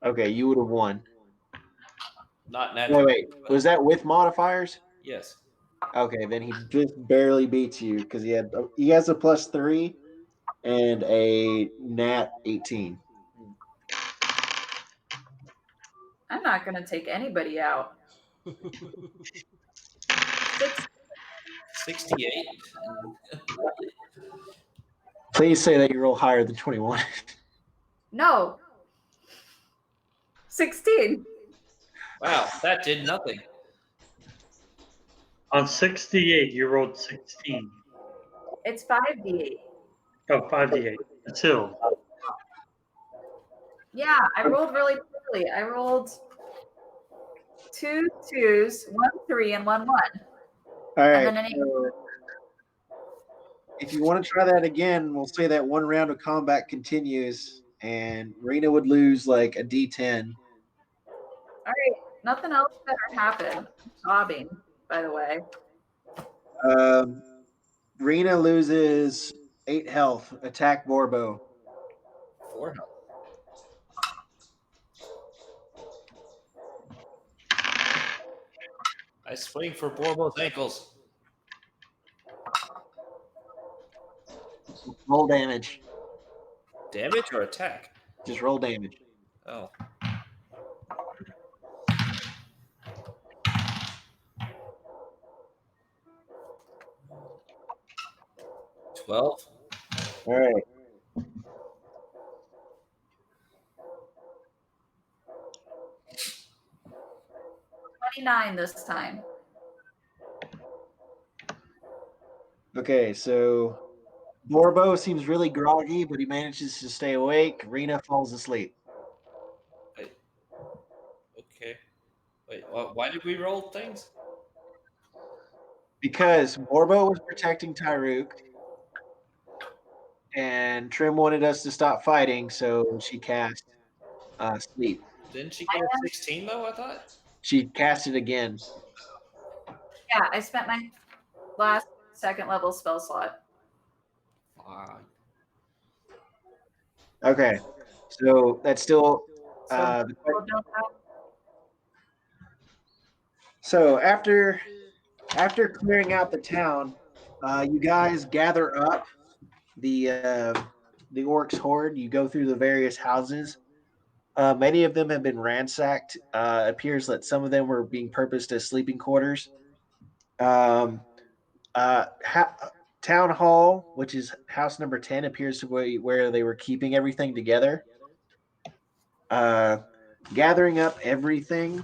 Okay, you would have won. Not natural. Wait. Was that with modifiers? Yes. Okay, then he just barely beats you because he has a +3 and a nat 18. I'm not gonna take anybody out. 68. Please say that you roll higher than 21. No. 16. Wow, that did nothing. On 68, you rolled 16. It's 5d8. Oh, 5d8. Still. Yeah, I rolled really poorly. I rolled 2 2s, 1 3, and 1 1. All right. And then an 8. If you want to try that again, we'll say that one round of combat continues, and Rena would lose like a D10. All right, nothing else better happen. Sobbing, by the way. Rena loses 8 health. Attack Borbo. 4 health. I swing for Borbo's ankles. Roll damage. Damage or attack? Just roll damage. Oh. $12. All right. 29 this time. Okay, so Borbo seems really groggy, but he manages to stay awake. Rena falls asleep. Okay. Wait, why did we roll things? Because Borbo was protecting Tyrook, and Trim wanted us to stop fighting, so she cast sleep. Didn't she get a 16 though? I thought. She cast it again. Yeah, I spent my last second level spell slot. Fine. Okay, so that's still. So, people don't have So after clearing out the town, you guys gather up the orcs horde. You go through the various houses. Many of them have been ransacked. Appears that some of them were being purposed as sleeping quarters. Um, Town Hall, which is house number 10, appears to be where they were keeping everything together. Gathering up everything.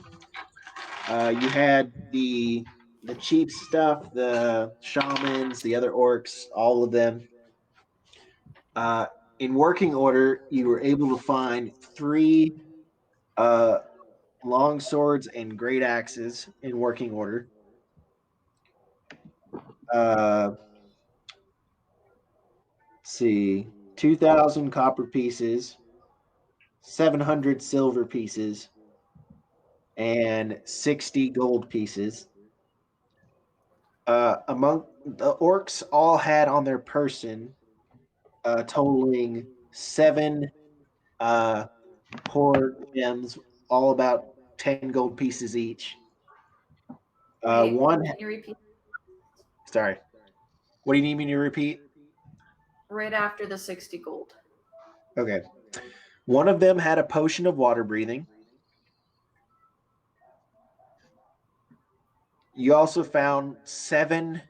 You had the chief stuff, the shamans, the other orcs, all of them. In working order, you were able to find 3 long swords and great axes in working order. Let's see, 2,000 copper pieces, 700 silver pieces, and 60 gold pieces. Among the orcs, all had on their person totaling 7 poor gems, all about 10 gold pieces each. Wait, One, can you repeat sorry. What do you need me to repeat? right after the 60 gold? Okay. One of them had a potion of water breathing. You also found 7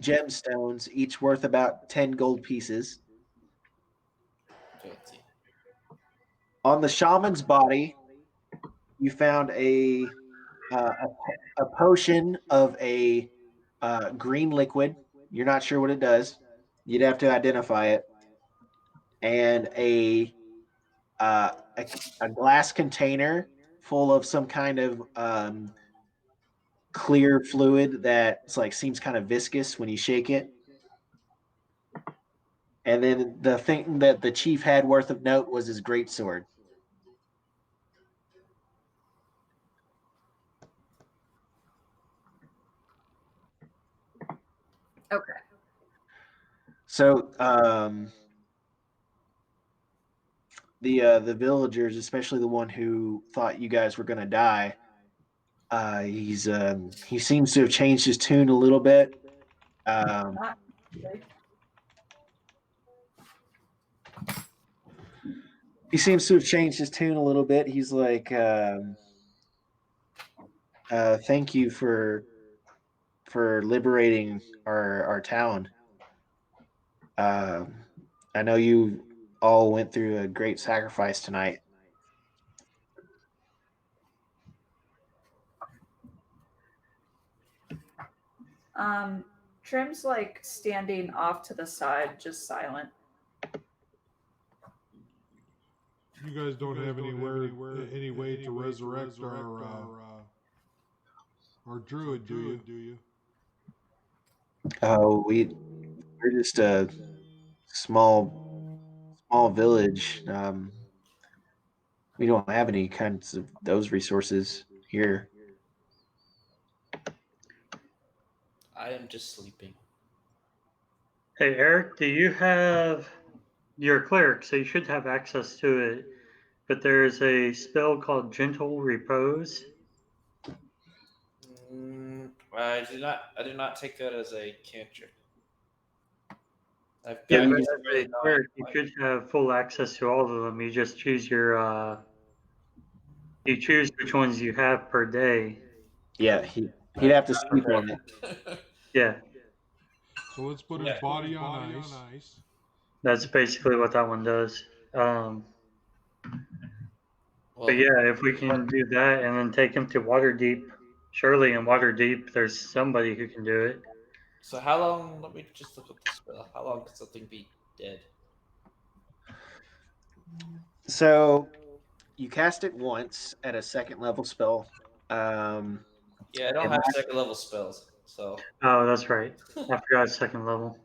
gemstones, each worth about 10 gold pieces. Okay, let's see. On the shaman's body, you found a potion of a green liquid. You're not sure what it does. You'd have to identify it. And a glass container full of some kind of clear fluid that's like seems kind of viscous when you shake it. And then the thing that the chief had worth of note was his greatsword. Okay. So the villagers, especially the one who thought you guys were going to die, he seems to have changed his tune a little bit. Not really. He seems to have changed his tune a little bit. He's like, "Thank you for liberating our town. I know you all went through a great sacrifice tonight." Trim's like standing off to the side, just silent. You guys don't have any way to resurrect our druid, do you? Oh, we're just a small village. We don't have any kinds of those resources here. I am just sleeping. Hey, Eric, do you have your cleric? So you should have access to it. But there's a spell called Gentle Repose. I do not take that as a cantrip. I've Yeah, got but as a cleric, you should have full access to all of them. You just choose you choose which ones you have per day. Yeah, he'd have to sleep on it. Yeah, So let's put his body on ice. that's basically what that one does. Well, But yeah, if we can do that and then take him to Waterdeep, Surely in Waterdeep, there's somebody who can do it. So how long? Let me just look up the spell. How long can something be dead? So you cast it once at a second level spell. Yeah, I don't And have second level spells, so Oh, that's right. I forgot second level.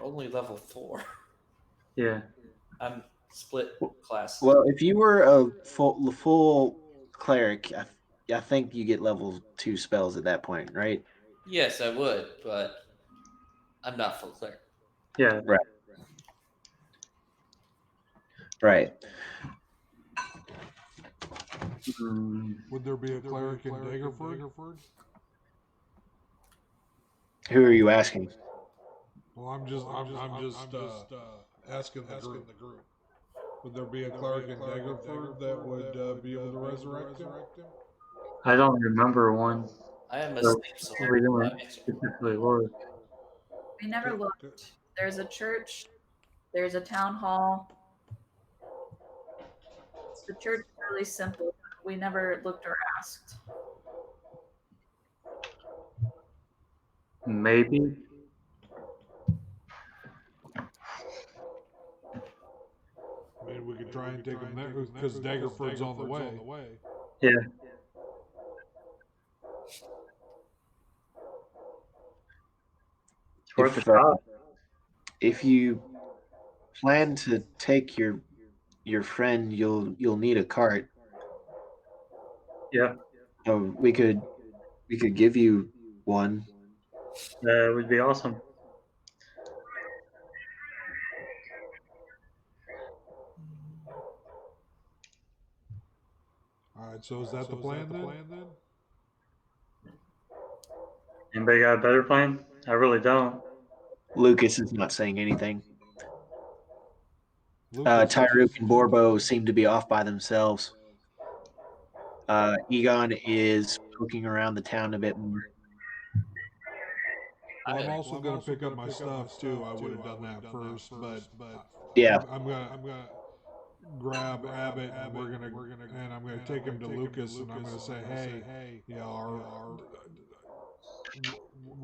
we're only level 4. Yeah. I'm split class. well, if you were a full cleric, I think you get level 2 spells at that point, right? Yes, I would, but I'm not full cleric. Yeah. Right. Right. Would there be a cleric in Daggerford? Who are you asking? Well, I'm just asking the group. Would there be a cleric in Daggerford that would be able to resurrect him? I don't remember one. I am but asleep, so we didn't that makes sense. specifically look. We never looked. There's a church. There's a town hall. The church is really simple. We never looked or asked. Maybe. I mean, we could try and take him there because Daggerford's on the way. Yeah. It's worth a shot. If you plan to take your friend, you'll need a cart. Yeah. We could give you one. That would be awesome. All right, so is that the plan then? Anybody got a better plan? I really don't. Lucas is not saying anything. Lucas, Tyrook and Borbo seem to be off by themselves. Egon is poking around the town a bit more. Well, I'm also going to pick up my stuff too. I would have done that first, but Yeah. I'm gonna grab Abbott and I'm gonna take him to Lucas and I'm gonna say, hey, you know,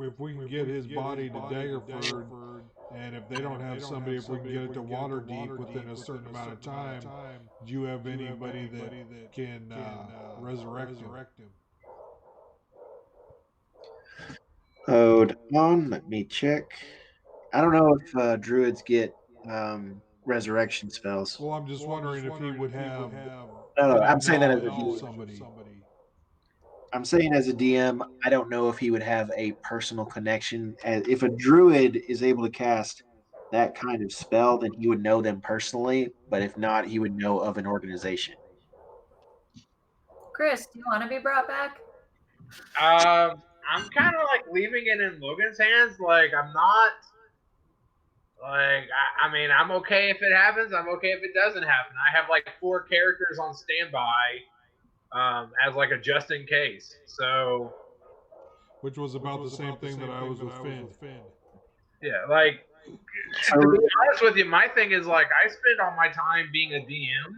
if we can get his body to Daggerford, and if they don't have somebody, if we can get it to Waterdeep within a certain amount of time, do you have anybody that can resurrect him? Hold on, let me check. I don't know if druids get resurrection spells. Well, I'm just wondering if he would have. No, I'm saying that as a knowledge DM. of somebody. I'm saying as a DM, I don't know if he would have a personal connection. If a druid is able to cast that kind of spell, then he would know them personally. But if not, he would know of an organization. Chris, do you want to be brought back? I'm kind of like leaving it in Logan's hands. Like, I'm not. Like, I mean, I'm okay if it happens. I'm okay if it doesn't happen. I have like 4 characters on standby as like a just in case. So, Which was about the same thing that I was with Finn. yeah, like, to be honest with you, my thing is like, I spend all my time being a DM.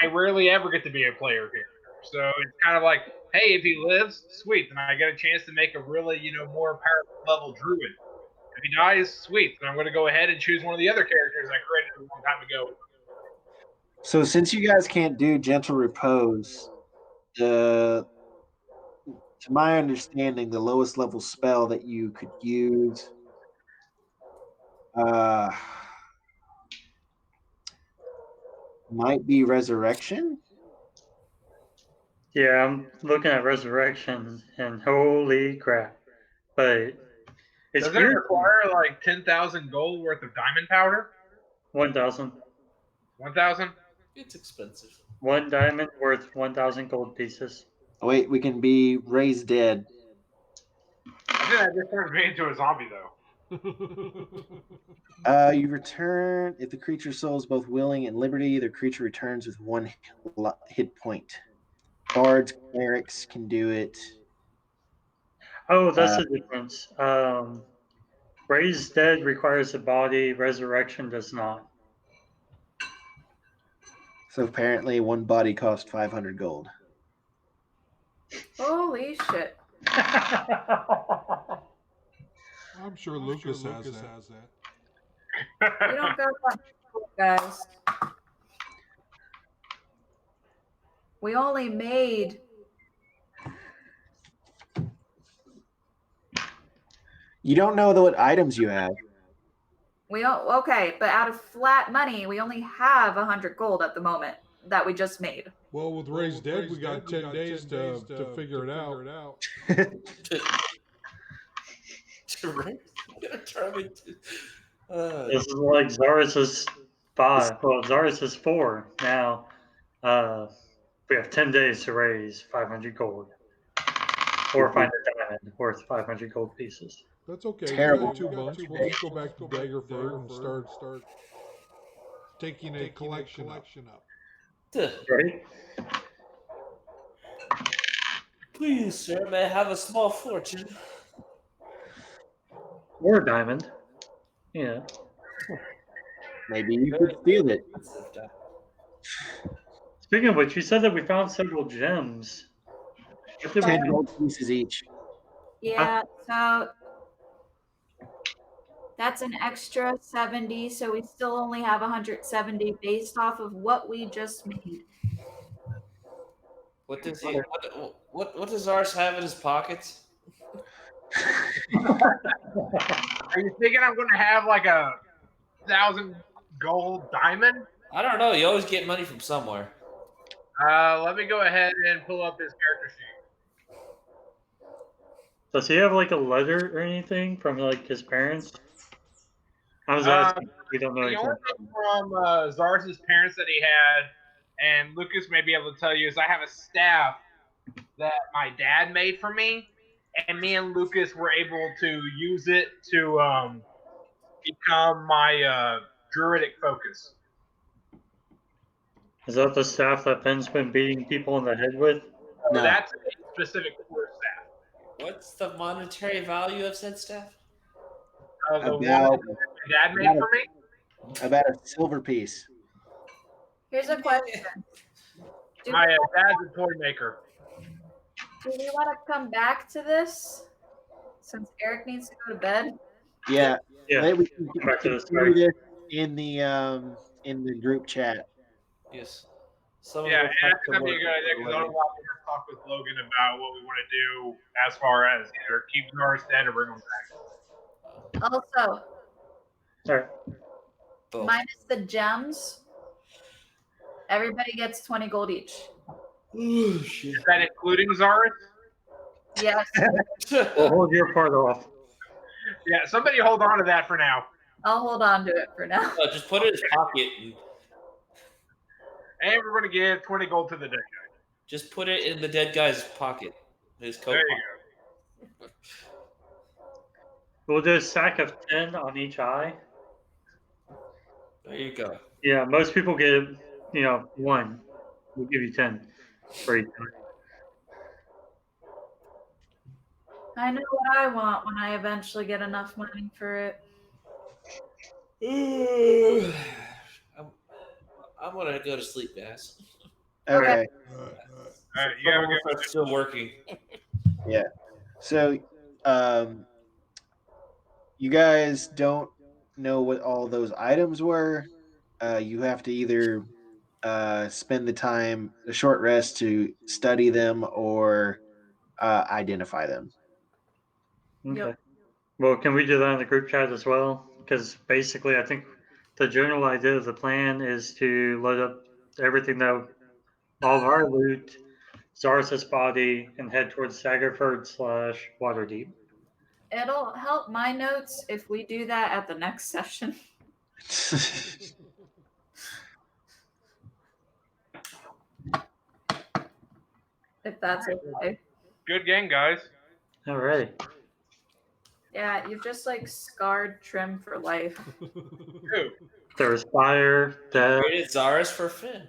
I rarely ever get to be a player character. So it's kind of like, hey, if he lives, sweet, then I get a chance to make a really, more powerful level druid. If he dies, sweet, then I'm going to go ahead and choose one of the other characters I created a long time ago. So since you guys can't do gentle repose, to my understanding, the lowest level spell that you could use might be resurrection. Yeah, I'm looking at resurrection and holy crap. But it's Does it weird. require like 10,000 gold worth of diamond powder? 1,000. 1,000? It's expensive. 1 diamond worth 1,000 gold pieces. Wait, we can be raised dead. I think that just turns me into a zombie, though. You return if the creature's soul is both willing and liberty. The creature returns with 1 hit point. Bards, clerics can do it. Oh, that's the difference. Raised dead requires a body. Resurrection does not. So apparently, one body cost 500 gold. Holy shit. I'm sure Lucas has that. We don't got that, guys. We only made. You don't know what items you have. Okay, but out of flat money, we only have 100 gold at the moment that we just made. Well, with Raised Dead, we got 10 days to figure it out. This is like Zaris is 5. Well, Zaris is 4 now. We have 10 days to raise 500 gold, or find a diamond worth 500 gold pieces. That's okay. Terrible. We got 2 months. We'll just go back to Daggerford and start taking a collection up. Right? Please, sir, may I have a small fortune? Or a diamond. Yeah. Maybe you could steal it. Speaking of which, you said that we found several gems. What did we 10 do? gold pieces each. Yeah, so that's an extra 70, so we still only have 170 based off of what we just made. What does he? What does ours have in his pockets? Are you thinking I'm going to have like a 1,000 gold diamond? I don't know. You always get money from somewhere. Let me go ahead and pull up his character sheet. Does he have like a letter or anything from like his parents? I was asking. We don't know The anything. only thing from Zaris' parents that he had, and Lucas may be able to tell you, is I have a staff that my dad made for me, and me and Lucas were able to use it to become my druidic focus. Is that the staff that Ben's been beating people in the head with? No. That's a specific core staff. What's the monetary value of said staff? The one About, that my dad made for me? about a silver piece. Here's a question. Do My dad's a toy maker. we want to come back to this since Eric needs to go to bed? Yeah. Yeah. Maybe we can Back to this. continue this in the group chat. Yes. Some Yeah, of us and have I think to that'd be a work good idea for a because I living. don't want to talk with Logan about what we want to do as far as either keep Zaris dead or bring him back. Also, All right. Both. minus the gems, everybody gets 20 gold each. Is that including Zaris? Yes, We'll hold your part off. Yeah, somebody hold on to that for now. I'll hold on to it for now. No, just put it in his pocket. And we're going to give 20 gold to the dead guy. Just put it in the dead guy's pocket. His coat There you pocket. We'll do a stack of 10 on each eye. There you go. Yeah, most people get, 1. We'll give you 10 for each eye. I know what I want when I eventually get enough money for it. I'm gonna go to sleep, guys. Okay. go. Some of us are still working. Yeah. So, you guys don't know what all those items were. You have to either spend the short rest to study them or identify them. Okay. Yep. Well, can we do that in the group chat as well? Because basically, I think the general idea of the plan is to load up everything that all of our loot, Zaris' body, and head towards Staggerford / Waterdeep. It'll help my notes if we do that at the next session. If that's okay. Good game, guys. All right. Yeah, you've just like scarred Trim for life. Who? There was fire, death. Rated Zaris for Finn.